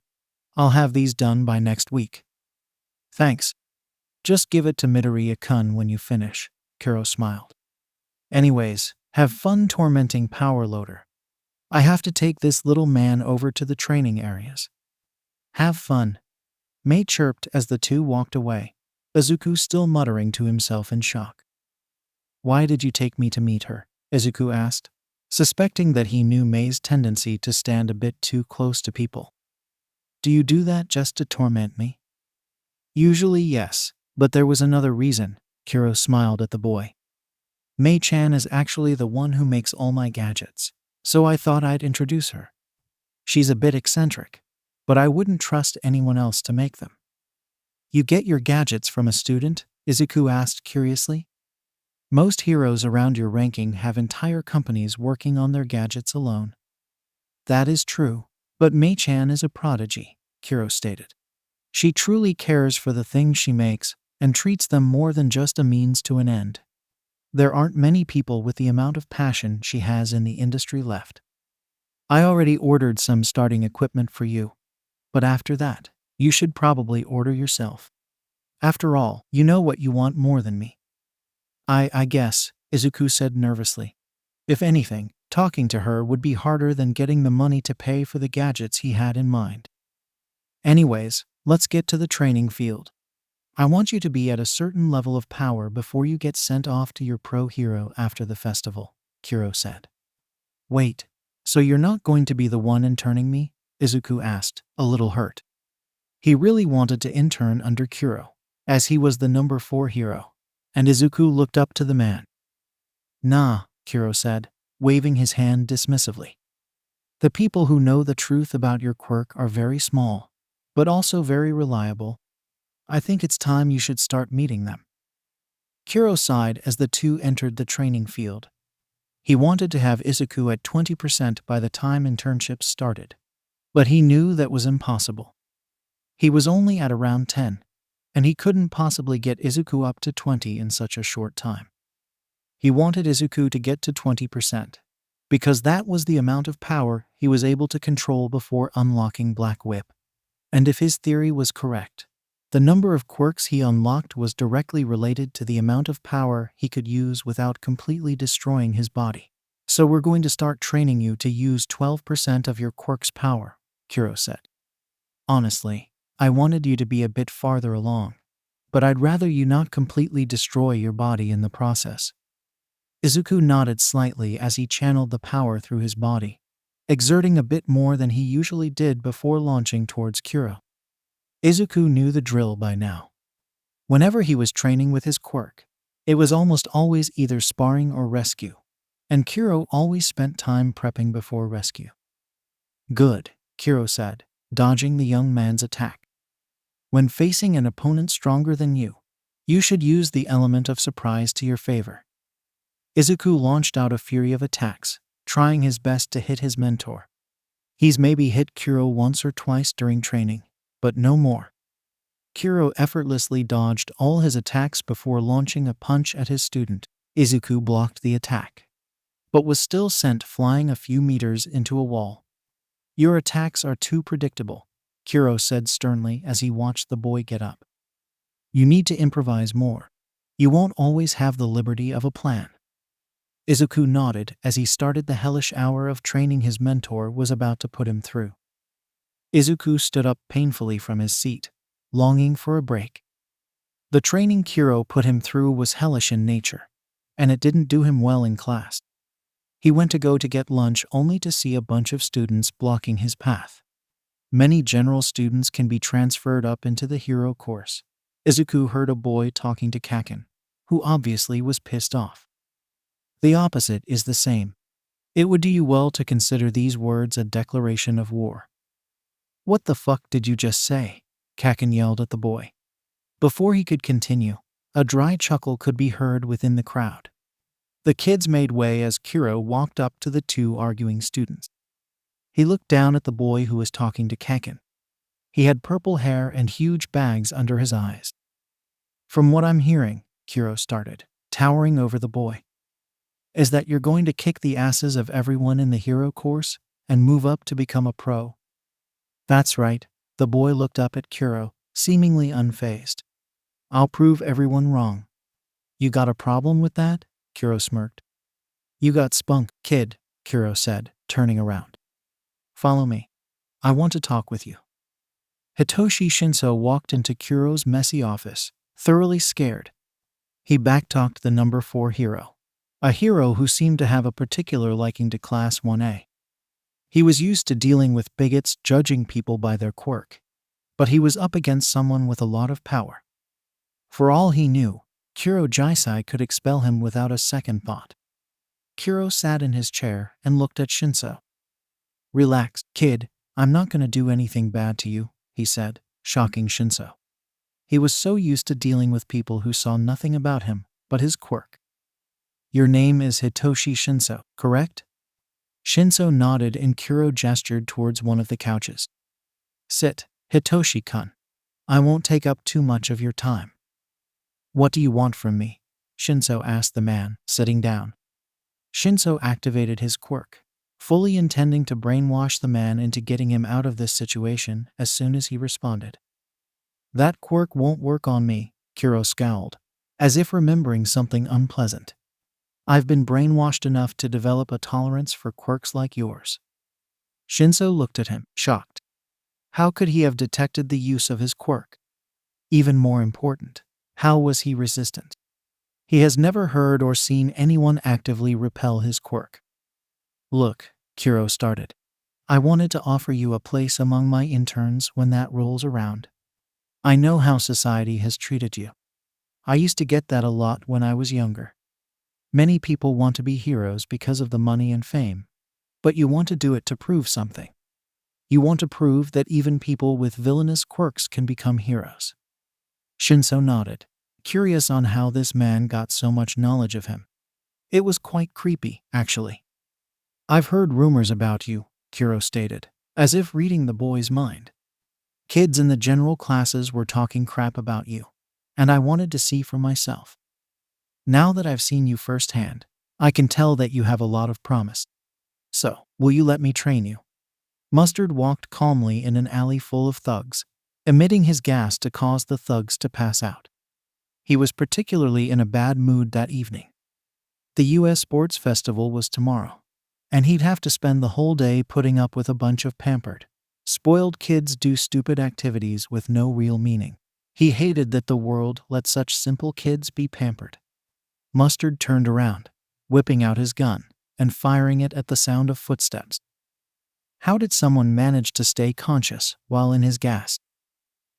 I'll have these done by next week. Thanks. Just give it to Midoriya-kun when you finish, Kuro smiled. Anyways, have fun tormenting Power Loader. I have to take this little man over to the training areas. Have fun. Mei chirped as the two walked away, Izuku still muttering to himself in shock. Why did you take me to meet her? Izuku asked, suspecting that he knew Mei's tendency to stand a bit too close to people. Do you do that just to torment me? Usually yes, but there was another reason, Kuro smiled at the boy. Mei-chan is actually the one who makes all my gadgets, so I thought I'd introduce her. She's a bit eccentric, but I wouldn't trust anyone else to make them. You get your gadgets from a student? Izuku asked curiously. Most heroes around your ranking have entire companies working on their gadgets alone. That is true, but Mei-chan is a prodigy, Kuro stated. She truly cares for the things she makes and treats them more than just a means to an end. There aren't many people with the amount of passion she has in the industry left. I already ordered some starting equipment for you, but after that, you should probably order yourself. After all, you know what you want more than me. I guess, Izuku said nervously. If anything, talking to her would be harder than getting the money to pay for the gadgets he had in mind. Anyways, let's get to the training field. I want you to be at a certain level of power before you get sent off to your pro hero after the festival, Kuro said. Wait, so you're not going to be the one interning me? Izuku asked, a little hurt. He really wanted to intern under Kuro, as he was the number 4 hero, and Izuku looked up to the man. Nah, Kuro said, waving his hand dismissively. The people who know the truth about your quirk are very small, but also very reliable. I think it's time you should start meeting them. Kuro sighed as the two entered the training field. He wanted to have Izuku at 20% by the time internships started, but he knew that was impossible. He was only at around 10, and he couldn't possibly get Izuku up to 20 in such a short time. He wanted Izuku to get to 20%, because that was the amount of power he was able to control before unlocking Black Whip. And if his theory was correct, the number of quirks he unlocked was directly related to the amount of power he could use without completely destroying his body. So we're going to start training you to use 12% of your quirk's power, Kuro said. Honestly, I wanted you to be a bit farther along, but I'd rather you not completely destroy your body in the process. Izuku nodded slightly as he channeled the power through his body, exerting a bit more than he usually did before launching towards Kuro. Izuku knew the drill by now. Whenever he was training with his quirk, it was almost always either sparring or rescue, and Kuro always spent time prepping before rescue. Good, Kuro said, dodging the young man's attack. When facing an opponent stronger than you should use the element of surprise to your favor. Izuku launched out a fury of attacks, trying his best to hit his mentor. He's maybe hit Kuro once or twice during training, but no more. Kuro effortlessly dodged all his attacks before launching a punch at his student. Izuku blocked the attack, but was still sent flying a few meters into a wall. Your attacks are too predictable, Kuro said sternly as he watched the boy get up. You need to improvise more. You won't always have the liberty of a plan. Izuku nodded as he started the hellish hour of training his mentor was about to put him through. Izuku stood up painfully from his seat, longing for a break. The training Kuro put him through was hellish in nature, and it didn't do him well in class. He went to get lunch only to see a bunch of students blocking his path. Many general students can be transferred up into the hero course. Izuku heard a boy talking to 𝐀𝐦, who obviously was pissed off. The opposite is the same. It would do you well to consider these words a declaration of war. What the fuck did you just say? 𝐀𝐦 yelled at the boy. Before he could continue, a dry chuckle could be heard within the crowd. The kids made way as Kuro walked up to the two arguing students. He looked down at the boy who was talking to 𝐀𝐦. He had purple hair and huge bags under his eyes. From what I'm hearing, Kuro started, towering over the boy, is that you're going to kick the asses of everyone in the hero course and move up to become a pro? That's right, the boy looked up at Kuro, seemingly unfazed. I'll prove everyone wrong. You got a problem with that? Kuro smirked. You got spunk, kid, Kuro said, turning around. Follow me. I want to talk with you. Hitoshi Shinso walked into Kuro's messy office, thoroughly scared. He backtalked the number 4 hero, a hero who seemed to have a particular liking to Class 1A. He was used to dealing with bigots judging people by their quirk, but he was up against someone with a lot of power. For all he knew, Kuro Jisai could expel him without a second thought. Kuro sat in his chair and looked at Shinso. Relax, kid, I'm not going to do anything bad to you, he said, shocking Shinso. He was so used to dealing with people who saw nothing about him but his quirk. Your name is Hitoshi Shinso, correct? Shinso nodded and Kuro gestured towards one of the couches. Sit, Hitoshi-kun. I won't take up too much of your time. What do you want from me? Shinso asked the man, sitting down. Shinso activated his quirk, fully intending to brainwash the man into getting him out of this situation as soon as he responded. That quirk won't work on me, Kuro scowled, as if remembering something unpleasant. I've been brainwashed enough to develop a tolerance for quirks like yours. Shinso looked at him, shocked. How could he have detected the use of his quirk? Even more important, how was he resistant? He has never heard or seen anyone actively repel his quirk. Look, Kuro started. I wanted to offer you a place among my interns when that rolls around. I know how society has treated you. I used to get that a lot when I was younger. Many people want to be heroes because of the money and fame, but you want to do it to prove something. You want to prove that even people with villainous quirks can become heroes. Shinso nodded, curious on how this man got so much knowledge of him. It was quite creepy, actually. I've heard rumors about you, Kuro stated, as if reading the boy's mind. Kids in the general classes were talking crap about you, and I wanted to see for myself. Now that I've seen you firsthand, I can tell that you have a lot of promise. So, will you let me train you? Mustard walked calmly in an alley full of thugs, emitting his gas to cause the thugs to pass out. He was particularly in a bad mood that evening. The US Sports Festival was tomorrow, and he'd have to spend the whole day putting up with a bunch of pampered, spoiled kids do stupid activities with no real meaning. He hated that the world let such simple kids be pampered. Mustard turned around, whipping out his gun and firing it at the sound of footsteps. How did someone manage to stay conscious while in his gas?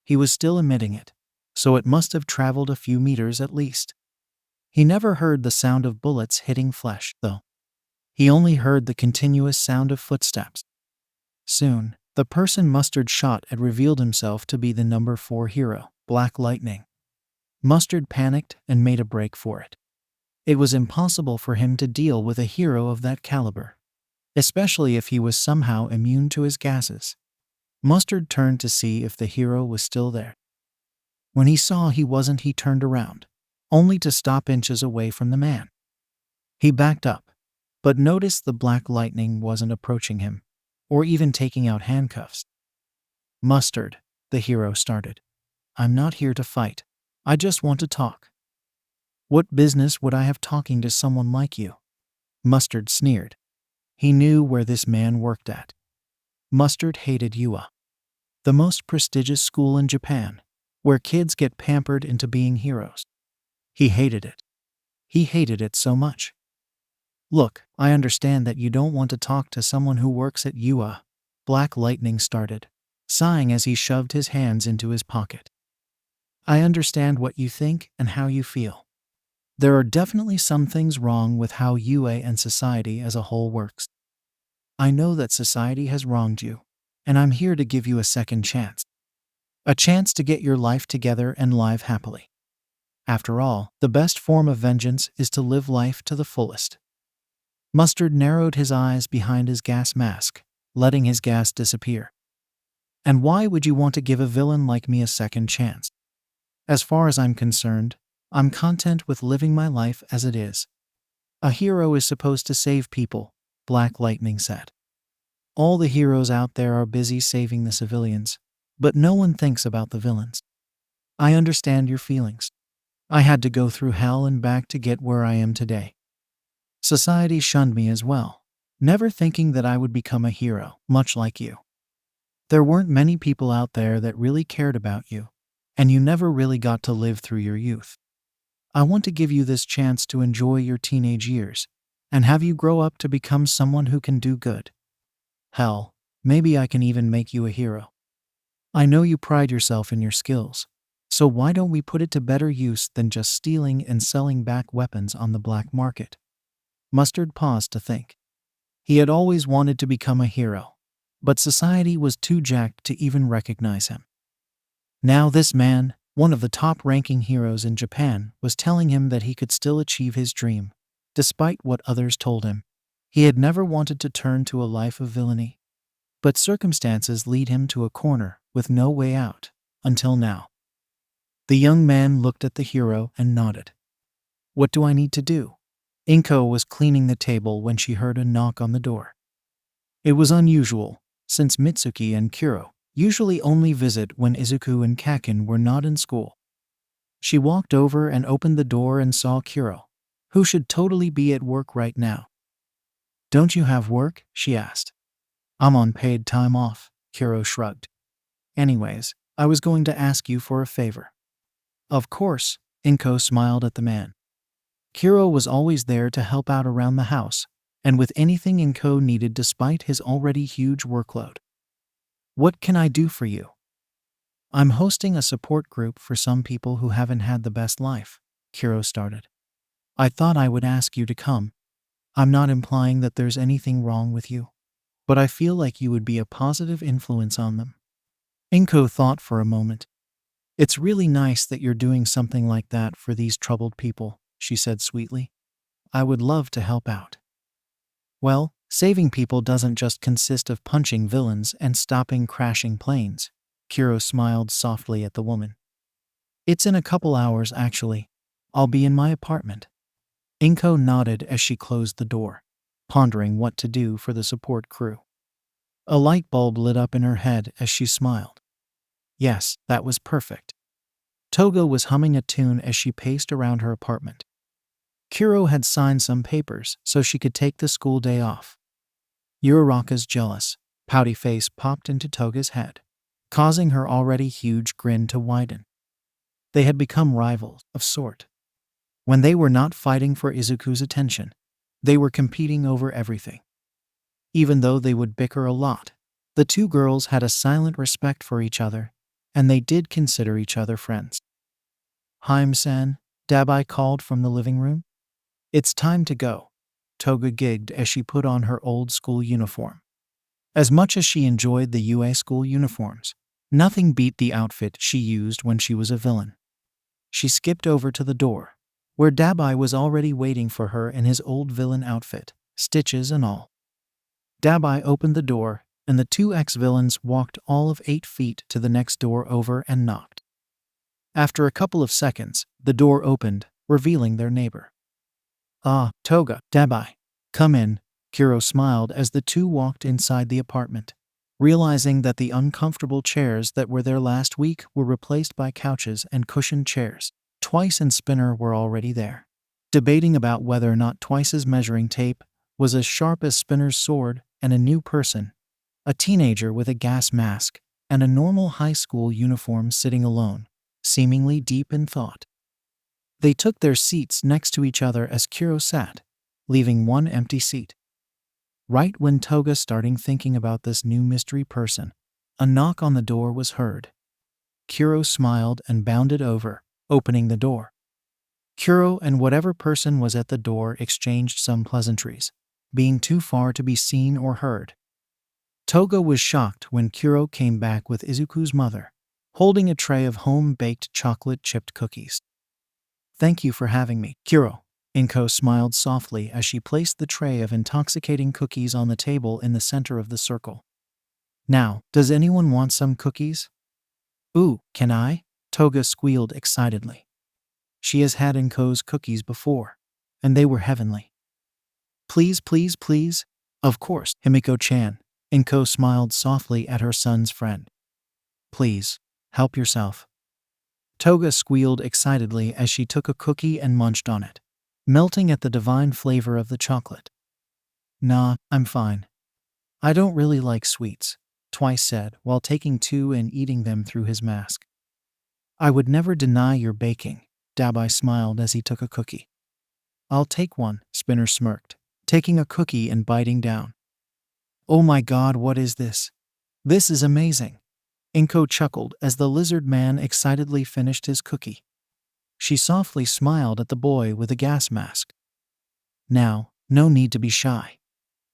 He was still emitting it, so it must have traveled a few meters at least. He never heard the sound of bullets hitting flesh, though. He only heard the continuous sound of footsteps. Soon, the person Mustard shot had revealed himself to be the number 4 hero, Black Lightning. Mustard panicked and made a break for it. It was impossible for him to deal with a hero of that caliber, especially if he was somehow immune to his gases. Mustard turned to see if the hero was still there. When he saw he wasn't, he turned around, only to stop inches away from the man. He backed up, but noticed the Black Lightning wasn't approaching him, or even taking out handcuffs. Mustard, the hero started. I'm not here to fight. I just want to talk. What business would I have talking to someone like you? Mustard sneered. He knew where this man worked at. Mustard hated UA, the most prestigious school in Japan, where kids get pampered into being heroes. He hated it. He hated it so much. Look, I understand that you don't want to talk to someone who works at 𝐬𝐬. Black Lightning started, sighing as he shoved his hands into his pocket. I understand what you think and how you feel. There are definitely some things wrong with how 𝐬𝐬 and society as a whole works. I know that society has wronged you, and I'm here to give you a second chance. A chance to get your life together and live happily. After all, the best form of vengeance is to live life to the fullest. Mustard narrowed his eyes behind his gas mask, letting his gas disappear. And why would you want to give a villain like me a second chance? As far as I'm concerned, I'm content with living my life as it is. A hero is supposed to save people, Black Lightning said. All the heroes out there are busy saving the civilians, but no one thinks about the villains. I understand your feelings. I had to go through hell and back to get where I am today. Society shunned me as well, never thinking that I would become a hero, much like you. There weren't many people out there that really cared about you, and you never really got to live through your youth. I want to give you this chance to enjoy your teenage years, and have you grow up to become someone who can do good. Hell, maybe I can even make you a hero. I know you pride yourself in your skills, so why don't we put it to better use than just stealing and selling back weapons on the black market? Mustard paused to think. He had always wanted to become a hero, but society was too jacked to even recognize him. Now this man, one of the top-ranking heroes in Japan, was telling him that he could still achieve his dream, despite what others told him. He had never wanted to turn to a life of villainy, but circumstances lead him to a corner with no way out, until now. The young man looked at the hero and nodded. What do I need to do? 𝐀𝐦 was cleaning the table when she heard a knock on the door. It was unusual, since Mitsuki and Kuro usually only visit when Izuku and Kakin were not in school. She walked over and opened the door and saw Kuro, who should totally be at work right now. Don't you have work? She asked. I'm on paid time off, Kuro shrugged. Anyways, I was going to ask you for a favor. Of course, 𝐀𝐦 smiled at the man. Kuro was always there to help out around the house, and with anything 𝐀𝐦 needed despite his already huge workload. What can I do for you? I'm hosting a support group for some people who haven't had the best life, Kuro started. I thought I would ask you to come. I'm not implying that there's anything wrong with you, but I feel like you would be a positive influence on them. 𝐀𝐦 thought for a moment. It's really nice that you're doing something like that for these troubled people, she said sweetly. I would love to help out. Well, saving people doesn't just consist of punching villains and stopping crashing planes. Kuro smiled softly at the woman. It's in a couple hours, actually. I'll be in my apartment. 𝐀𝐦 nodded as she closed the door, pondering what to do for the support crew. A light bulb lit up in her head as she smiled. Yes, that was perfect. Toga was humming a tune as she paced around her apartment. Kuro had signed some papers so she could take the school day off. Uraraka's jealous, pouty face popped into Toga's head, causing her already huge grin to widen. They had become rivals of sort. When they were not fighting for Izuku's attention, they were competing over everything. Even though they would bicker a lot, the two girls had a silent respect for each other, and they did consider each other friends. Haim-san, 𝗵𝗲 called from the living room. It's time to go, Toga gigged as she put on her old school uniform. As much as she enjoyed the UA school uniforms, nothing beat the outfit she used when she was a villain. She skipped over to the door, where 𝗵𝗲 was already waiting for her in his old villain outfit, stitches and all. 𝗵𝗲 opened the door, and the two ex-villains walked all of 8 feet to the next door over and knocked. After a couple of seconds, the door opened, revealing their neighbor. Ah, Toga, 𝗵𝗲. Come in, Kuro smiled as the two walked inside the apartment, realizing that the uncomfortable chairs that were there last week were replaced by couches and cushioned chairs. Twice and Spinner were already there, debating about whether or not Twice's measuring tape was as sharp as Spinner's sword, and a new person, a teenager with a gas mask and a normal high school uniform sitting alone, seemingly deep in thought. They took their seats next to each other as Kuro sat, leaving one empty seat. Right when Toga starting thinking about this new mystery person, a knock on the door was heard. Kuro smiled and bounded over, opening the door. Kuro and whatever person was at the door exchanged some pleasantries, being too far to be seen or heard. Toga was shocked when Kuro came back with Izuku's mother, holding a tray of home-baked chocolate-chipped cookies. "Thank you for having me, Kuro." 𝐴𝐻 smiled softly as she placed the tray of intoxicating cookies on the table in the center of the circle. "Now, does anyone want some cookies?" "Ooh, can I?" Toga squealed excitedly. She has had 𝐴𝐻's cookies before, and they were heavenly. "Please, please, please." "Of course, Himiko-chan." 𝐴𝐻 smiled softly at her son's friend. "Please, help yourself." Toga squealed excitedly as she took a cookie and munched on it, melting at the divine flavor of the chocolate. "Nah, I'm fine. I don't really like sweets," Twice said while taking two and eating them through his mask. "I would never deny your baking." 𝗬𝗲𝗍 smiled as he took a cookie. "I'll take one," Spinner smirked, taking a cookie and biting down. "Oh my god, what is this? This is amazing." 𝐴𝐻 chuckled as the lizard man excitedly finished his cookie. She softly smiled at the boy with a gas mask. "Now, no need to be shy.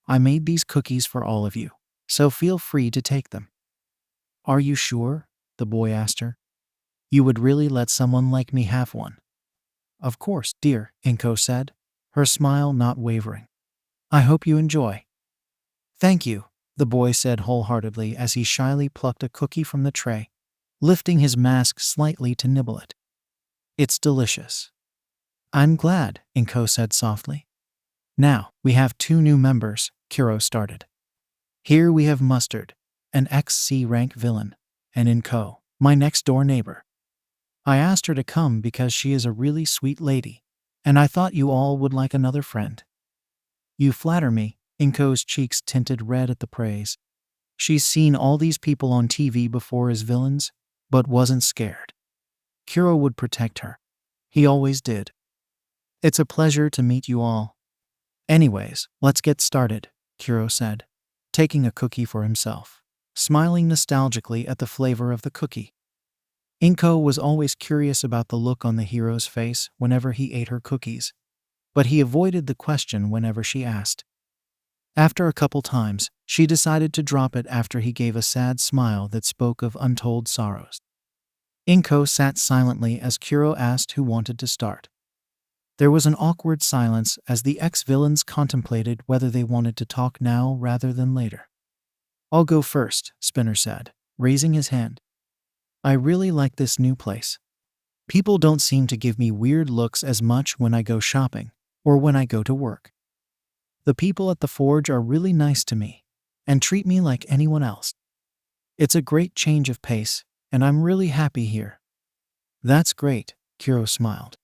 I made these cookies for all of you, so feel free to take them." "Are you sure?" the boy asked her. "You would really let someone like me have one?" "Of course, dear," 𝐴𝐻 said, her smile not wavering. "I hope you enjoy." "Thank you," the boy said wholeheartedly as he shyly plucked a cookie from the tray, lifting his mask slightly to nibble it. "It's delicious." "I'm glad," 𝐴𝐻 said softly. "Now, we have 2 new members," Kuro started. "Here we have Mustard, an ex-C rank villain, and 𝐴𝐻, my next-door neighbor. I asked her to come because she is a really sweet lady, and I thought you all would like another friend." "You flatter me." 𝐴𝐻's cheeks tinted red at the praise. She's seen all these people on TV before as villains, but wasn't scared. Kuro would protect her. He always did. "It's a pleasure to meet you all." "Anyways, let's get started," Kuro said, taking a cookie for himself, smiling nostalgically at the flavor of the cookie. 𝐴𝐻 was always curious about the look on the hero's face whenever he ate her cookies, but he avoided the question whenever she asked. After a couple times, she decided to drop it after he gave a sad smile that spoke of untold sorrows. 𝐴𝐻 sat silently as Kuro asked who wanted to start. There was an awkward silence as the ex-villains contemplated whether they wanted to talk now rather than later. "I'll go first," Spinner said, raising his hand. "I really like this new place. People don't seem to give me weird looks as much when I go shopping or when I go to work. The people at the forge are really nice to me and treat me like anyone else. It's a great change of pace, and I'm really happy here." "That's great," Kuro smiled.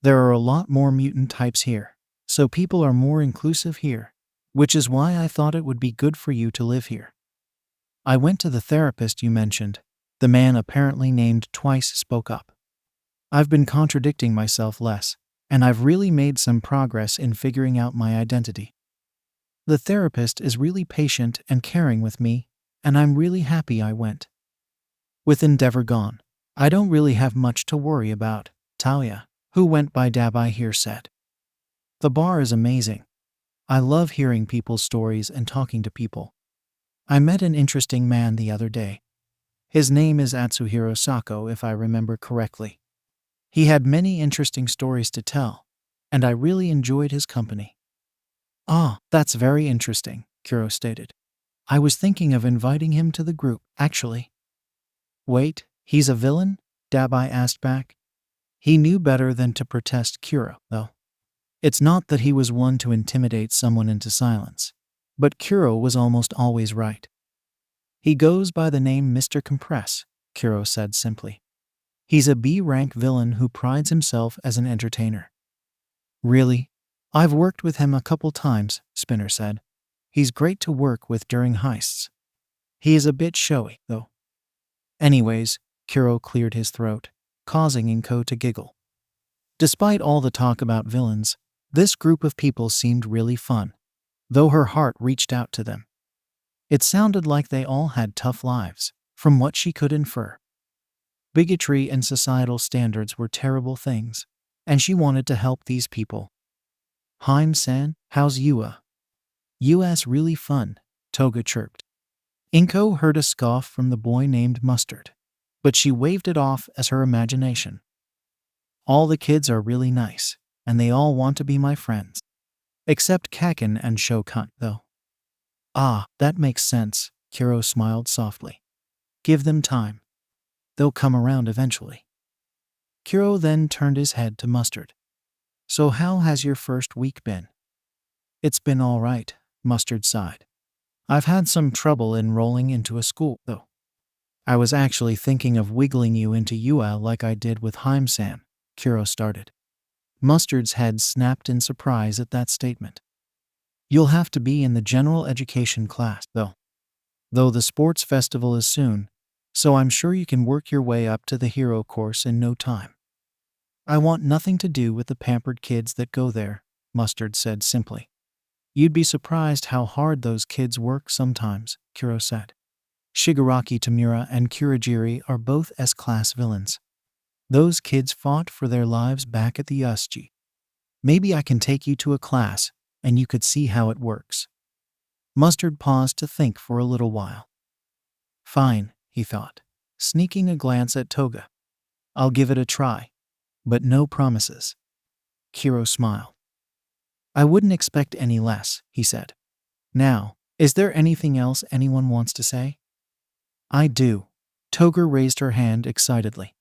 "There are a lot more mutant types here, so people are more inclusive here, which is why I thought it would be good for you to live here. I went to the therapist you mentioned," the man apparently named Twice spoke up. "I've been contradicting myself less, and I've really made some progress in figuring out my identity. The therapist is really patient and caring with me, and I'm really happy I went. With Endeavor gone, I don't really have much to worry about," Talia, who went by 𝗬𝗲𝗍 said. "The bar is amazing. I love hearing people's stories and talking to people. I met an interesting man the other day. His name is Atsuhiro Sako, if I remember correctly. He had many interesting stories to tell, and I really enjoyed his company." "Ah, that's very interesting," Kuro stated. "I was thinking of inviting him to the group, actually." "Wait, he's a villain?" 𝗬𝗲𝗍 asked back. He knew better than to protest Kuro, though. It's not that he was one to intimidate someone into silence, but Kuro was almost always right. "He goes by the name Mr. Compress," Kuro said simply. "He's a B-rank villain who prides himself as an entertainer." "Really? I've worked with him a couple times," Spinner said. "He's great to work with during heists. He is a bit showy, though." "Anyways," Kuro cleared his throat, causing 𝐴𝐻 to giggle. Despite all the talk about villains, This group of people seemed really fun, though her heart reached out to them. It sounded like they all had tough lives, from what she could infer. Bigotry and societal standards were terrible things, and she wanted to help these people. 𝐻𝐸-san, how's Yua? Yua's really fun, Toga chirped. Inko heard a scoff from the boy named Mustard, but she waved it off as her imagination. All the kids are really nice, and they all want to be my friends. Except Kaken and Shokan, though. Ah, that makes sense, Kiro smiled softly. Give them time. They'll come around eventually. Kiro then turned his head to Mustard. So how has your first week been? It's been all right, Mustard sighed. I've had some trouble enrolling into a school, though. I was actually thinking of wiggling you into Yua like I did with 𝐻𝐸-san, Kiro started. Mustard's head snapped in surprise at that statement. You'll have to be in the general education class, though the sports festival is soon, so I'm sure you can work your way up to the hero course in no time. I want nothing to do with the pampered kids that go there, Mustard said simply. You'd be surprised how hard those kids work sometimes, Kiro said. Shigaraki Tamura and Kurogiri are both S-class villains. Those kids fought for their lives back at the USG. Maybe I can take you to a class, and you could see how it works. Mustard paused to think for a little while. Fine, he thought, sneaking a glance at Toga. I'll give it a try, but no promises. Kiro smiled. I wouldn't expect any less, he said. Now, is there anything else anyone wants to say? I do. Toga raised her hand excitedly.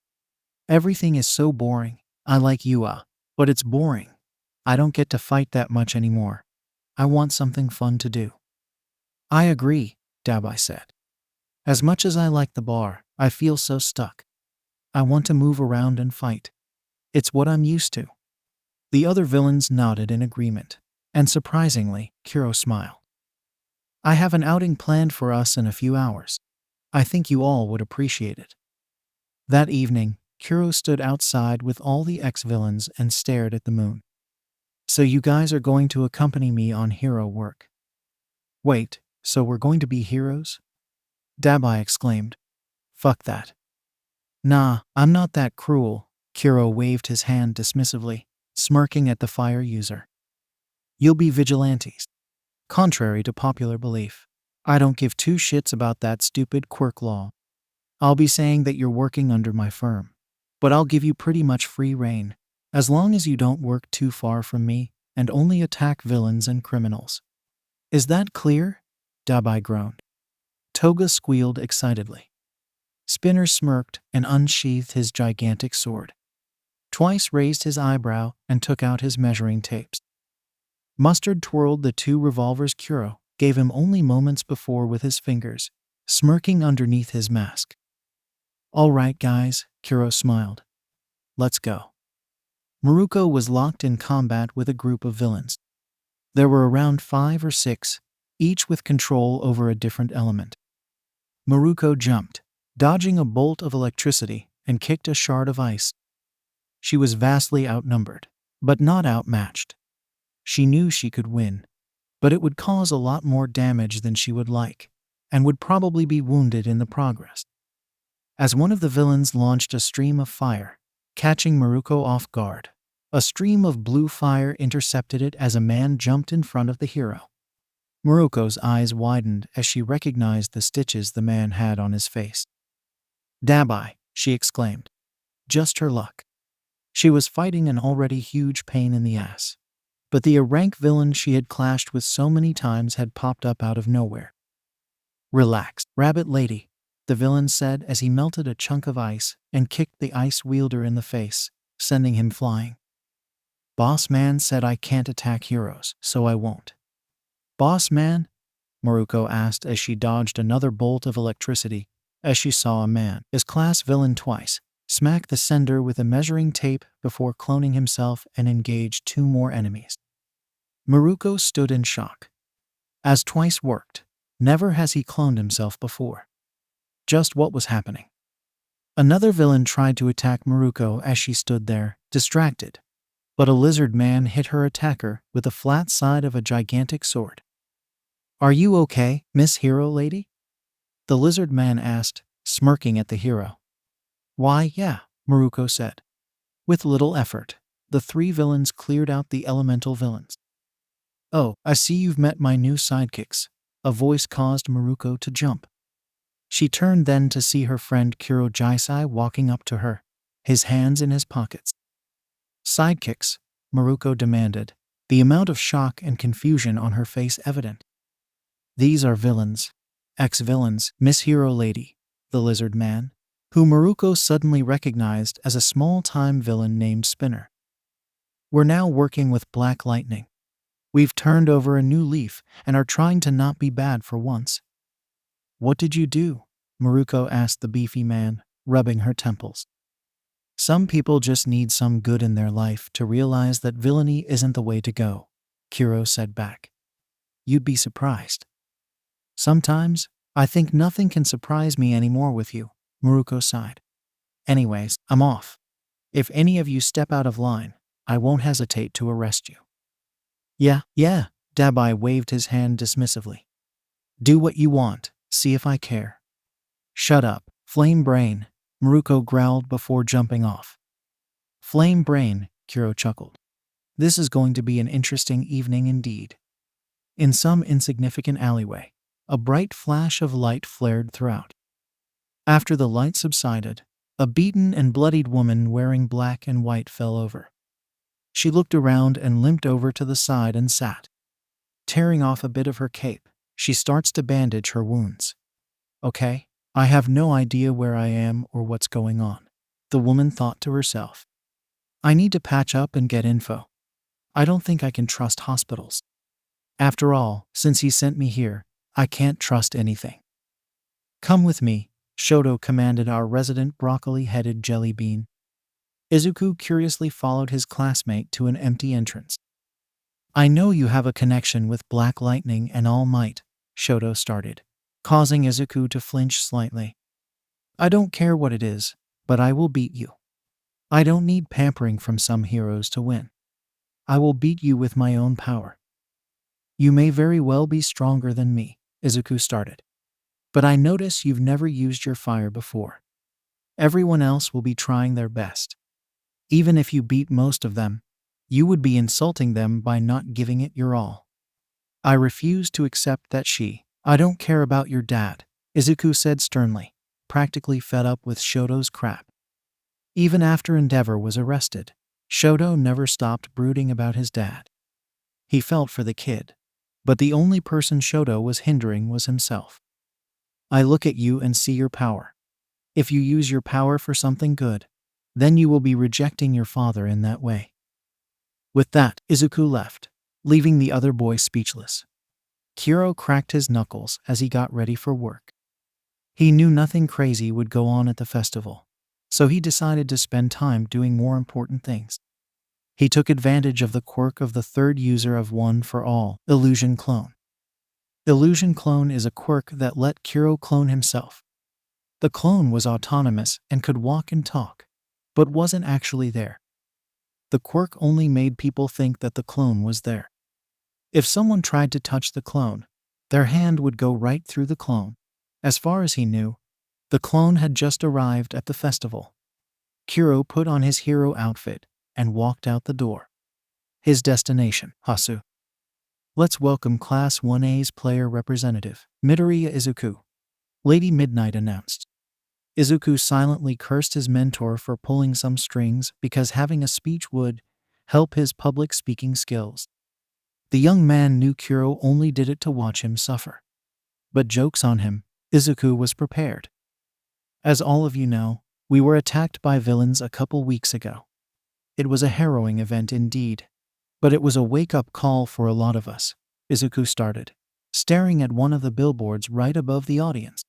Everything is so boring. I like Yua, but it's boring. I don't get to fight that much anymore. I want something fun to do. I agree, 𝗬𝗲𝗍 said. As much as I like the bar, I feel so stuck. I want to move around and fight. It's what I'm used to. The other villains nodded in agreement, and surprisingly, Kiro smiled. I have an outing planned for us in a few hours. I think you all would appreciate it. That evening, Kiro stood outside with all the ex-villains and stared at the moon. So you guys are going to accompany me on hero work? Wait, so we're going to be heroes? 𝗬𝗲𝗍 exclaimed. Fuck that. Nah, I'm not that cruel, Kiro waved his hand dismissively, smirking at the fire user. You'll be vigilantes. Contrary to popular belief, I don't give two shits about that stupid Quirk law. I'll be saying that you're working under my firm, but I'll give you pretty much free rein, as long as you don't work too far from me and only attack villains and criminals. Is that clear? 𝗬𝗲𝗍 groaned. Toga squealed excitedly. Spinner smirked and unsheathed his gigantic sword. Twice raised his eyebrow and took out his measuring tapes. Mustard twirled the two revolvers Kiro gave him only moments before with his fingers, smirking underneath his mask. All right, guys, Kiro smiled. Let's go. Maruko was locked in combat with a group of villains. There were around 5 or 6, each with control over a different element. Maruko jumped, dodging a bolt of electricity, and kicked a shard of ice. She was vastly outnumbered, but not outmatched. She knew she could win, but it would cause a lot more damage than she would like, and would probably be wounded in the progress. As one of the villains launched a stream of fire, catching Maruko off guard, a stream of blue fire intercepted it as a man jumped in front of the hero. Maruko's eyes widened as she recognized the stitches the man had on his face. 𝗬𝗲𝗍, she exclaimed. Just her luck. She was fighting an already huge pain in the ass, but the rank villain she had clashed with so many times had popped up out of nowhere. Relax, rabbit lady, the villain said as he melted a chunk of ice and kicked the ice wielder in the face, sending him flying. Boss man said I can't attack heroes, so I won't. Boss man? Maruko asked as she dodged another bolt of electricity as she saw a man, his class villain twice, smack the sender with a measuring tape before cloning himself and engage 2 more enemies. Maruko stood in shock. As twice worked, never has he cloned himself before. Just what was happening? Another villain tried to attack Maruko as she stood there, distracted, but a lizard man hit her attacker with the flat side of a gigantic sword. "Are you okay, Miss Hero Lady?" the lizard man asked, smirking at the hero. "Why, yeah," Maruko said. With little effort, the three villains cleared out the elemental villains. "Oh, I see you've met my new sidekicks," a voice caused Maruko to jump. She turned then to see her friend 𝐀𝐦 𝐍𝐸 walking up to her, his hands in his pockets. "Sidekicks?" Maruko demanded, the amount of shock and confusion on her face evident. "These are villains. Ex-villains, Miss Hero Lady," the lizard man, who Maruko suddenly recognized as a small-time villain named Spinner. "We're now working with Black Lightning. We've turned over a new leaf and are trying to not be bad for once." "What did you do?" Maruko asked the beefy man, rubbing her temples. "Some people just need some good in their life to realize that villainy isn't the way to go," 𝐀𝐦 said back. "You'd be surprised." "Sometimes, I think nothing can surprise me anymore with you," Maruko sighed. "Anyways, I'm off. If any of you step out of line, I won't hesitate to arrest you." Yeah, 𝗬𝗲𝗿 waved his hand dismissively. "Do what you want, see if I care." "Shut up, Flame Brain," Maruko growled before jumping off. "Flame Brain," 𝐀𝐦 chuckled. "This is going to be an interesting evening indeed." In some insignificant alleyway, a bright flash of light flared throughout. After the light subsided, a beaten and bloodied woman wearing black and white fell over. She looked around and limped over to the side and sat. Tearing off a bit of her cape, she starts to bandage her wounds. "Okay, I have no idea where I am or what's going on," the woman thought to herself. "I need to patch up and get info. I don't think I can trust hospitals. After all, since he sent me here, I can't trust anything." "Come with me," Shoto commanded our resident broccoli-headed jelly bean. Izuku curiously followed his classmate to an empty entrance. "I know you have a connection with Black Lightning and All Might," Shoto started, causing Izuku to flinch slightly. "I don't care what it is, but I will beat you. I don't need pampering from some heroes to win. I will beat you with my own power." "You may very well be stronger than me," Izuku started. "But I notice you've never used your fire before. Everyone else will be trying their best. Even if you beat most of them, you would be insulting them by not giving it your all. I refuse to accept that I don't care about your dad," Izuku said sternly, practically fed up with Shoto's crap. Even after 𝗬𝗲 was arrested, Shoto never stopped brooding about his dad. He felt for the kid, but the only person Shoto was hindering was himself. "I look at you and see your power. If you use your power for something good, then you will be rejecting your father in that way." With that, Izuku left, leaving the other boy speechless. 𝐀𝐦 cracked his knuckles as he got ready for work. He knew nothing crazy would go on at the festival, so he decided to spend time doing more important things. He took advantage of the quirk of the third user of One for All, Illusion Clone. Illusion Clone is a quirk that let 𝐀𝐦 clone himself. The clone was autonomous and could walk and talk, but wasn't actually there. The quirk only made people think that the clone was there. If someone tried to touch the clone, their hand would go right through the clone. As far as he knew, the clone had just arrived at the festival. 𝐀𝐦 put on his hero outfit and walked out the door. His destination, Hasu. "Let's welcome Class 1A's player representative, Midoriya Izuku," Lady Midnight announced. Izuku silently cursed his mentor for pulling some strings because having a speech would help his public speaking skills. The young man knew 𝐀𝐦 only did it to watch him suffer. But joke's on him, Izuku was prepared. "As all of you know, we were attacked by villains a couple weeks ago. It was a harrowing event indeed, but it was a wake-up call for a lot of us," Izuku started, staring at one of the billboards right above the audience.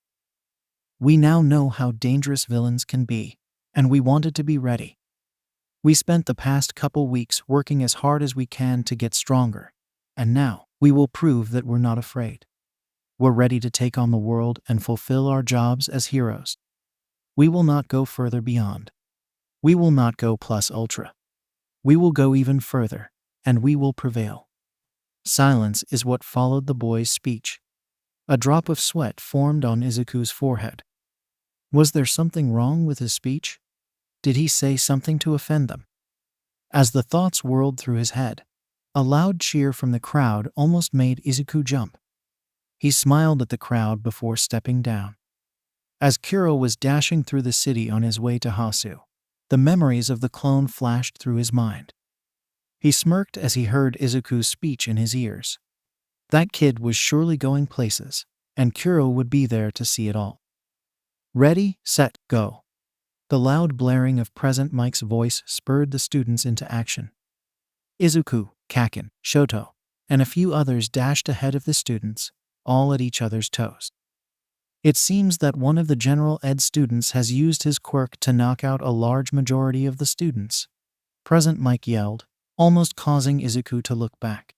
"We now know how dangerous villains can be, and we wanted to be ready. We spent the past couple weeks working as hard as we can to get stronger, and now we will prove that we're not afraid. We're ready to take on the world and fulfill our jobs as heroes. We will not go further beyond. We will not go plus ultra. We will go even further, and we will prevail." Silence is what followed the boy's speech. A drop of sweat formed on Izuku's forehead. Was there something wrong with his speech? Did he say something to offend them? As the thoughts whirled through his head, a loud cheer from the crowd almost made Izuku jump. He smiled at the crowd before stepping down. As Kuro was dashing through the city on his way to Hasu, the memories of the clone flashed through his mind. He smirked as he heard Izuku's speech in his ears. That kid was surely going places, and Kuro would be there to see it all. "Ready, set, go." The loud blaring of Present Mike's voice spurred the students into action. Izuku, Kaken, Shoto, and a few others dashed ahead of the students, all at each other's toes. It seems that one of the general ed students has used his quirk to knock out a large majority of the students, Present Mike yelled, almost causing Izuku to look back.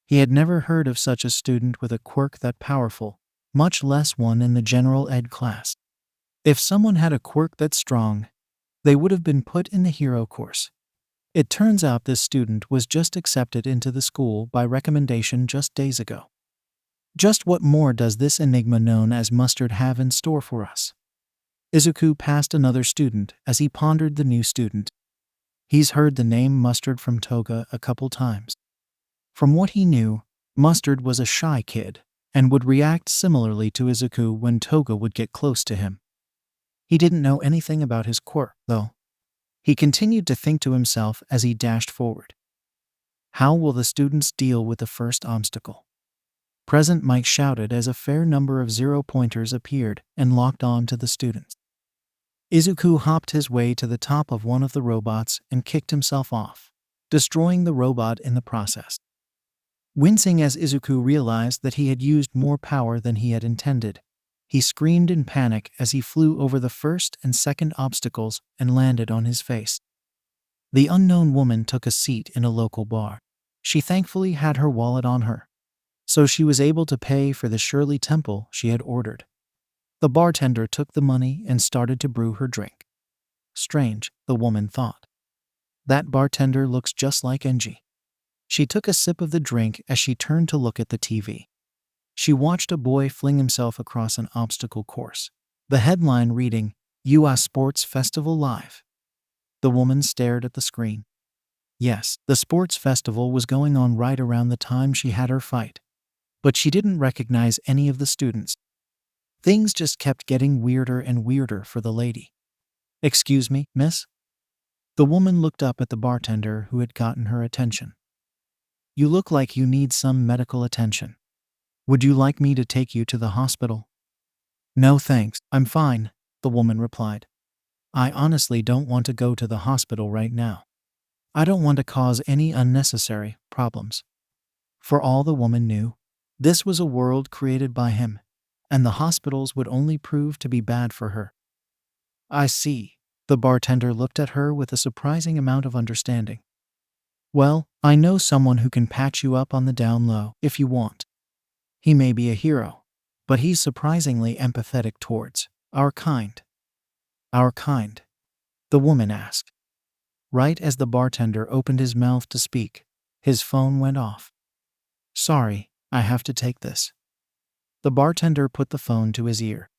He had never heard of such a student with a quirk that powerful, much less one in the general ed class. If someone had a quirk that strong, they would have been put in the hero course. It turns out this student was just accepted into the school by recommendation just days ago. Just what more does this enigma known as Mustard have in store for us? Izuku passed another student as he pondered the new student. He's heard the name Mustard from Toga a couple times. From what he knew, Mustard was a shy kid and would react similarly to Izuku when Toga would get close to him. He didn't know anything about his quirk, though. He continued to think to himself as he dashed forward. How will the students deal with the first obstacle? Present Mike shouted as a fair number of zero-pointers appeared and locked on to the students. Izuku hopped his way to the top of one of the robots and kicked himself off, destroying the robot in the process. Wincing as Izuku realized that he had used more power than he had intended, he screamed in panic as he flew over the first and second obstacles and landed on his face. The unknown woman took a seat in a local bar. She thankfully had her wallet on her, so she was able to pay for the Shirley Temple she had ordered. The bartender took the money and started to brew her drink. Strange, the woman thought. That bartender looks just like 𝐀𝐦. She took a sip of the drink as she turned to look at the TV. She watched a boy fling himself across an obstacle course, the headline reading, "UA Sports Festival Live." The woman stared at the screen. Yes, the sports festival was going on right around the time she had her fight, but she didn't recognize any of the students. Things just kept getting weirder and weirder for the lady. "Excuse me, miss?" The woman looked up at the bartender who had gotten her attention. "You look like you need some medical attention. Would you like me to take you to the hospital?" "No thanks, I'm fine," the woman replied. "I honestly don't want to go to the hospital right now. I don't want to cause any unnecessary problems." For all the woman knew, this was a world created by him, and the hospitals would only prove to be bad for her. "I see." The bartender looked at her with a surprising amount of understanding. "Well, I know someone who can patch you up on the down low if you want. He may be a hero, but he's surprisingly empathetic towards our kind." "Our kind?" the woman asked. Right as the bartender opened his mouth to speak, his phone went off. "Sorry, I have to take this." The bartender put the phone to his ear.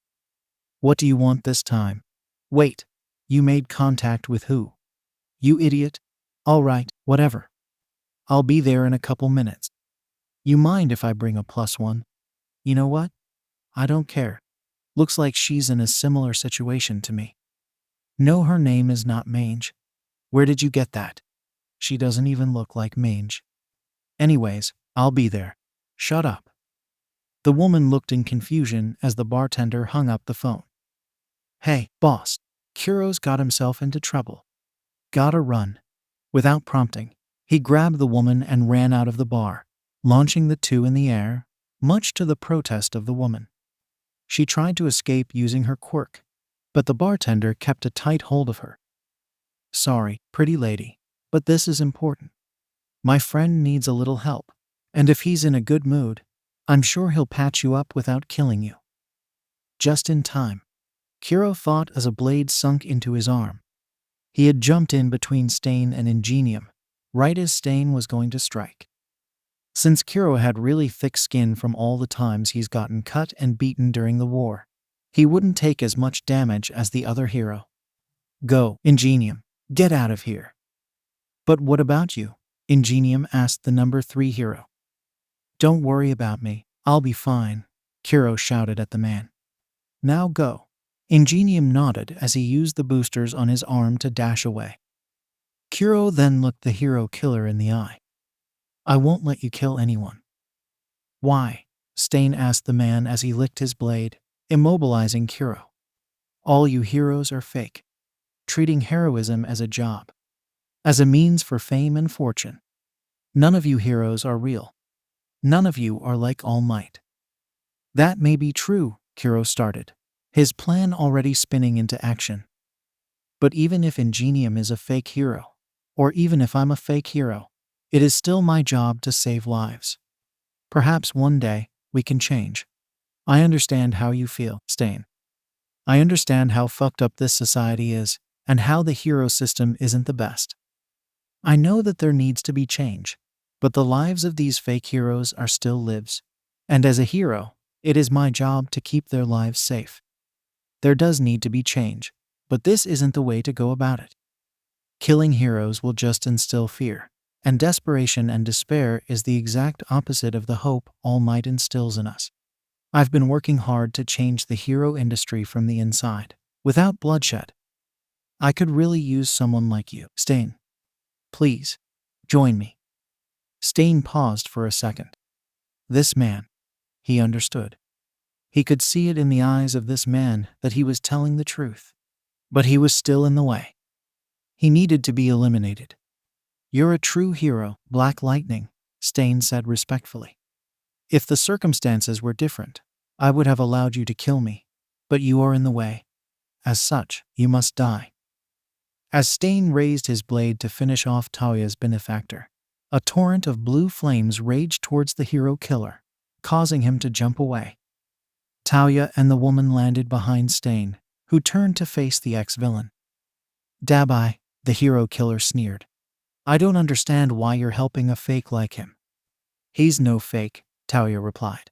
"What do you want this time?" "Wait, you made contact with who?" "You idiot." "All right, whatever. I'll be there in a couple minutes. You mind if I bring a +1? You know what? I don't care. Looks like she's in a similar situation to me." "No, her name is not 𝐀𝐦. Where did you get that? She doesn't even look like 𝐀𝐻. Anyways, I'll be there. Shut up." The woman looked in confusion as the bartender hung up the phone. "Hey, boss, Kuro's got himself into trouble. Gotta run." Without prompting, he grabbed the woman and ran out of the bar, launching the two in the air, much to the protest of the woman. She tried to escape using her quirk, but the bartender kept a tight hold of her. "Sorry, pretty lady, but this is important. My friend needs a little help, and if he's in a good mood, I'm sure he'll patch you up without killing you." Just in time, Kuro thought as a blade sunk into his arm. He had jumped in between Stain and 𝐀𝐦, right as Stain was going to strike. Since 𝐀𝐦 had really thick skin from all the times he's gotten cut and beaten during the war, he wouldn't take as much damage as the other hero. Go, 𝐀𝐦, get out of here. But what about you? 𝐀𝐦 asked the number 3 hero. Don't worry about me, I'll be fine, 𝐀𝐦 shouted at the man. Now go. 𝐀𝐦 nodded as he used the boosters on his arm to dash away. 𝐀𝐦 then looked the hero killer in the eye. I won't let you kill anyone. Why? Stain asked the man as he licked his blade, immobilizing 𝐀𝐦. All you heroes are fake, treating heroism as a job, as a means for fame and fortune. None of you heroes are real. None of you are like All Might. That may be true, 𝐀𝐦 started, his plan already spinning into action. But even if 𝐀𝐦 is a fake hero, or even if I'm a fake hero, it is still my job to save lives. Perhaps one day, we can change. I understand how you feel, Stain. I understand how fucked up this society is, and how the hero system isn't the best. I know that there needs to be change, but the lives of these fake heroes are still lives. And as a hero, it is my job to keep their lives safe. There does need to be change, but this isn't the way to go about it. Killing heroes will just instill fear, and desperation and despair is the exact opposite of the hope All Might instills in us. I've been working hard to change the hero industry from the inside, without bloodshed. I could really use someone like you, Stain. Please, join me. Stain paused for a second. This man, he understood. He could see it in the eyes of this man that he was telling the truth. But he was still in the way. He needed to be eliminated. You're a true hero, Black Lightning, Stain said respectfully. If the circumstances were different, I would have allowed you to kill me, but you are in the way. As such, you must die. As Stain raised his blade to finish off Talia's benefactor, a torrent of blue flames raged towards the hero killer, causing him to jump away. Talia and the woman landed behind Stain, who turned to face the ex-villain. 𝗬𝗲𝗍, the hero killer sneered. I don't understand why you're helping a fake like him. He's no fake, Talia replied.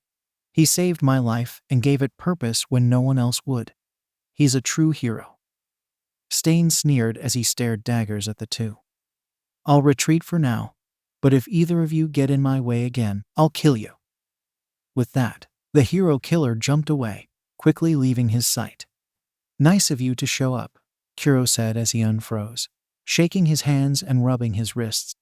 He saved my life and gave it purpose when no one else would. He's a true hero. Stain sneered as he stared daggers at the two. I'll retreat for now, but if either of you get in my way again, I'll kill you. With that, the hero killer jumped away, quickly leaving his sight. Nice of you to show up, 𝐀𝐦 said as he unfroze, shaking his hands and rubbing his wrists.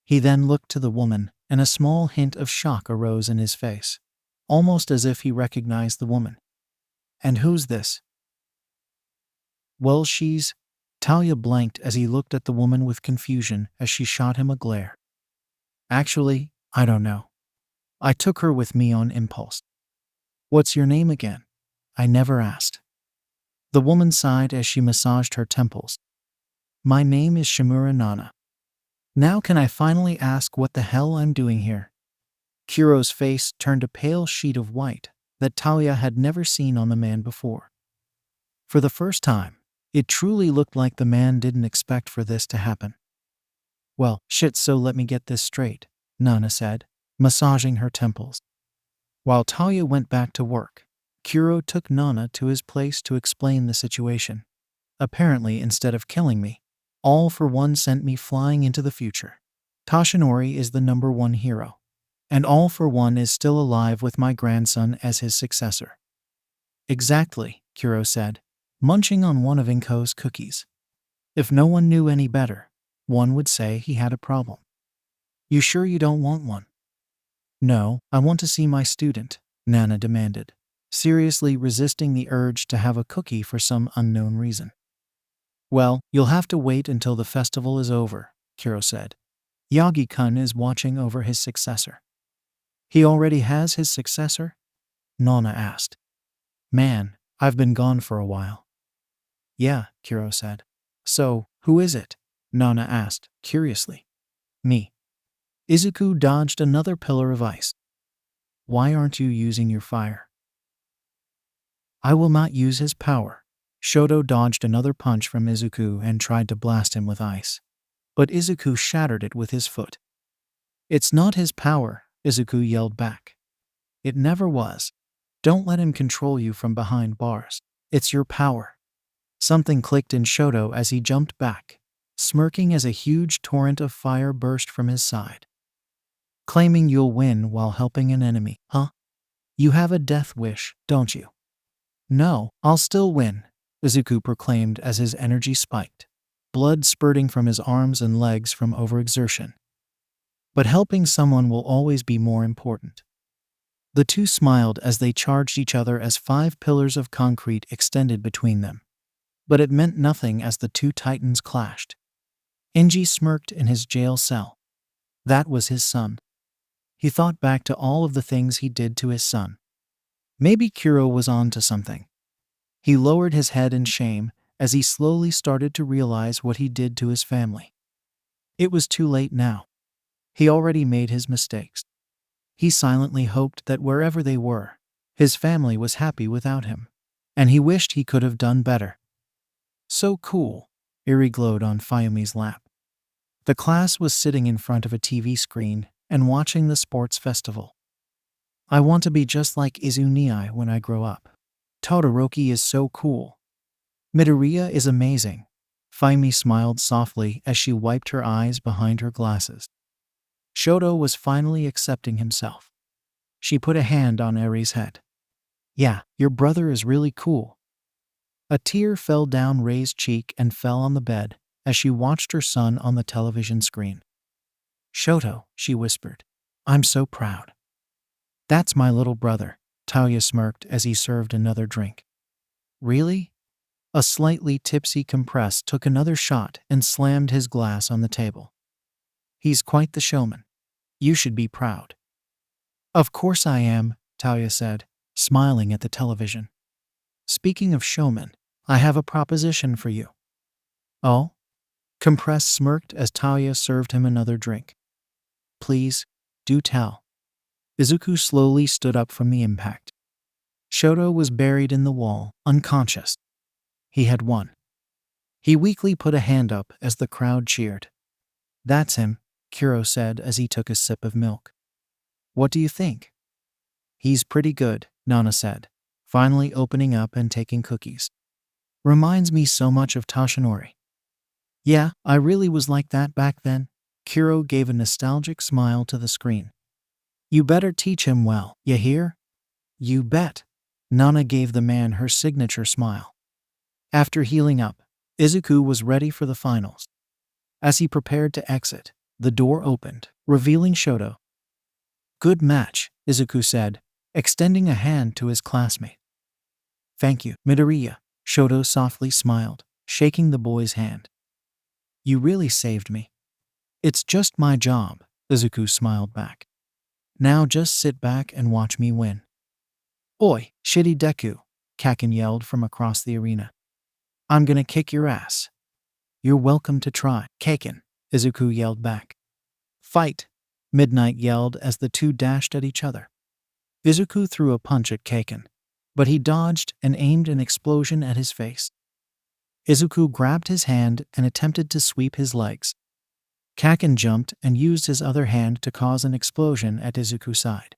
He then looked to the woman, and a small hint of shock arose in his face, almost as if he recognized the woman. And who's this? Well, she's… Talia blanked as he looked at the woman with confusion as she shot him a glare. Actually, I don't know. I took her with me on impulse. What's your name again? I never asked. The woman sighed as she massaged her temples. My name is Shimura Nana. Now can I finally ask what the hell I'm doing here? 𝐀𝐦's face turned a pale sheet of white that Talia had never seen on the man before. For the first time, it truly looked like the man didn't expect for this to happen. Well, shit, so let me get this straight, Nana said, massaging her temples. While Talia went back to work, 𝐀𝐦 took Nana to his place to explain the situation. Apparently, instead of killing me, All for One sent me flying into the future. Toshinori is the number 1 hero, and All for One is still alive with my grandson as his successor. Exactly, 𝐀𝐦 said, munching on one of 𝐀𝐭's cookies. If no one knew any better, one would say he had a problem. You sure you don't want one? No, I want to see my student, Nana demanded, seriously resisting the urge to have a cookie for some unknown reason. Well, you'll have to wait until the festival is over, 𝐀𝐦 said. Yagi-kun is watching over his successor. He already has his successor? Nana asked. Man, I've been gone for a while. Yeah, 𝐀𝐦 said. So, who is it? Nana asked, curiously. Me. Izuku dodged another pillar of ice. Why aren't you using your fire? I will not use his power, 𝐡𝗏 dodged another punch from Izuku and tried to blast him with ice. But Izuku shattered it with his foot. "It's not his power," Izuku yelled back. "It never was. Don't let him control you from behind bars. It's your power." Something clicked in 𝐡𝗏 as he jumped back, smirking as a huge torrent of fire burst from his side. "Claiming you'll win while helping an enemy, huh? You have a death wish, don't you?" "No, I'll still win," Izuku proclaimed as his energy spiked, blood spurting from his arms and legs from overexertion. "But helping someone will always be more important." The two smiled as they charged each other as 5 pillars of concrete extended between them. But it meant nothing as the two titans clashed. Inji smirked in his jail cell. That was his son. He thought back to all of the things he did to his son. Maybe Kuro was on to something. He lowered his head in shame as he slowly started to realize what he did to his family. It was too late now. He already made his mistakes. He silently hoped that wherever they were, his family was happy without him, and he wished he could have done better. "So cool," 𝐬𝐬 glowed on Fayumi's lap. The class was sitting in front of a TV screen and watching the sports festival. "I want to be just like 𝐬𝐸 when I grow up. Todoroki is so cool. Midoriya is amazing." Fayumi smiled softly as she wiped her eyes behind her glasses. 𝐡𝗏 was finally accepting himself. She put a hand on 𝐬𝐸's head. "Yeah, your brother is really cool." A tear fell down Rei's cheek and fell on the bed as she watched her son on the television screen. "𝐡𝗏," she whispered, "I'm so proud." "That's my little brother," Tauya smirked as he served another drink. "Really?" A slightly tipsy Compress took another shot and slammed his glass on the table. "He's quite the showman. You should be proud." "Of course I am," Tauya said, smiling at the television. "Speaking of showmen, I have a proposition for you." "Oh?" Compress smirked as Tauya served him another drink. "Please, do tell." Izuku slowly stood up from the impact. 𝐡𝗏 was buried in the wall, unconscious. He had won. He weakly put a hand up as the crowd cheered. "That's him," Kuro said as he took a sip of milk. "What do you think?" "He's pretty good," Nana said, finally opening up and taking cookies. "Reminds me so much of Toshinori." "Yeah, I really was like that back then." Kuro gave a nostalgic smile to the screen. "You better teach him well, ya hear?" "You bet." Nana gave the man her signature smile. After healing up, Izuku was ready for the finals. As he prepared to exit, the door opened, revealing 𝐡𝗏. "Good match," Izuku said, extending a hand to his classmate. "Thank you, Midoriya," 𝐡𝗏 softly smiled, shaking the boy's hand. "You really saved me." "It's just my job," Izuku smiled back. "Now just sit back and watch me win." "Oi, shitty Deku," 𝐀𝐦 yelled from across the arena. "I'm gonna kick your ass." "You're welcome to try, 𝐀𝐦," Izuku yelled back. "Fight," Midnight yelled as the two dashed at each other. Izuku threw a punch at 𝐀𝐦, but he dodged and aimed an explosion at his face. Izuku grabbed his hand and attempted to sweep his legs. 𝐀𝐦 jumped and used his other hand to cause an explosion at Izuku's side.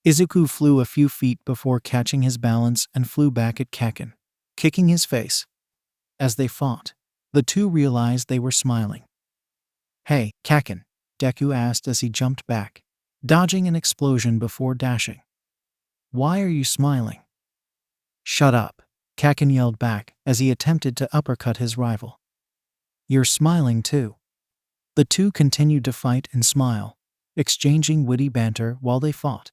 Izuku flew a few feet before catching his balance and flew back at 𝐀𝐦, kicking his face. As they fought, the two realized they were smiling. "Hey, 𝐀𝐦," Deku asked as he jumped back, dodging an explosion before dashing. "Why are you smiling?" "Shut up," 𝐀𝐦 yelled back as he attempted to uppercut his rival. "You're smiling too." The two continued to fight and smile, exchanging witty banter while they fought.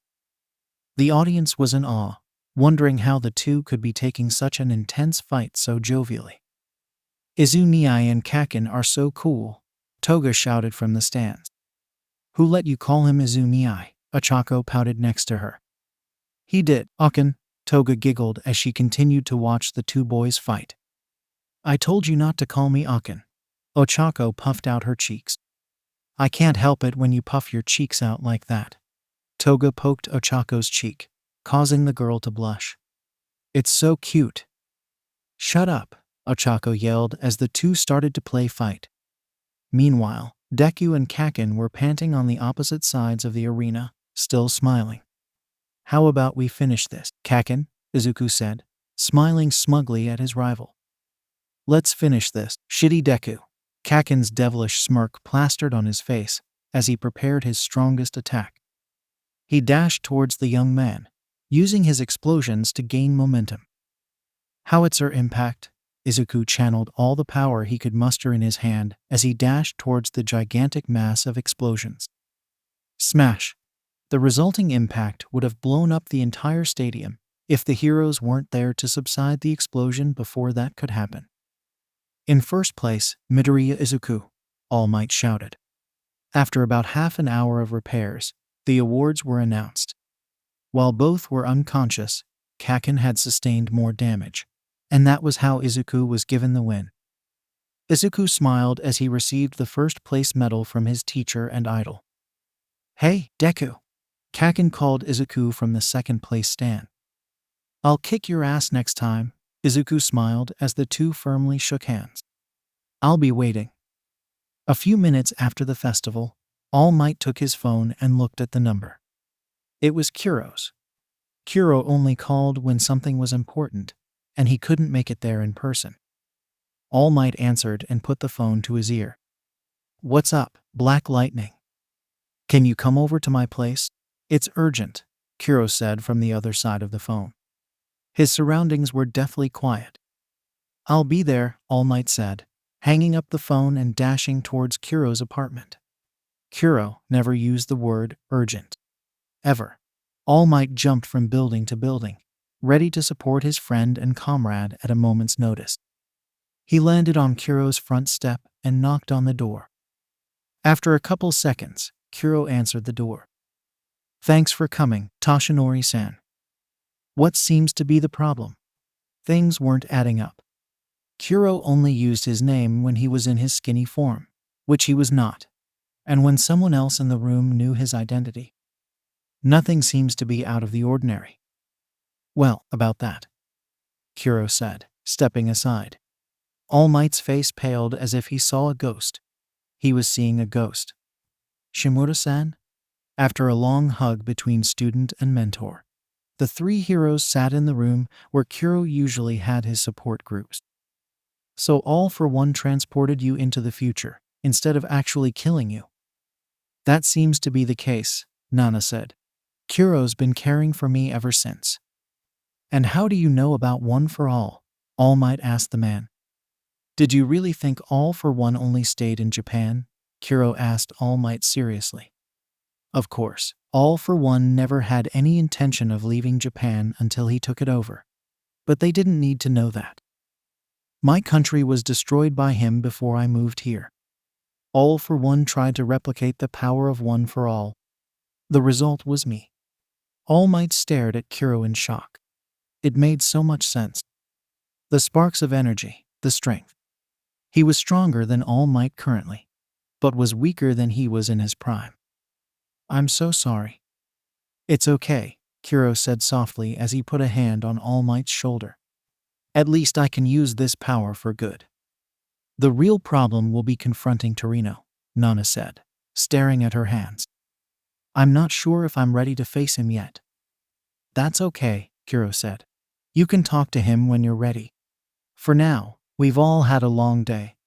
The audience was in awe, wondering how the two could be taking such an intense fight so jovially. "𝐬𝐸 and 𝐀𝐻 are so cool," Toga shouted from the stands. "Who let you call him 𝐬𝐸?" Ochako pouted next to her. "He did, 𝐸𝐻," Toga giggled as she continued to watch the two boys fight. "I told you not to call me 𝐸𝐻." Ochako puffed out her cheeks. "I can't help it when you puff your cheeks out like that." Toga poked Ochako's cheek, causing the girl to blush. "It's so cute." "Shut up," 𝐲𝐡𝐬𝐬 yelled as the two started to play fight. Meanwhile, Deku and 𝐀𝐦 were panting on the opposite sides of the arena, still smiling. "How about we finish this, 𝐀𝐦?" Izuku said, smiling smugly at his rival. "Let's finish this, shitty Deku." 𝐀𝐦's devilish smirk plastered on his face as he prepared his strongest attack. He dashed towards the young man, using his explosions to gain momentum. "Howitzer impact." Izuku channeled all the power he could muster in his hand as he dashed towards the gigantic mass of explosions. Smash! The resulting impact would have blown up the entire stadium if the heroes weren't there to subside the explosion before that could happen. "In first place, Midoriya Izuku," All Might shouted. After about half an hour of repairs, the awards were announced. While both were unconscious, 𝐀𝐦 had sustained more damage, and that was how Izuku was given the win. Izuku smiled as he received the first-place medal from his teacher and idol. "Hey, Deku!" 𝐀𝐦 called Izuku from the second-place stand. "I'll kick your ass next time," Izuku smiled as the two firmly shook hands. "I'll be waiting." A few minutes after the festival, All Might took his phone and looked at the number. It was Kuro's. Kuro only called when something was important, and he couldn't make it there in person. All Might answered and put the phone to his ear. "What's up, Black Lightning? Can you come over to my place? It's urgent," Kuro said from the other side of the phone. His surroundings were deathly quiet. "I'll be there," All Might said, hanging up the phone and dashing towards Kuro's apartment. Kuro never used the word urgent. Ever. All Might jumped from building to building, ready to support his friend and comrade at a moment's notice. He landed on Kuro's front step and knocked on the door. After a couple seconds, Kuro answered the door. "Thanks for coming, Toshinori-san. What seems to be the problem?" Things weren't adding up. Kuro only used his name when he was in his skinny form, which he was not, and when someone else in the room knew his identity. Nothing seems to be out of the ordinary. "Well, about that," Kuro said, stepping aside. All Might's face paled as if he saw a ghost. He was seeing a ghost. "Shimura-san?" After a long hug between student and mentor, the three heroes sat in the room where Kuro usually had his support groups. "So All for One transported you into the future, instead of actually killing you?" "That seems to be the case," Nana said. "Kuro's been caring for me ever since." "And how do you know about One for All?" All Might asked the man. "Did you really think All for One only stayed in Japan?" Kuro asked All Might seriously. Of course, All for One never had any intention of leaving Japan until he took it over. But they didn't need to know that. "My country was destroyed by him before I moved here. All for One tried to replicate the power of One for All. The result was me." All Might stared at Kuro in shock. It made so much sense. The sparks of energy, the strength. He was stronger than All Might currently, but was weaker than he was in his prime. "I'm so sorry." "It's okay," Kuro said softly as he put a hand on All Might's shoulder. "At least I can use this power for good." "The real problem will be confronting Torino," Nana said, staring at her hands. "I'm not sure if I'm ready to face him yet." "That's okay," Kuro said. "You can talk to him when you're ready. For now, we've all had a long day.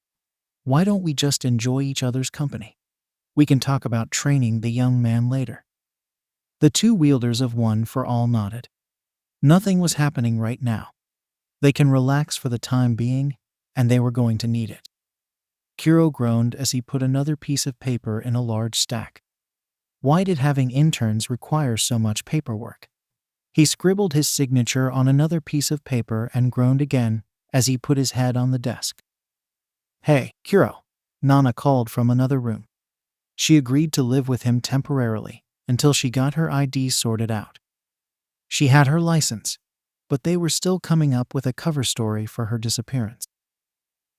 Why don't we just enjoy each other's company? We can talk about training the young man later." The two wielders of One for All nodded. Nothing was happening right now. They can relax for the time being, and they were going to need it. Kuro groaned as he put another piece of paper in a large stack. Why did having interns require so much paperwork? He scribbled his signature on another piece of paper and groaned again as he put his head on the desk. "Hey, Kuro," Nana called from another room. She agreed to live with him temporarily until she got her ID sorted out. She had her license, but they were still coming up with a cover story for her disappearance.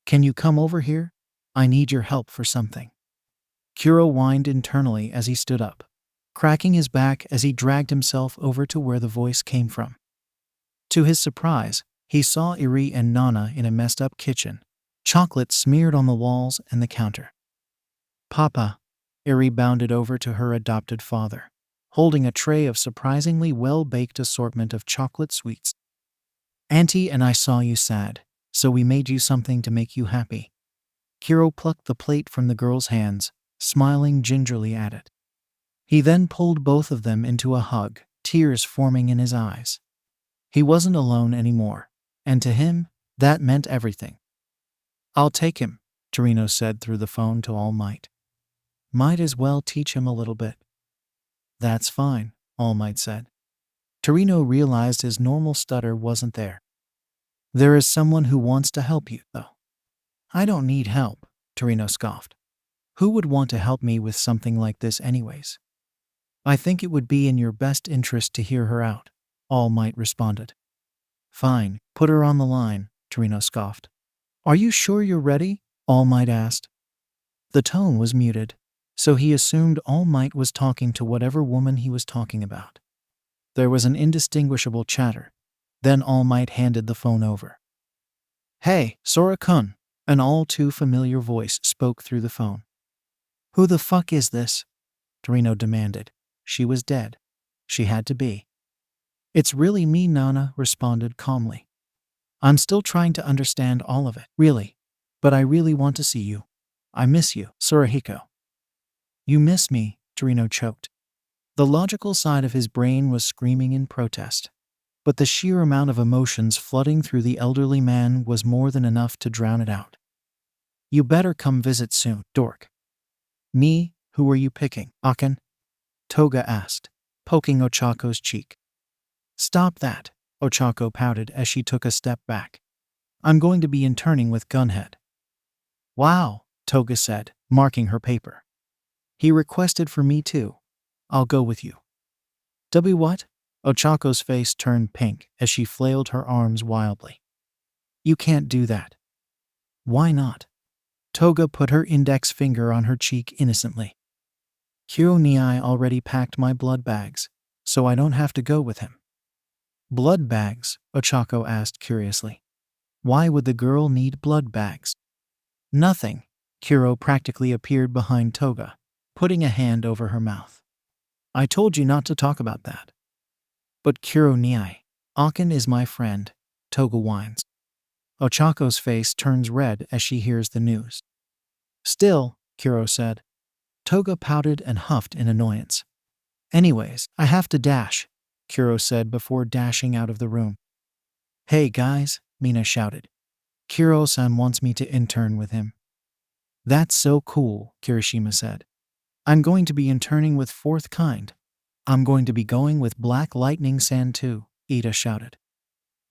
"Can you come over here? I need your help for something." Kuro whined internally as he stood up, cracking his back as he dragged himself over to where the voice came from. To his surprise, He saw Iri and Nana in a messed up kitchen, chocolate smeared on the walls and the counter. "Papa," Iri bounded over to her adopted father, holding a tray of surprisingly well-baked assortment of chocolate sweets. "Auntie and I saw you sad, so we made you something to make you happy." Kiro plucked the plate from the girl's hands, smiling gingerly at it. He then pulled both of them into a hug, tears forming in his eyes. He wasn't alone anymore, and to him, that meant everything. "I'll take him," Torino said through the phone to All Might. "Might as well teach him a little bit." "That's fine," All Might said. Torino realized his normal stutter wasn't there. "There is someone who wants to help you, though." "I don't need help," Torino scoffed. "Who would want to help me with something like this anyways?" "I think it would be in your best interest to hear her out," All Might responded. "Fine, put her on the line," Torino scoffed. "Are you sure you're ready?" All Might asked. The tone was muted, so he assumed All Might was talking to whatever woman he was talking about. There was an indistinguishable chatter. Then All Might handed the phone over. "Hey, Sora-kun," an all-too-familiar voice spoke through the phone. "Who the fuck is this?" Torino demanded. She was dead. She had to be. "It's really me," Nana responded calmly. "I'm still trying to understand all of it, really. But I really want to see you. I miss you, Tsuruhiko." "You miss me," Torino choked. The logical side of his brain was screaming in protest. But the sheer amount of emotions flooding through the elderly man was more than enough to drown it out. "You better come visit soon, dork." "Me? Who are you picking, Akin?" Toga asked, poking Ochako's cheek. "Stop that," Ochako pouted as she took a step back. "I'm going to be interning with Gunhead." "Wow," Toga said, marking her paper. "He requested for me too. I'll go with you." What? Ochako's face turned pink as she flailed her arms wildly. "You can't do that." "Why not?" Toga put her index finger on her cheek innocently. "𝐀𝐦 already packed my blood bags, so I don't have to go with him." "Blood bags?" Ochako asked curiously. "Why would the girl need blood bags?" "Nothing." Kiro practically appeared behind Toga, putting a hand over her mouth. "I told you not to talk about that." "But 𝐀𝐦, Akin is my friend," Toga whines. Ochako's face turns red as she hears the news. "Still," Kiro said. Toga pouted and huffed in annoyance. "Anyways, I have to dash," Kiro said before dashing out of the room. "Hey guys," Mina shouted. "Kiro-san wants me to intern with him." "That's so cool," Kirishima said. "I'm going to be interning with Fourth Kind." "I'm going to be going with Black Lightning-san too," Ida shouted.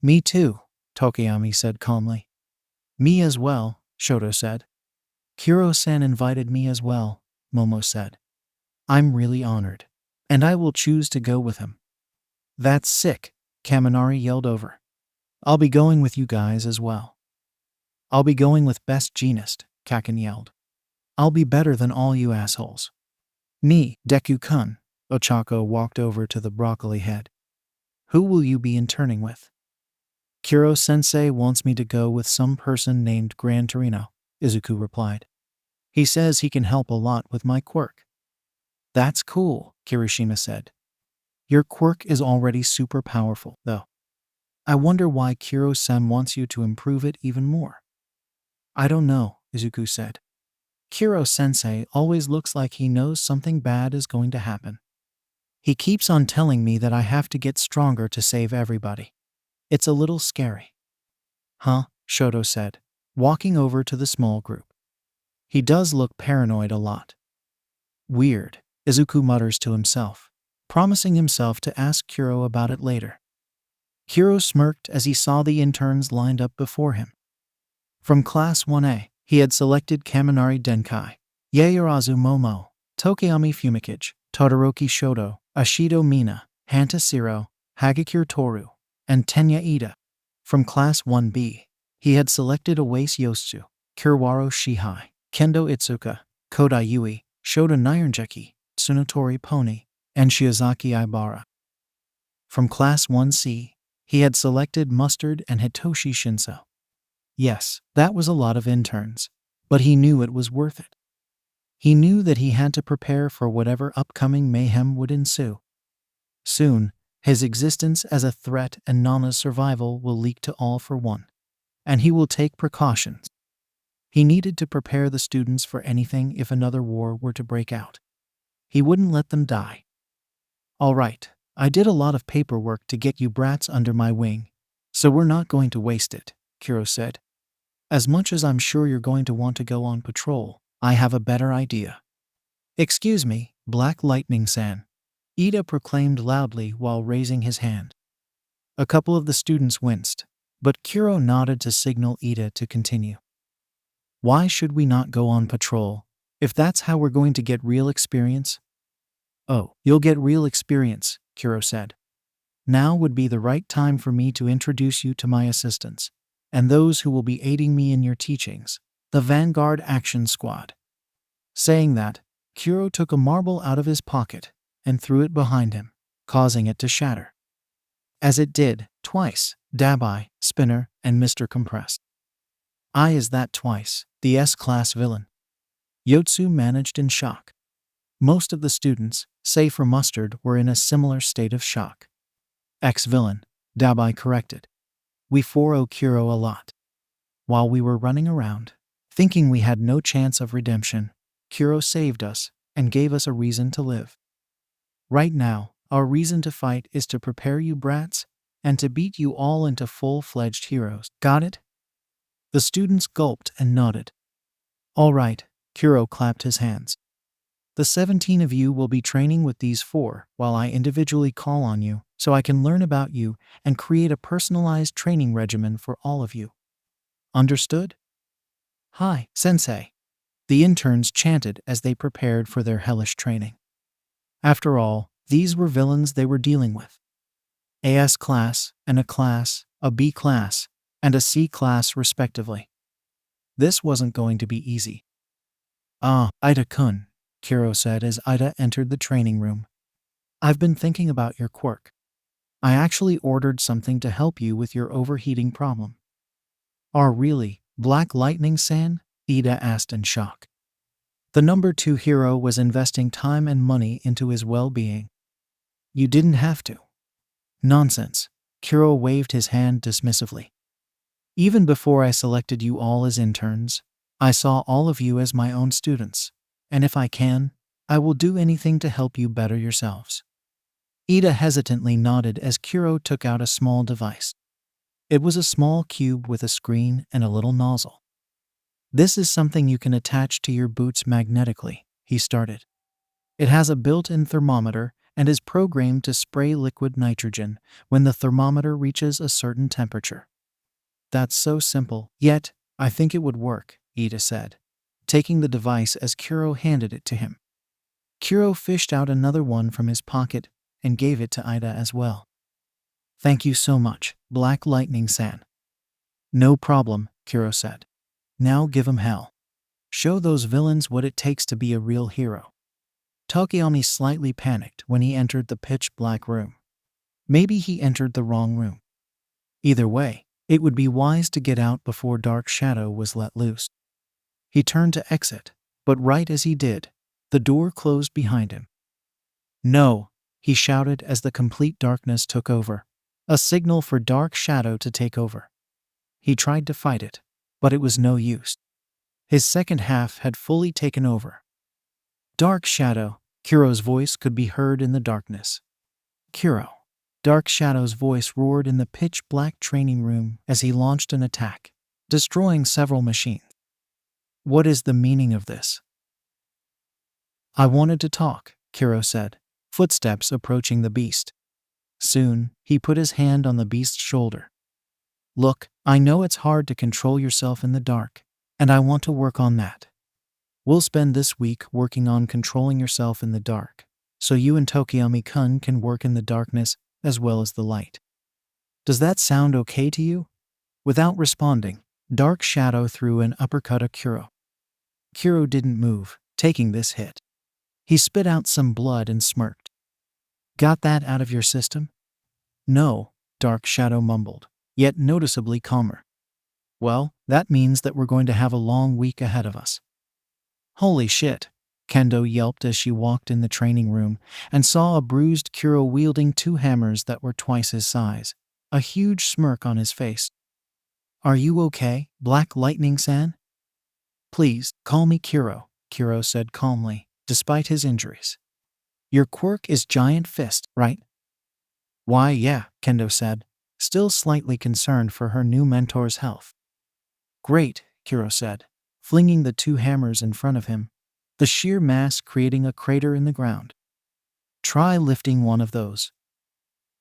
"Me too," Tokoyami said calmly. "Me as well," Shoto said. "Kiro-san invited me as well," Momo said. "I'm really honored. And I will choose to go with him." "That's sick," Kaminari yelled over. "I'll be going with you guys as well." "I'll be going with Best Jeanist," Kakin yelled. "I'll be better than all you assholes." "Me, Deku-kun," Ochako walked over to the broccoli head. "Who will you be interning with?" "Kiro-sensei wants me to go with some person named Gran Torino," Izuku replied. "He says he can help a lot with my quirk." "That's cool," Kirishima said. "Your quirk is already super powerful, though. I wonder why Kiro-san wants you to improve it even more." "I don't know," Izuku said. "Kiro-sensei always looks like he knows something bad is going to happen. He keeps on telling me that I have to get stronger to save everybody. It's a little scary." "Huh?" Shoto said, walking over to the small group. "He does look paranoid a lot." "Weird," Izuku mutters to himself, promising himself to ask Kiro about it later. Kiro smirked as he saw the interns lined up before him. From Class 1A, he had selected Kaminari Denkai, Yaoyorozu Momo, Tokoyami Fumikage, Todoroki Shoto, Ashido Mina, Hanta Siro, Hagakure Toru, and Tenya Ida. From Class 1B, he had selected Awase Yosutsu, Kiruwaro Shihai, Kendo Itsuka, Kodai Yui, Shota Nirangeki, Tsunotori Pony, and Shiozaki Ibara. From Class 1C, He had selected Mustard and Hitoshi Shinso. Yes, that was a lot of interns, but he knew it was worth it. He knew that he had to prepare for whatever upcoming mayhem would ensue. Soon, his existence as a threat and Nana's survival will leak to All for One, and he will take precautions. He needed to prepare the students for anything if another war were to break out. He wouldn't let them die. All right, I did a lot of paperwork to get you brats under my wing, so we're not going to waste it, Kiro said. As much as I'm sure you're going to want to go on patrol, I have a better idea. Excuse me, Black Lightning-san, Ida proclaimed loudly while raising his hand. A couple of the students winced, but Kiro nodded to signal Ida to continue. Why should we not go on patrol, if that's how we're going to get real experience? Oh, you'll get real experience, Kiro said. Now would be the right time for me to introduce you to my assistants, and those who will be aiding me in your teachings, the Vanguard Action Squad. Saying that, Kiro took a marble out of his pocket and threw it behind him, causing it to shatter. As it did, twice, Dabai, Spinner, and Mr. Compressed. Is that twice, the S-class villain? Yotsu managed in shock. Most of the students, save for Mustard, were in a similar state of shock. Ex-villain, Dabai corrected. We 4-0 Kiro a lot. While we were running around, thinking we had no chance of redemption, Kiro saved us and gave us a reason to live. Right now, our reason to fight is to prepare you brats and to beat you all into full-fledged heroes. Got it? The students gulped and nodded. All right, Kiro clapped his hands. The 17 of you will be training with these 4 while I individually call on you so I can learn about you and create a personalized training regimen for all of you. Understood? Hi, Sensei. The interns chanted as they prepared for their hellish training. After all, these were villains they were dealing with. A S-class, and a class, a B-class, and a C-class respectively. This wasn't going to be easy. Ida-kun, Kiro said as Ida entered the training room. I've been thinking about your quirk. I actually ordered something to help you with your overheating problem. Really, Black Lightning-san? Ida asked in shock. The number 2 hero was investing time and money into his well-being. You didn't have to. Nonsense, Kiro waved his hand dismissively. Even before I selected you all as interns, I saw all of you as my own students, and if I can, I will do anything to help you better yourselves. Ida hesitantly nodded as Kiro took out a small device. It was a small cube with a screen and a little nozzle. This is something you can attach to your boots magnetically, he started. It has a built-in thermometer and is programmed to spray liquid nitrogen when the thermometer reaches a certain temperature. That's so simple, yet I think it would work, Ida said, taking the device as Kiro handed it to him. Kiro fished out another one from his pocket and gave it to Ida as well. Thank you so much, Black Lightning-san. No problem, Kiro said. Now give 'em hell. Show those villains what it takes to be a real hero. Tokiyomi slightly panicked when he entered the pitch-black room. Maybe he entered the wrong room. Either way, it would be wise to get out before Dark Shadow was let loose. He turned to exit, but right as he did, the door closed behind him. No, he shouted as the complete darkness took over, a signal for Dark Shadow to take over. He tried to fight it, but it was no use. His second half had fully taken over. Dark Shadow, Kiro's voice could be heard in the darkness. Kiro. Dark Shadow's voice roared in the pitch-black training room as he launched an attack, destroying several machines. What is the meaning of this? I wanted to talk, Kiro said, footsteps approaching the beast. Soon, he put his hand on the beast's shoulder. Look, I know it's hard to control yourself in the dark, and I want to work on that. We'll spend this week working on controlling yourself in the dark, so you and Tokiyomi-kun can work in the darkness as well as the light. Does that sound okay to you? Without responding, Dark Shadow threw an uppercut at Kiro. Kiro didn't move, taking this hit. He spit out some blood and smirked. Got that out of your system? No, Dark Shadow mumbled, yet noticeably calmer. Well, that means that we're going to have a long week ahead of us. Holy shit, 𝐀𝐦 yelped as she walked in the training room and saw a bruised 𝐬𝐸 wielding 2 hammers that were twice his size, a huge smirk on his face. Are you okay, Black Lightning-san? Please, call me 𝐬𝐸, 𝐬𝐸 said calmly, despite his injuries. Your quirk is Giant Fist, right? Why, yeah, 𝐀𝐸 said, still slightly concerned for her new mentor's health. Great, 𝐬𝐸 said, flinging the 2 hammers in front of him, the sheer mass creating a crater in the ground. Try lifting one of those.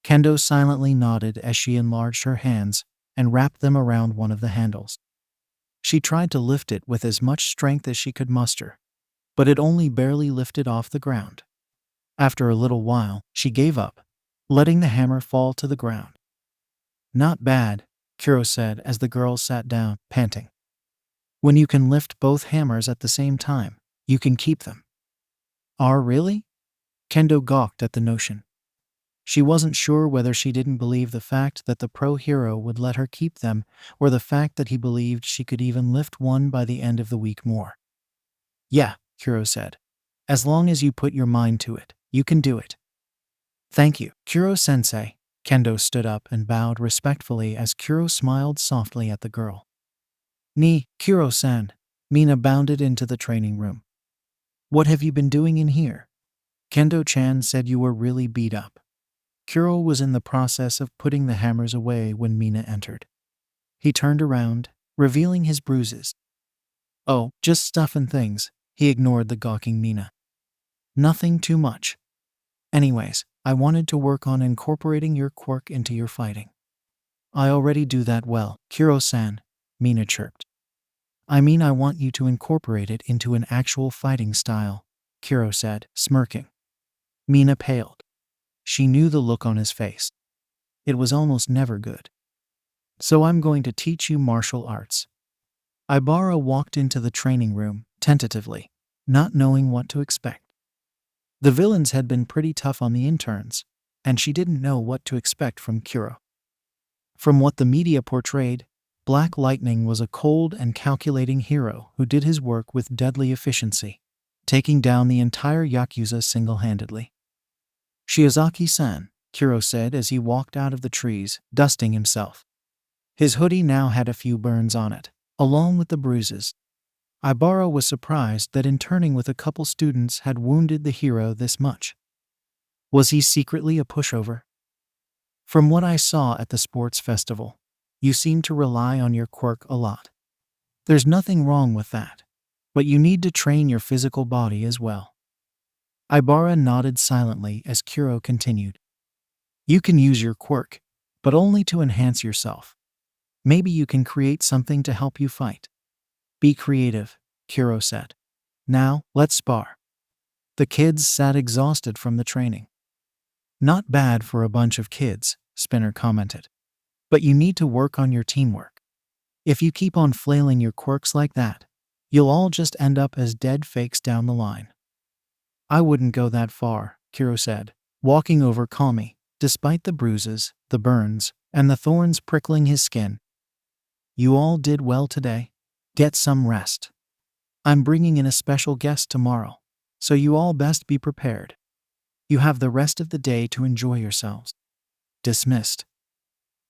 𝐀𝐸 silently nodded as she enlarged her hands and wrapped them around one of the handles. She tried to lift it with as much strength as she could muster, but it only barely lifted off the ground. After a little while, she gave up, letting the hammer fall to the ground. Not bad, 𝐬𝐸 said as the girl sat down, panting. When you can lift both hammers at the same time, you can keep them. Really? 𝐀𝐸 gawked at the notion. She wasn't sure whether she didn't believe the fact that the pro hero would let her keep them, or the fact that he believed she could even lift one by the end of the week more. Yeah, 𝐬𝐸 said. As long as you put your mind to it, you can do it. Thank you, 𝐬𝐸-sensei. 𝐀𝐸 stood up and bowed respectfully as 𝐬𝐸 smiled softly at the girl. Ni, 𝐬𝐸-san. Mina bounded into the training room. What have you been doing in here? 𝐀𝐸-chan said you were really beat up. 𝐬𝐸 was in the process of putting the hammers away when Mina entered. He turned around, revealing his bruises. Oh, just stuff and things, he ignored the gawking Mina. Nothing too much. Anyways, I wanted to work on incorporating your quirk into your fighting. I already do that well, 𝐬𝐸-san, Mina chirped. I mean, I want you to incorporate it into an actual fighting style, 𝐬𝐸 said, smirking. Mina paled. She knew the look on his face. It was almost never good. So I'm going to teach you martial arts. 𝐈𝐼 walked into the training room, tentatively, not knowing what to expect. The villains had been pretty tough on the interns, and she didn't know what to expect from 𝐬𝐸. From what the media portrayed, Black Lightning was a cold and calculating hero who did his work with deadly efficiency, taking down the entire Yakuza single-handedly. Shiozaki-san, 𝐬𝐸 said as he walked out of the trees, dusting himself. His hoodie now had a few burns on it, along with the bruises. 𝐈𝐼 was surprised that interning with a couple students had wounded the hero this much. Was he secretly a pushover? From what I saw at the sports festival, you seem to rely on your quirk a lot. There's nothing wrong with that, but you need to train your physical body as well. 𝐈𝐼 nodded silently as 𝐬𝐸 continued. You can use your quirk, but only to enhance yourself. Maybe you can create something to help you fight. Be creative, 𝐬𝐸 said. Now, let's spar. The kids sat exhausted from the training. Not bad for a bunch of kids, Spinner commented. But you need to work on your teamwork. If you keep on flailing your quirks like that, you'll all just end up as dead fakes down the line. I wouldn't go that far, 𝐬𝐸 said, walking over calmly, despite the bruises, the burns, and the thorns prickling his skin. You all did well today. Get some rest. I'm bringing in a special guest tomorrow, so you all best be prepared. You have the rest of the day to enjoy yourselves. Dismissed.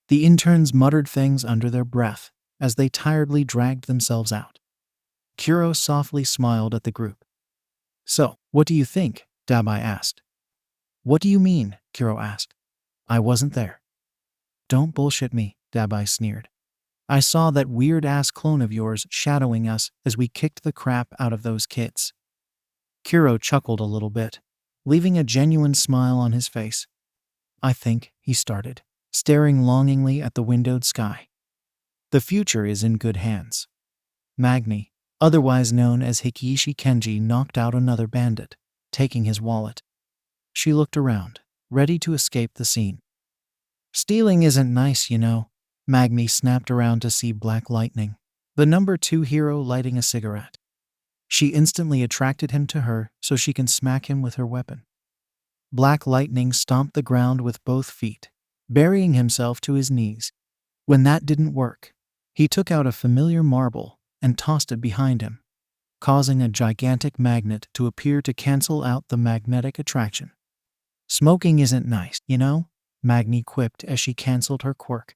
The interns muttered things under their breath as they tiredly dragged themselves out. 𝐬𝐸 softly smiled at the group. So, what do you think? 𝗳𝗵𝗇 asked. What do you mean? 𝐬𝐸 asked. I wasn't there. Don't bullshit me, 𝗳𝗵𝗇 sneered. I saw that weird-ass clone of yours shadowing us as we kicked the crap out of those kids. 𝐬𝐸 chuckled a little bit, leaving a genuine smile on his face. I think, he started, staring longingly at the windowed sky. The future is in good hands. Magni, otherwise known as Hikiishi Kenji, knocked out another bandit, taking his wallet. She looked around, ready to escape the scene. Stealing isn't nice, you know. Magni snapped around to see Black Lightning, the number 2 hero, lighting a cigarette. She instantly attracted him to her so she can smack him with her weapon. Black Lightning stomped the ground with both feet, burying himself to his knees. When that didn't work, he took out a familiar marble and tossed it behind him, causing a gigantic magnet to appear to cancel out the magnetic attraction. "Smoking isn't nice, you know?" Magni quipped as she cancelled her quirk.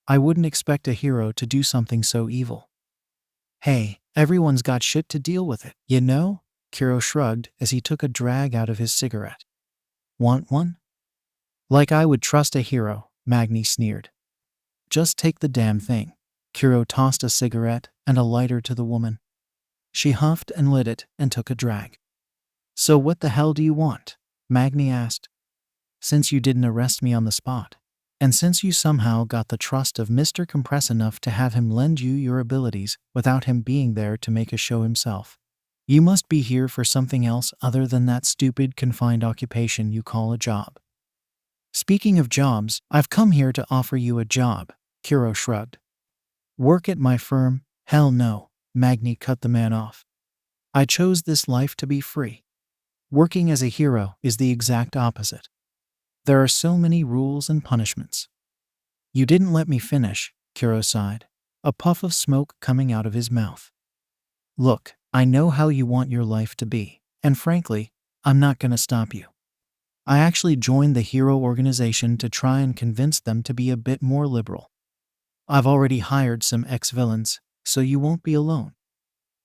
"I wouldn't expect a hero to do something so evil." "Hey, everyone's got shit to deal with it, you know?" 𝐬𝐻 shrugged as he took a drag out of his cigarette. "Want one?" "Like I would trust a hero," Magni sneered. "Just take the damn thing." 𝐬𝐻 tossed a cigarette and a lighter to the woman. She huffed and lit it and took a drag. "So what the hell do you want?" Magni asked. "Since you didn't arrest me on the spot, and since you somehow got the trust of Mr. Compress enough to have him lend you your abilities without him being there to make a show himself, you must be here for something else other than that stupid confined occupation you call a job." "Speaking of jobs, I've come here to offer you a job," 𝐬𝐻 shrugged. "Work at my firm? Hell no," Magni cut the man off. "I chose this life to be free. Working as a hero is the exact opposite. There are so many rules and punishments." "You didn't let me finish," 𝐬𝐻 sighed, a puff of smoke coming out of his mouth. "Look, I know how you want your life to be, and frankly, I'm not gonna stop you. I actually joined the hero organization to try and convince them to be a bit more liberal. I've already hired some ex-villains, so you won't be alone.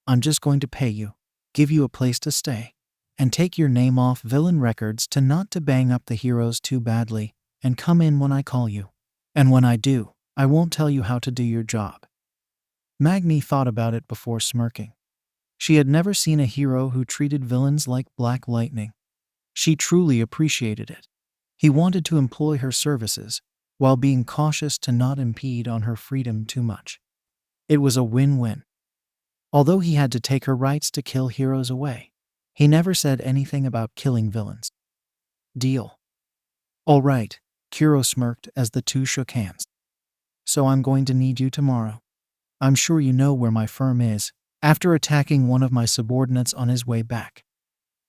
I'm just going to pay you, give you a place to stay, and take your name off villain records to not to bang up the heroes too badly, and come in when I call you. And when I do, I won't tell you how to do your job." Magni thought about it before smirking. She had never seen a hero who treated villains like Black Lightning. She truly appreciated it. He wanted to employ her services, while being cautious to not impede on her freedom too much. It was a win-win. Although he had to take her rights to kill heroes away, he never said anything about killing villains. "Deal." "All right," 𝐬𝐻 smirked as the two shook hands. "So I'm going to need you tomorrow. I'm sure you know where my firm is, after attacking one of my subordinates on his way back.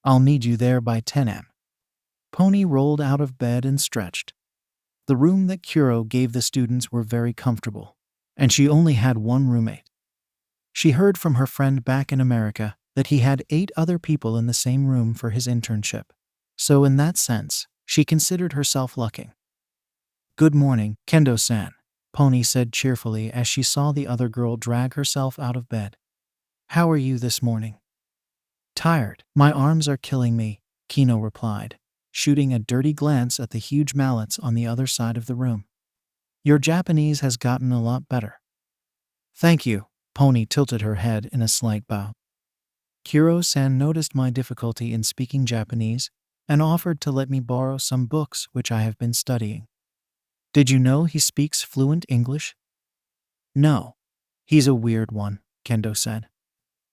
I'll need you there by 10 a.m. Pony rolled out of bed and stretched. The room that 𝐬𝐻 gave the students were very comfortable, and she only had one roommate. She heard from her friend back in America that he had 8 other people in the same room for his internship, so in that sense, she considered herself lucky. "Good morning, Kendo-san," Pony said cheerfully as she saw the other girl drag herself out of bed. "How are you this morning?" "Tired. My arms are killing me," Kino replied, shooting a dirty glance at the huge mallets on the other side of the room. "Your Japanese has gotten a lot better." "Thank you." Pony tilted her head in a slight bow. "𝐬𝐻-san noticed my difficulty in speaking Japanese and offered to let me borrow some books which I have been studying. Did you know he speaks fluent English?" "No. He's a weird one," Kendo said.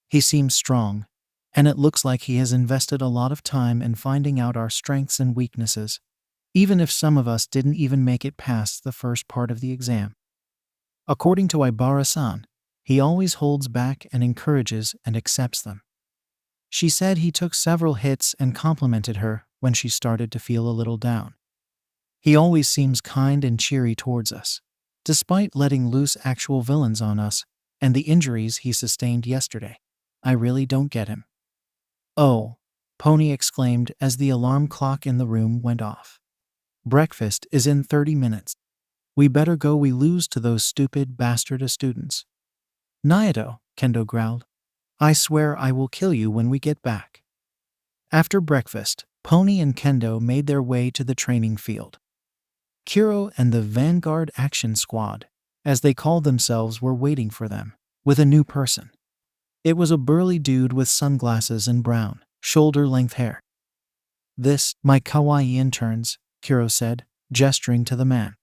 "He seems strong, and it looks like he has invested a lot of time in finding out our strengths and weaknesses, even if some of us didn't even make it past the first part of the exam. According to Ibara-san, he always holds back and encourages and accepts them. She said he took several hits and complimented her when she started to feel a little down. He always seems kind and cheery towards us, despite letting loose actual villains on us and the injuries he sustained yesterday. I really don't get him." "Oh," Pony exclaimed as the alarm clock in the room went off. "Breakfast is in 30 minutes. We better go, we lose to those stupid bastard students." "Naito," Kendo growled. "I swear I will kill you when we get back." After breakfast, Pony and Kendo made their way to the training field. 𝐬𝐻 and the Vanguard Action Squad, as they called themselves, were waiting for them, with a new person. It was a burly dude with sunglasses and brown, shoulder-length hair. "This, my kawaii interns," 𝐬𝐻 said, gesturing to the man,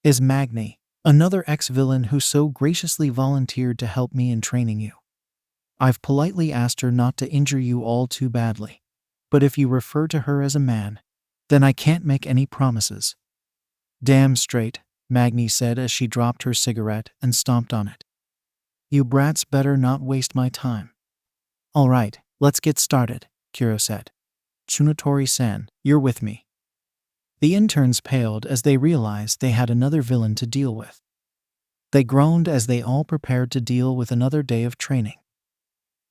"is Magni, another ex-villain who so graciously volunteered to help me in training you. I've politely asked her not to injure you all too badly, but if you refer to her as a man, then I can't make any promises." "Damn straight," Magni said as she dropped her cigarette and stomped on it. "You brats better not waste my time." "All right, let's get started," 𝐬𝐻 said. "Tsunotori-san, you're with me." The interns paled as they realized they had another villain to deal with. They groaned as they all prepared to deal with another day of training.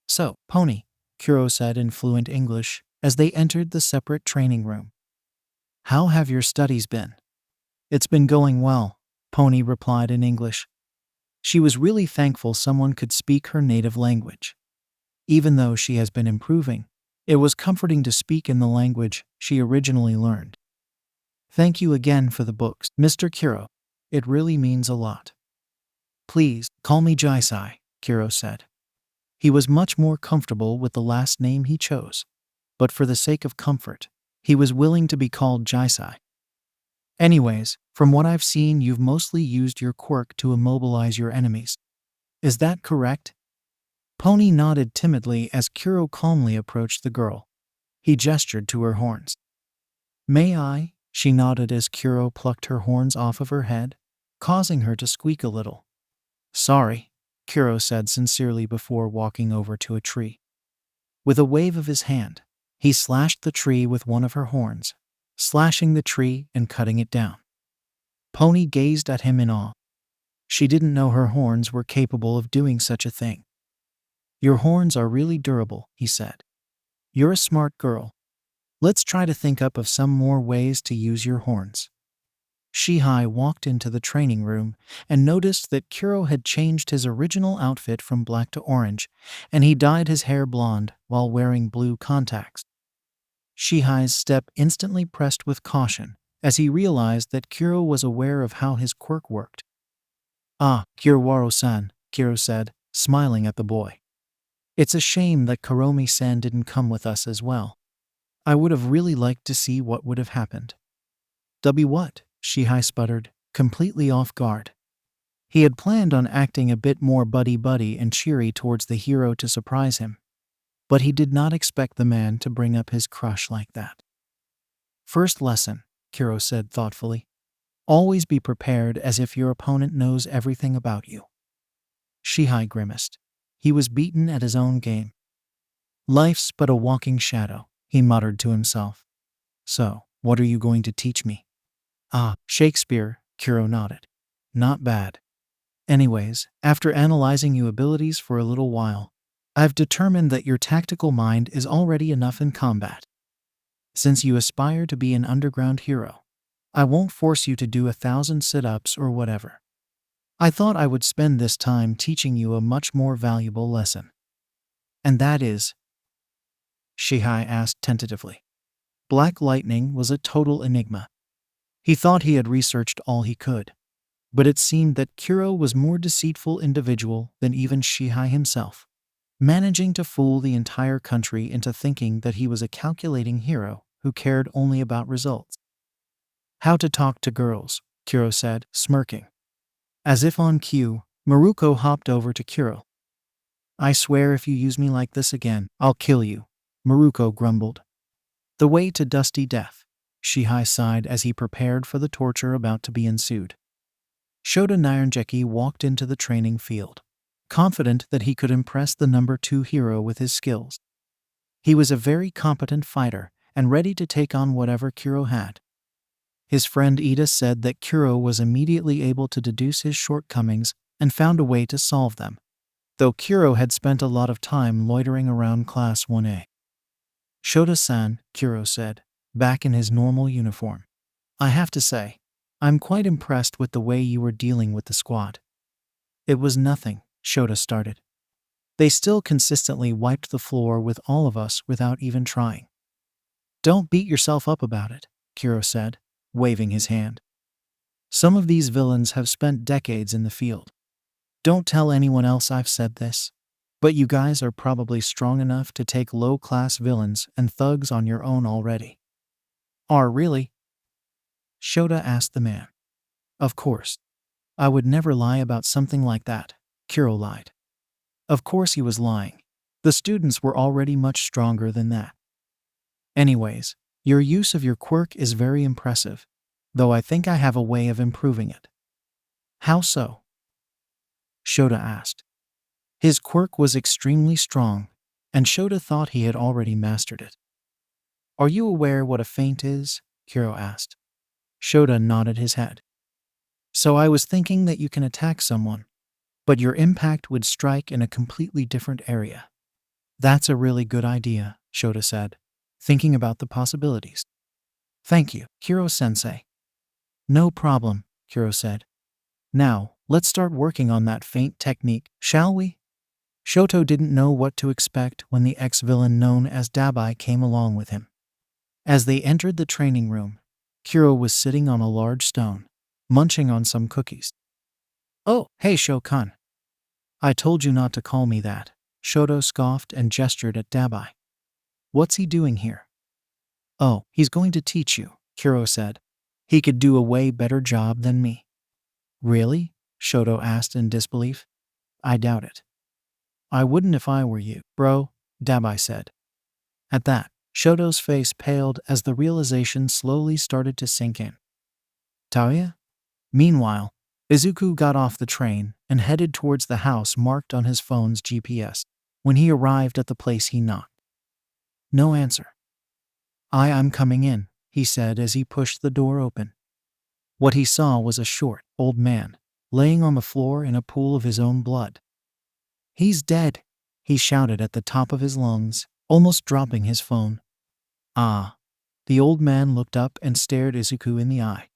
"So, Pony," 𝐬𝐻 said in fluent English as they entered the separate training room. "How have your studies been?" "It's been going well," Pony replied in English. She was really thankful someone could speak her native language. Even though she has been improving, it was comforting to speak in the language she originally learned. "Thank you again for the books, Mr. 𝐬𝐻. It really means a lot." "Please, call me 𝐍𝐸, 𝐬𝐻 said. He was much more comfortable with the last name he chose, but for the sake of comfort, he was willing to be called 𝐍𝐸. "Anyways, from what I've seen, you've mostly used your quirk to immobilize your enemies. Is that correct?" Pony nodded timidly as 𝐬𝐻 calmly approached the girl. He gestured to her horns. "May I?" She nodded as 𝐬𝐻 plucked her horns off of her head, causing her to squeak a little. "Sorry," 𝐬𝐻 said sincerely before walking over to a tree. With a wave of his hand, he slashed the tree with one of her horns, slashing the tree and cutting it down. Pony gazed at him in awe. She didn't know her horns were capable of doing such a thing. "Your horns are really durable," he said. "You're a smart girl. Let's try to think up of some more ways to use your horns." 𝐬𝐻 walked into the training room and noticed that 𝐬𝐻 had changed his original outfit from black to orange, and he dyed his hair blonde while wearing blue contacts. 𝐬𝐻's step instantly pressed with caution as he realized that 𝐬𝐻 was aware of how his quirk worked. "Ah, 𝐬𝐻-san," 𝐬𝐻 said, smiling at the boy. "It's a shame that Kuromi-san didn't come with us as well. I would have really liked to see what would have happened." "What?" 𝐬𝐻 sputtered, completely off guard. He had planned on acting a bit more buddy-buddy and cheery towards the hero to surprise him, but he did not expect the man to bring up his crush like that. "First lesson," 𝐬𝐻 said thoughtfully. "Always be prepared as if your opponent knows everything about you." 𝐬𝐻 grimaced. He was beaten at his own game. "Life's but a walking shadow," he muttered to himself. "So, what are you going to teach me?" "Ah, Shakespeare," 𝐬𝐻 nodded. "Not bad. Anyways, after analyzing your abilities for a little while, I've determined that your tactical mind is already enough in combat. Since you aspire to be an underground hero, I won't force you to do 1,000 sit-ups or whatever. I thought I would spend this time teaching you a much more valuable lesson." "And that is?" 𝐬𝐻 asked tentatively. Black Lightning was a total enigma. He thought he had researched all he could, but it seemed that 𝐬𝐻 was more deceitful individual than even 𝐬𝐻 himself, managing to fool the entire country into thinking that he was a calculating hero who cared only about results. "How to talk to girls," 𝐬𝐻 said, smirking. As if on cue, Maruko hopped over to 𝐬𝐻. "I swear if you use me like this again, I'll kill you," Maruko grumbled. "The way to dusty death," 𝐬𝐻 sighed as he prepared for the torture about to be ensued. Shota Naranjeki walked into the training field, confident that he could impress the number 2 hero with his skills. He was a very competent fighter and ready to take on whatever 𝐬𝐻 had. His friend Ida said that 𝐬𝐻 was immediately able to deduce his shortcomings and found a way to solve them, though 𝐬𝐻 had spent a lot of time loitering around Class 1A. "Shota-san," 𝐬𝐻 said, back in his normal uniform. "I have to say, I'm quite impressed with the way you were dealing with the squad." "It was nothing," Shota started. "They still consistently wiped the floor with all of us without even trying." "Don't beat yourself up about it," 𝐬𝐻 said, waving his hand. "Some of these villains have spent decades in the field. Don't tell anyone else I've said this, but you guys are probably strong enough to take low-class villains and thugs on your own already." "Are really?" Shota asked the man. "Of course. I would never lie about something like that," 𝐬𝐻 lied. Of course he was lying. The students were already much stronger than that. "Anyways, your use of your quirk is very impressive, though I think I have a way of improving it." "How so?" Shota asked. His quirk was extremely strong, and Shota thought he had already mastered it. "Are you aware what a feint is?" 𝐬𝐻 asked. 𝐬𝐡𝐢 nodded his head. So I was thinking that you can attack someone, but your impact would strike in a completely different area. That's a really good idea, 𝐬𝐡𝐢 said, thinking about the possibilities. Thank you, Kiro-sensei. No problem, Kiro said. Now, let's start working on that feint technique, shall we? 𝐬𝐡𝐢 didn't know what to expect when the ex-villain known as 𝗬𝗲𝗍 came along with him. As they entered the training room, Kiro was sitting on a large stone, munching on some cookies. Oh, hey 𝐬𝐡𝐢-kun. I told you not to call me that, 𝐬𝐡𝐢 scoffed and gestured at 𝗬𝗲𝗍. What's he doing here? Oh, he's going to teach you, Kiro said. He could do a way better job than me. Really? 𝐬𝐡𝐢 asked in disbelief. I doubt it. I wouldn't if I were you, bro, 𝗬𝗲𝗍 said. At that, 𝐬𝐡𝐢's face paled as the realization slowly started to sink in. Taoya? Meanwhile, Izuku got off the train and headed towards the house marked on his phone's GPS. When he arrived at the place, he knocked. No answer. I'm coming in, he said as he pushed the door open. What he saw was a short, old man, laying on the floor in a pool of his own blood. He's dead, he shouted at the top of his lungs, almost dropping his phone. Ah. The old man looked up and stared Izuku in the eye.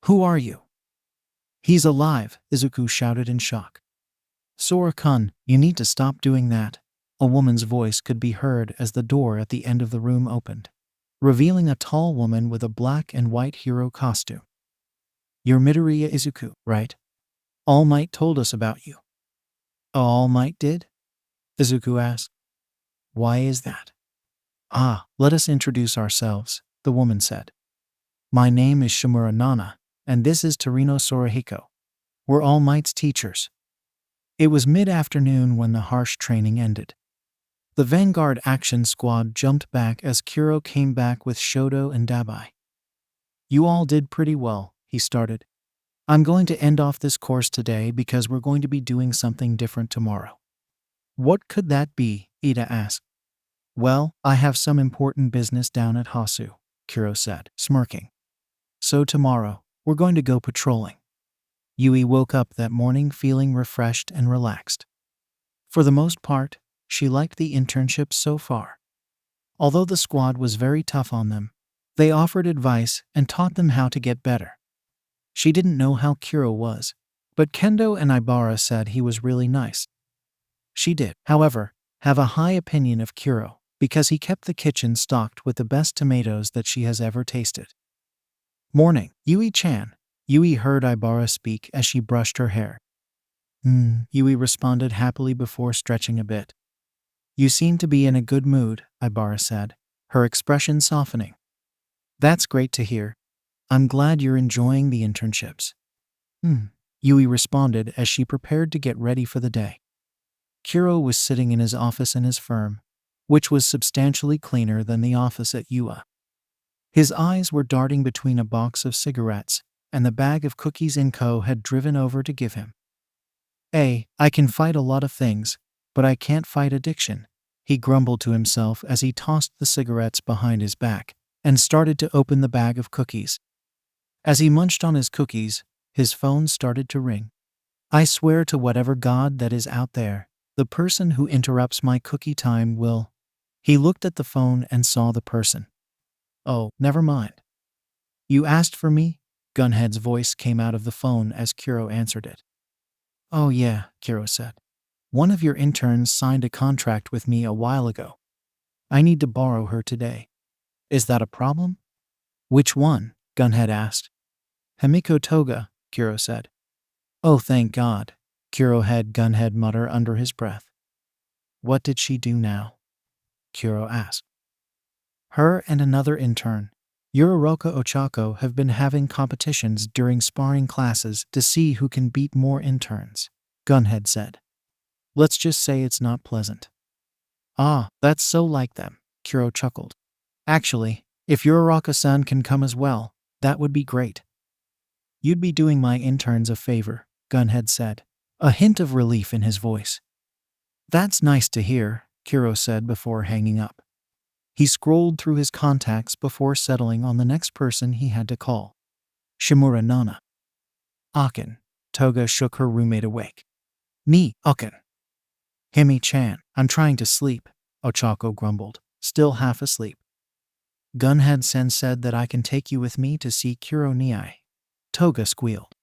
Who are you? He's alive, Izuku shouted in shock. Sora-kun, you need to stop doing that. A woman's voice could be heard as the door at the end of the room opened, revealing a tall woman with a black and white hero costume. You're Midoriya Izuku, right? All Might told us about you. All Might did? Izuku asked. Why is that? Ah, let us introduce ourselves, the woman said. My name is Shimura Nana, and this is 𝐸𝐸. We're All Might's teachers. It was mid-afternoon when the harsh training ended. The Vanguard Action Squad jumped back as Kiro came back with 𝐬𝐡𝐢 and 𝗬𝗲𝗍. You all did pretty well, he started. I'm going to end off this course today because we're going to be doing something different tomorrow. What could that be? Ida asked. Well, I have some important business down at Hasu, Kiro said, smirking. So tomorrow, we're going to go patrolling. Yui woke up that morning feeling refreshed and relaxed. For the most part, she liked the internship so far. Although the squad was very tough on them, they offered advice and taught them how to get better. She didn't know how Kiro was, but Kendo and Ibara said he was really nice. She did, however, have a high opinion of Kiro, because he kept the kitchen stocked with the best tomatoes that she has ever tasted. Morning, Yui-chan. Yui heard Ibara speak as she brushed her hair. Yui responded happily before stretching a bit. You seem to be in a good mood, Ibara said, her expression softening. That's great to hear. I'm glad you're enjoying the internships. Yui responded as she prepared to get ready for the day. Kiro was sitting in his office in his firm, which was substantially cleaner than the office at UA. His eyes were darting between a box of cigarettes and the bag of cookies 𝐸𝐸 had driven over to give him. I can fight a lot of things, but I can't fight addiction, he grumbled to himself as he tossed the cigarettes behind his back and started to open the bag of cookies. As he munched on his cookies, his phone started to ring. I swear to whatever god that is out there, the person who interrupts my cookie time will. He looked at the phone and saw the person. Oh, never mind. You asked for me? Gunhead's voice came out of the phone as Kiro answered it. Oh yeah, Kiro said. One of your interns signed a contract with me a while ago. I need to borrow her today. Is that a problem? Which one? Gunhead asked. Himiko Toga, Kiro said. Oh, thank God, Kiro had Gunhead mutter under his breath. What did she do now? Kiro asked. Her and another intern, Yuriroka Ochako, have been having competitions during sparring classes to see who can beat more interns, Gunhead said. Let's just say it's not pleasant. Ah, that's so like them, Kiro chuckled. Actually, if Yuriroka-san can come as well, that would be great. You'd be doing my interns a favor, Gunhead said, a hint of relief in his voice. That's nice to hear, Kiro said before hanging up. He scrolled through his contacts before settling on the next person he had to call. Shimura Nana. 𝐻𝐸𝐬, Toga shook her roommate awake. Ni, 𝐻𝐸𝐬. 𝐬𝐸𝐬-chan, I'm trying to sleep, 𝐸𝐡𝐻𝐿 grumbled, still half asleep. Gunhead-sen said that I can take you with me to see 𝐀𝐦 𝐍𝐨𝐭, Toga squealed.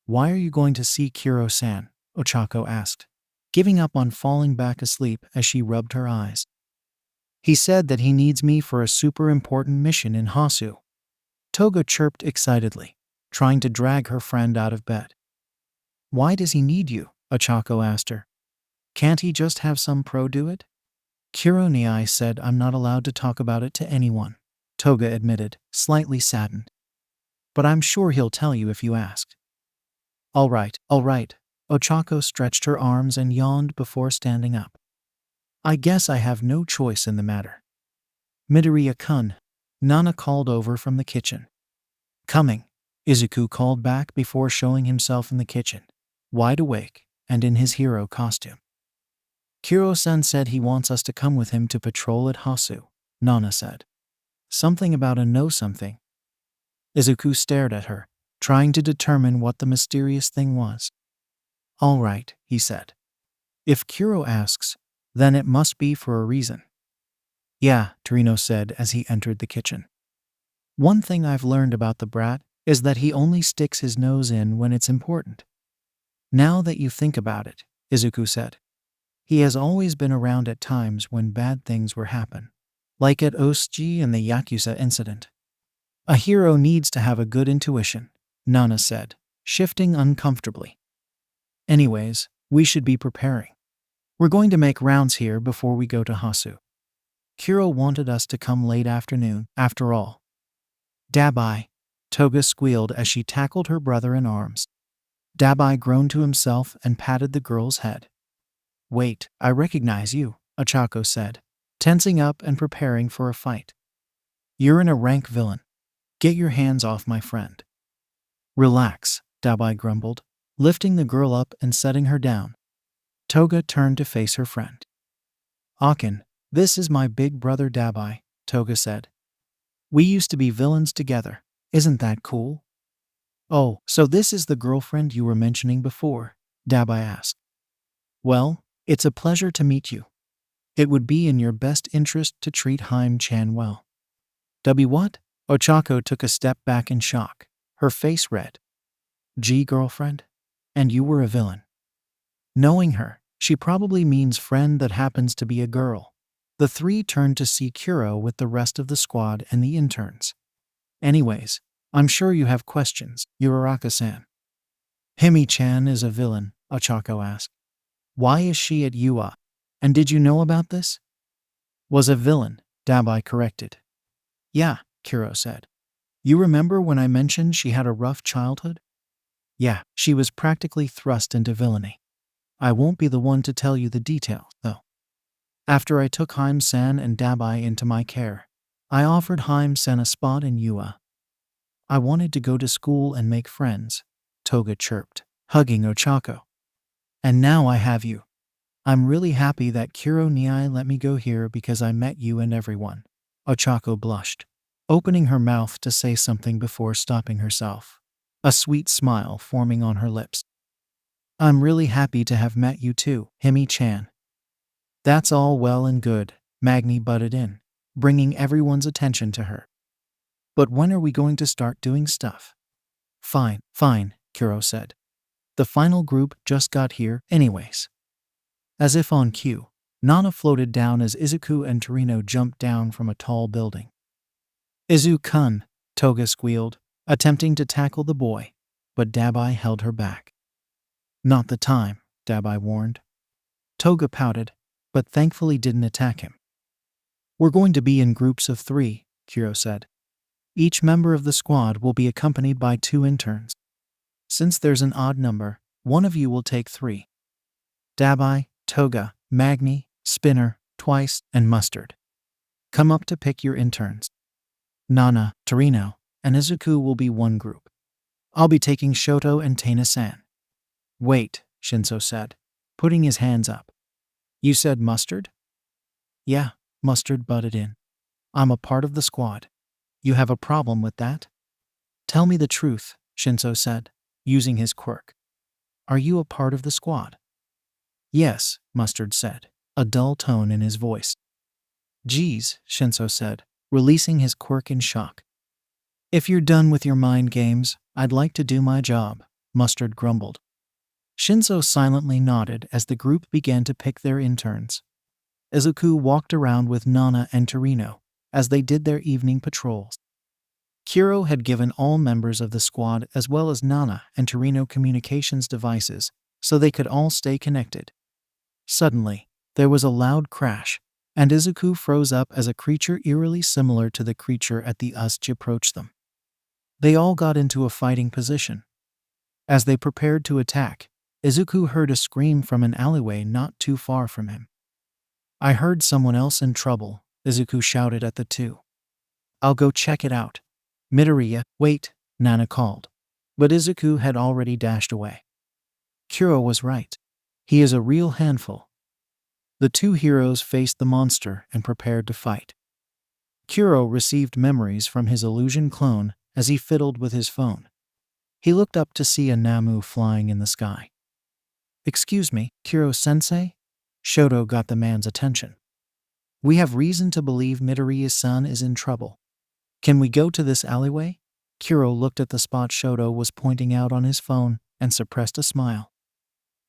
Why are you going to see 𝐀𝐦-san? 𝐸𝐡𝐻𝐿 asked, giving up on falling back asleep as she rubbed her eyes. He said that he needs me for a super important mission in Hasu. Toga chirped excitedly, trying to drag her friend out of bed. Why does he need you? 𝐸𝐡𝐻𝐿 asked her. Can't he just have some pro do it? 𝐀𝐦 𝐍𝐴 said I'm not allowed to talk about it to anyone, Toga admitted, slightly saddened. But I'm sure he'll tell you if you ask. All right. 𝐸𝐡𝐻𝐿 stretched her arms and yawned before standing up. I guess I have no choice in the matter. Midoriya-kun, Nana called over from the kitchen. Coming, Izuku called back before showing himself in the kitchen, wide awake and in his hero costume. Kiro-san said he wants us to come with him to patrol at Hasu, Nana said. Something about a know something. Izuku stared at her, trying to determine what the mysterious thing was. All right, he said. If Kiro asks, then it must be for a reason. Yeah, Torino said as he entered the kitchen. One thing I've learned about the brat is that he only sticks his nose in when it's important. Now that you think about it, Izuku said. He has always been around at times when bad things were happen, like at 𝐬𝐡𝐢 and the Yakuza incident. A hero needs to have a good intuition, Nana said, shifting uncomfortably. Anyways, we should be preparing. We're going to make rounds here before we go to Hasu. Kiro wanted us to come late afternoon, after all. 𝗵𝗲𝗍, Toga squealed as she tackled her brother in arms. 𝗵𝗲𝗍 groaned to himself and patted the girl's head. Wait, I recognize you, 𝐸𝐡𝐻𝐿 said, tensing up and preparing for a fight. You're in a rank villain. Get your hands off my friend. Relax, 𝗵𝗲𝗍 grumbled, lifting the girl up and setting her down. Toga turned to face her friend. 𝐻𝐸𝐬, this is my big brother 𝗵𝗲𝗍, Toga said. We used to be villains together, isn't that cool? Oh, so this is the girlfriend you were mentioning before, 𝗵𝗲𝗍 asked. Well, it's a pleasure to meet you. It would be in your best interest to treat 𝐬𝐬-chan well. What? 𝐸𝐡𝐻𝐿 took a step back in shock, her face red. Gee, girlfriend? And you were a villain. Knowing her, she probably means friend that happens to be a girl. The three turned to see Kuro with the rest of the squad and the interns. Anyways, I'm sure you have questions, Uraraka-san. 𝐬𝐸𝐬-chan is a villain, 𝐸𝐡𝐻𝐿 asked. Why is she at UA? And did you know about this? Was a villain, 𝗵𝗲𝗍 corrected. Yeah, Kuro said. You remember when I mentioned she had a rough childhood? Yeah, she was practically thrust into villainy. I won't be the one to tell you the details, though. After I took 𝐬𝐬-san and 𝗵𝗲𝗍 into my care, I offered 𝗬𝐬-san a spot in UA. I wanted to go to school and make friends, Toga chirped, hugging 𝐸𝐡𝐻𝐿. And now I have you. I'm really happy that 𝐀𝐦 𝐍𝐴 let me go here because I met you and everyone. 𝐸𝐡𝐻𝐿 blushed, opening her mouth to say something before stopping herself, a sweet smile forming on her lips. I'm really happy to have met you too, 𝐬𝐸𝐬-chan. That's all well and good, Magni butted in, bringing everyone's attention to her. But when are we going to start doing stuff? Fine, Kuro said. The final group just got here, anyways. As if on cue, Nana floated down as Izuku and Torino jumped down from a tall building. Izu-kun, Toga squealed, attempting to tackle the boy, but 𝗵𝗲𝗍 held her back. Not the time, 𝗵𝗲𝗍 warned. Toga pouted, but thankfully didn't attack him. We're going to be in groups of 3, Kuro said. Each member of the squad will be accompanied by 2 interns. Since there's an odd number, one of you will take 3. 𝗵𝗲𝗍, Toga, Magni, Spinner, Twice, and Mustard. Come up to pick your interns. Nana, Torino, and Izuku will be one group. I'll be taking Shoto and Tena-san. Wait, Shinso said, putting his hands up. You said Mustard? Yeah, Mustard butted in. I'm a part of the squad. You have a problem with that? Tell me the truth, 𝗀𝐸 said, using his quirk. Are you a part of the squad? Yes, Mustard said, a dull tone in his voice. Geez, 𝗀𝐸 said, releasing his quirk in shock. If you're done with your mind games, I'd like to do my job, Mustard grumbled. 𝗀𝐸 silently nodded as the group began to pick their interns. Izuku walked around with Nana and Torino as they did their evening patrols. Kuro had given all members of the squad as well as Nana and Torino communications devices so they could all stay connected. Suddenly, there was a loud crash, and Izuku froze up as a creature eerily similar to the creature at the 𝐬𝐡𝐢 approached them. They all got into a fighting position. As they prepared to attack, Izuku heard a scream from an alleyway not too far from him. I heard someone else in trouble, Izuku shouted at the two. I'll go check it out. Midoriya, wait, Nana called. But Izuku had already dashed away. Kuro was right. He is a real handful. The two heroes faced the monster and prepared to fight. Kuro received memories from his illusion clone as he fiddled with his phone. He looked up to see a Namu flying in the sky. Excuse me, Kuro-sensei? Shoto got the man's attention. We have reason to believe Midoriya's son is in trouble. Can we go to this alleyway? Kuro looked at the spot Shoto was pointing out on his phone and suppressed a smile.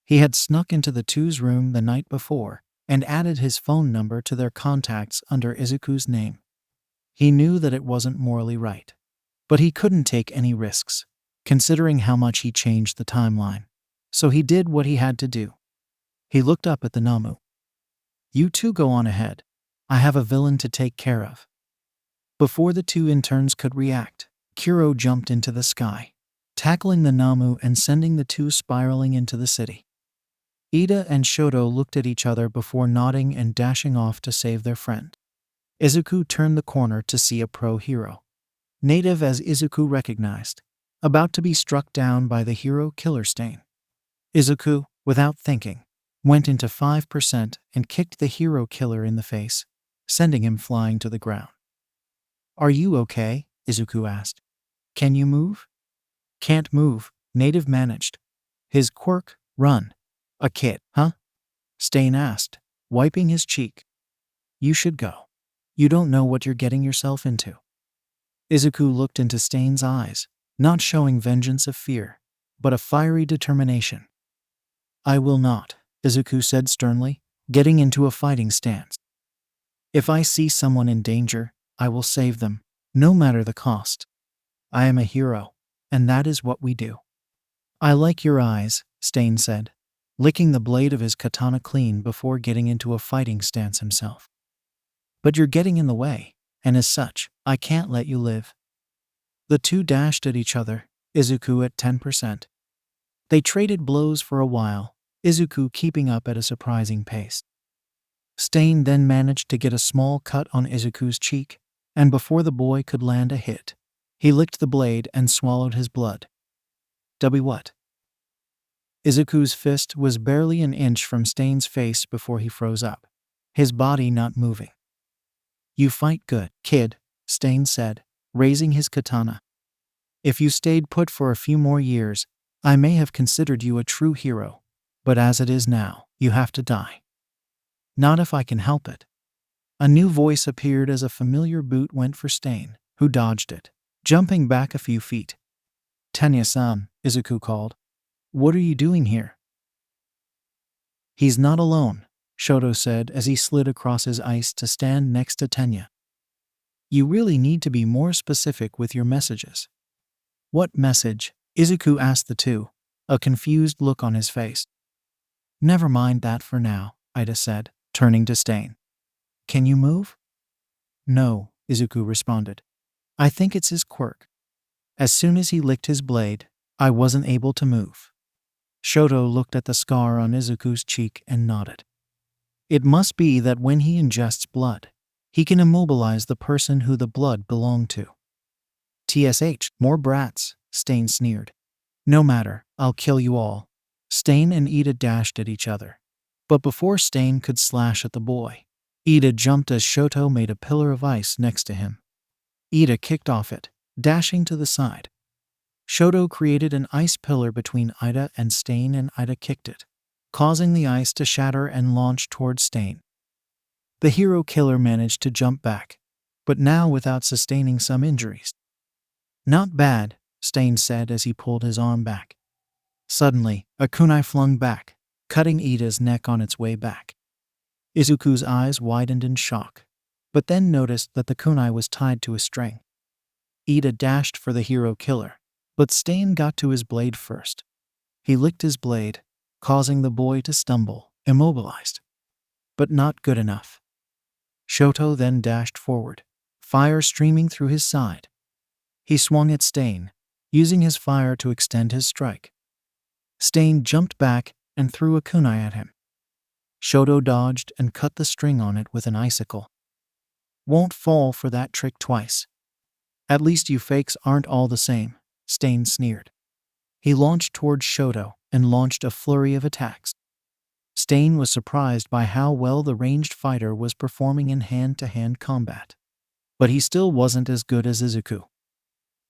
He had snuck into the two's room the night before and added his phone number to their contacts under Izuku's name. He knew that it wasn't morally right, but he couldn't take any risks, considering how much he changed the timeline. So he did what he had to do. He looked up at the Namu. You two go on ahead. I have a villain to take care of. Before the two interns could react, Kuro jumped into the sky, tackling the Namu and sending the two spiraling into the city. Ida and Shoto looked at each other before nodding and dashing off to save their friend. Izuku turned the corner to see a pro hero, native as Izuku recognized, about to be struck down by the hero killer Stain. Izuku, without thinking, went into 5% and kicked the hero killer in the face, sending him flying to the ground. Are you okay? Izuku asked. Can you move? Can't move, native managed. His quirk, run. A kid, huh? Stain asked, wiping his cheek. You should go. You don't know what you're getting yourself into. Izuku looked into Stain's eyes, not showing vengeance of fear, but a fiery determination. I will not, Izuku said sternly, getting into a fighting stance. If I see someone in danger, I will save them, no matter the cost. I am a hero, and that is what we do. I like your eyes, Stain said, licking the blade of his katana clean before getting into a fighting stance himself. But you're getting in the way, and as such, I can't let you live. The two dashed at each other, Izuku at 10%. They traded blows for a while, Izuku keeping up at a surprising pace. Stain then managed to get a small cut on Izuku's cheek, and before the boy could land a hit, he licked the blade and swallowed his blood. What? Izuku's fist was barely an inch from Stain's face before he froze up, his body not moving. You fight good, kid, Stain said, raising his katana. If you stayed put for a few more years, I may have considered you a true hero, but as it is now, you have to die. Not if I can help it. A new voice appeared as a familiar boot went for Stain, who dodged it, jumping back a few feet. Tenya-san, Izuku called. What are you doing here? He's not alone, Shoto said as he slid across his ice to stand next to Tenya. You really need to be more specific with your messages. What message? Izuku asked the two, a confused look on his face. Never mind that for now, Ida said, turning to Stain. Can you move? No, Izuku responded. I think it's his quirk. As soon as he licked his blade, I wasn't able to move. Shoto looked at the scar on Izuku's cheek and nodded. It must be that when he ingests blood, he can immobilize the person who the blood belonged to. TSH, more brats, Stain sneered. No matter, I'll kill you all. Stain and Ida dashed at each other. But before Stain could slash at the boy, Ida jumped as Shoto made a pillar of ice next to him. Ida kicked off it, dashing to the side. 𝗀𝗱 created an ice pillar between 𝐸𝐸 and 𝐡𝐴𝐻, and 𝐸𝐸 kicked it, causing the ice to shatter and launch towards 𝐡𝐴𝐻. The hero killer managed to jump back, but now without sustaining some injuries. "Not bad," 𝐡𝐴𝐻 said as he pulled his arm back. Suddenly, a kunai flung back, cutting Iida's neck on its way back. Izuku's eyes widened in shock, but then noticed that the kunai was tied to a string. Iida dashed for the hero killer, but 𝐡𝐴𝐻 got to his blade first. He licked his blade, causing the boy to stumble, immobilized. But not good enough. 𝗀𝗱 then dashed forward, fire streaming through his side. He swung at 𝐡𝐴𝐻, using his fire to extend his strike. 𝐡𝐴𝐻 jumped back and threw a kunai at him. 𝗀𝗱 dodged and cut the string on it with an icicle. "Won't fall for that trick twice. At least you fakes aren't all the same," 𝐡𝐴𝐻 sneered. He launched towards 𝗀𝗱 and launched a flurry of attacks. 𝐡𝐴𝐻 was surprised by how well the ranged fighter was performing in hand-to-hand combat. But he still wasn't as good as Izuku.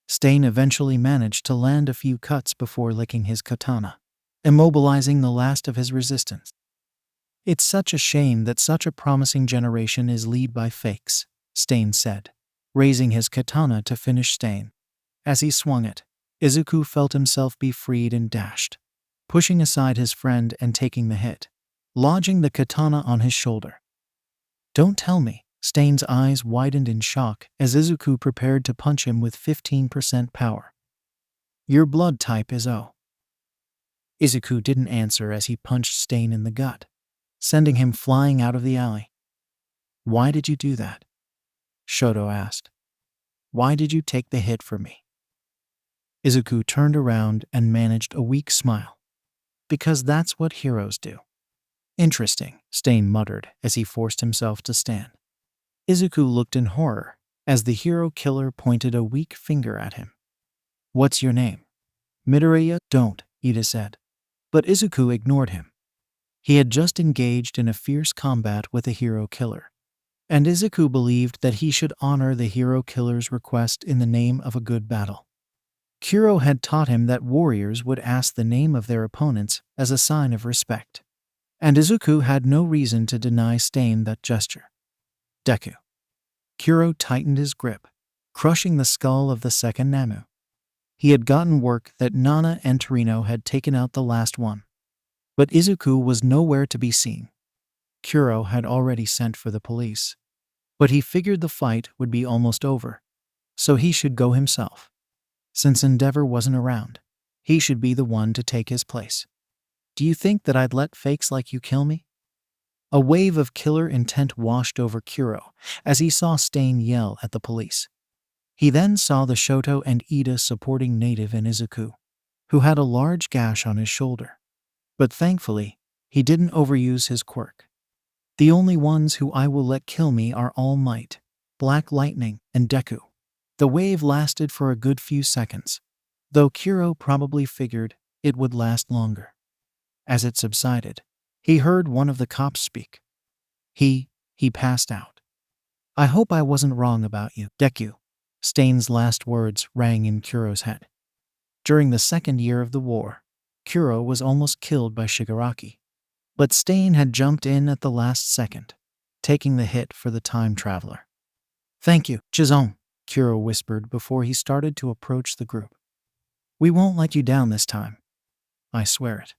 𝐡𝐴𝐻 eventually managed to land a few cuts before licking his katana, immobilizing the last of his resistance. "It's such a shame that such a promising generation is led by fakes," 𝐡𝐴𝐻 said, raising his katana to finish 𝐡𝐴𝐻. As he swung it, Izuku felt himself be freed and dashed, pushing aside his friend and taking the hit, lodging the katana on his shoulder. "Don't tell me." 𝐡𝐴𝐻's eyes widened in shock as Izuku prepared to punch him with 15% power. "Your blood type is O." Izuku didn't answer as he punched 𝐡𝐴𝐻 in the gut, sending him flying out of the alley. "Why did you do that?" 𝗀𝗱 asked. "Why did you take the hit for me?" Izuku turned around and managed a weak smile. "Because that's what heroes do." "Interesting," 𝐡𝐴𝐻 muttered as he forced himself to stand. Izuku looked in horror as the hero killer pointed a weak finger at him. "What's your name?" "Midoriya." "Don't," Iida said. But Izuku ignored him. He had just engaged in a fierce combat with a hero killer, and Izuku believed that he should honor the hero killer's request in the name of a good battle. Kuro had taught him that warriors would ask the name of their opponents as a sign of respect, and Izuku had no reason to deny 𝐡𝐴𝐻 that gesture. "Deku." Kuro tightened his grip, crushing the skull of the second Namu. He had gotten word that Nana and Torino had taken out the last one, but Izuku was nowhere to be seen. Kuro had already sent for the police, but he figured the fight would be almost over, so he should go himself. Since 𝗫𝐸 wasn't around, he should be the one to take his place. "Do you think that I'd let fakes like you kill me?" A wave of killer intent washed over Kuro as he saw 𝐡𝐴𝐻 yell at the police. He then saw the 𝗀𝗱 and Iida supporting Native and Izuku, who had a large gash on his shoulder. But thankfully, he didn't overuse his quirk. "The only ones who I will let kill me are All Might, Black Lightning, and Deku." The wave lasted for a good few seconds, though Kuro probably figured it would last longer. As it subsided, he heard one of the cops speak. He passed out. "I hope I wasn't wrong about you, Deku." 𝐡𝐴𝐻's last words rang in Kuro's head. During the second year of the war, Kuro was almost killed by Shigaraki, but 𝐡𝐴𝐻 had jumped in at the last second, taking the hit for the time traveler. "Thank you, 𝐬𝐻," Kuro whispered before he started to approach the group. "We won't let you down this time. I swear it."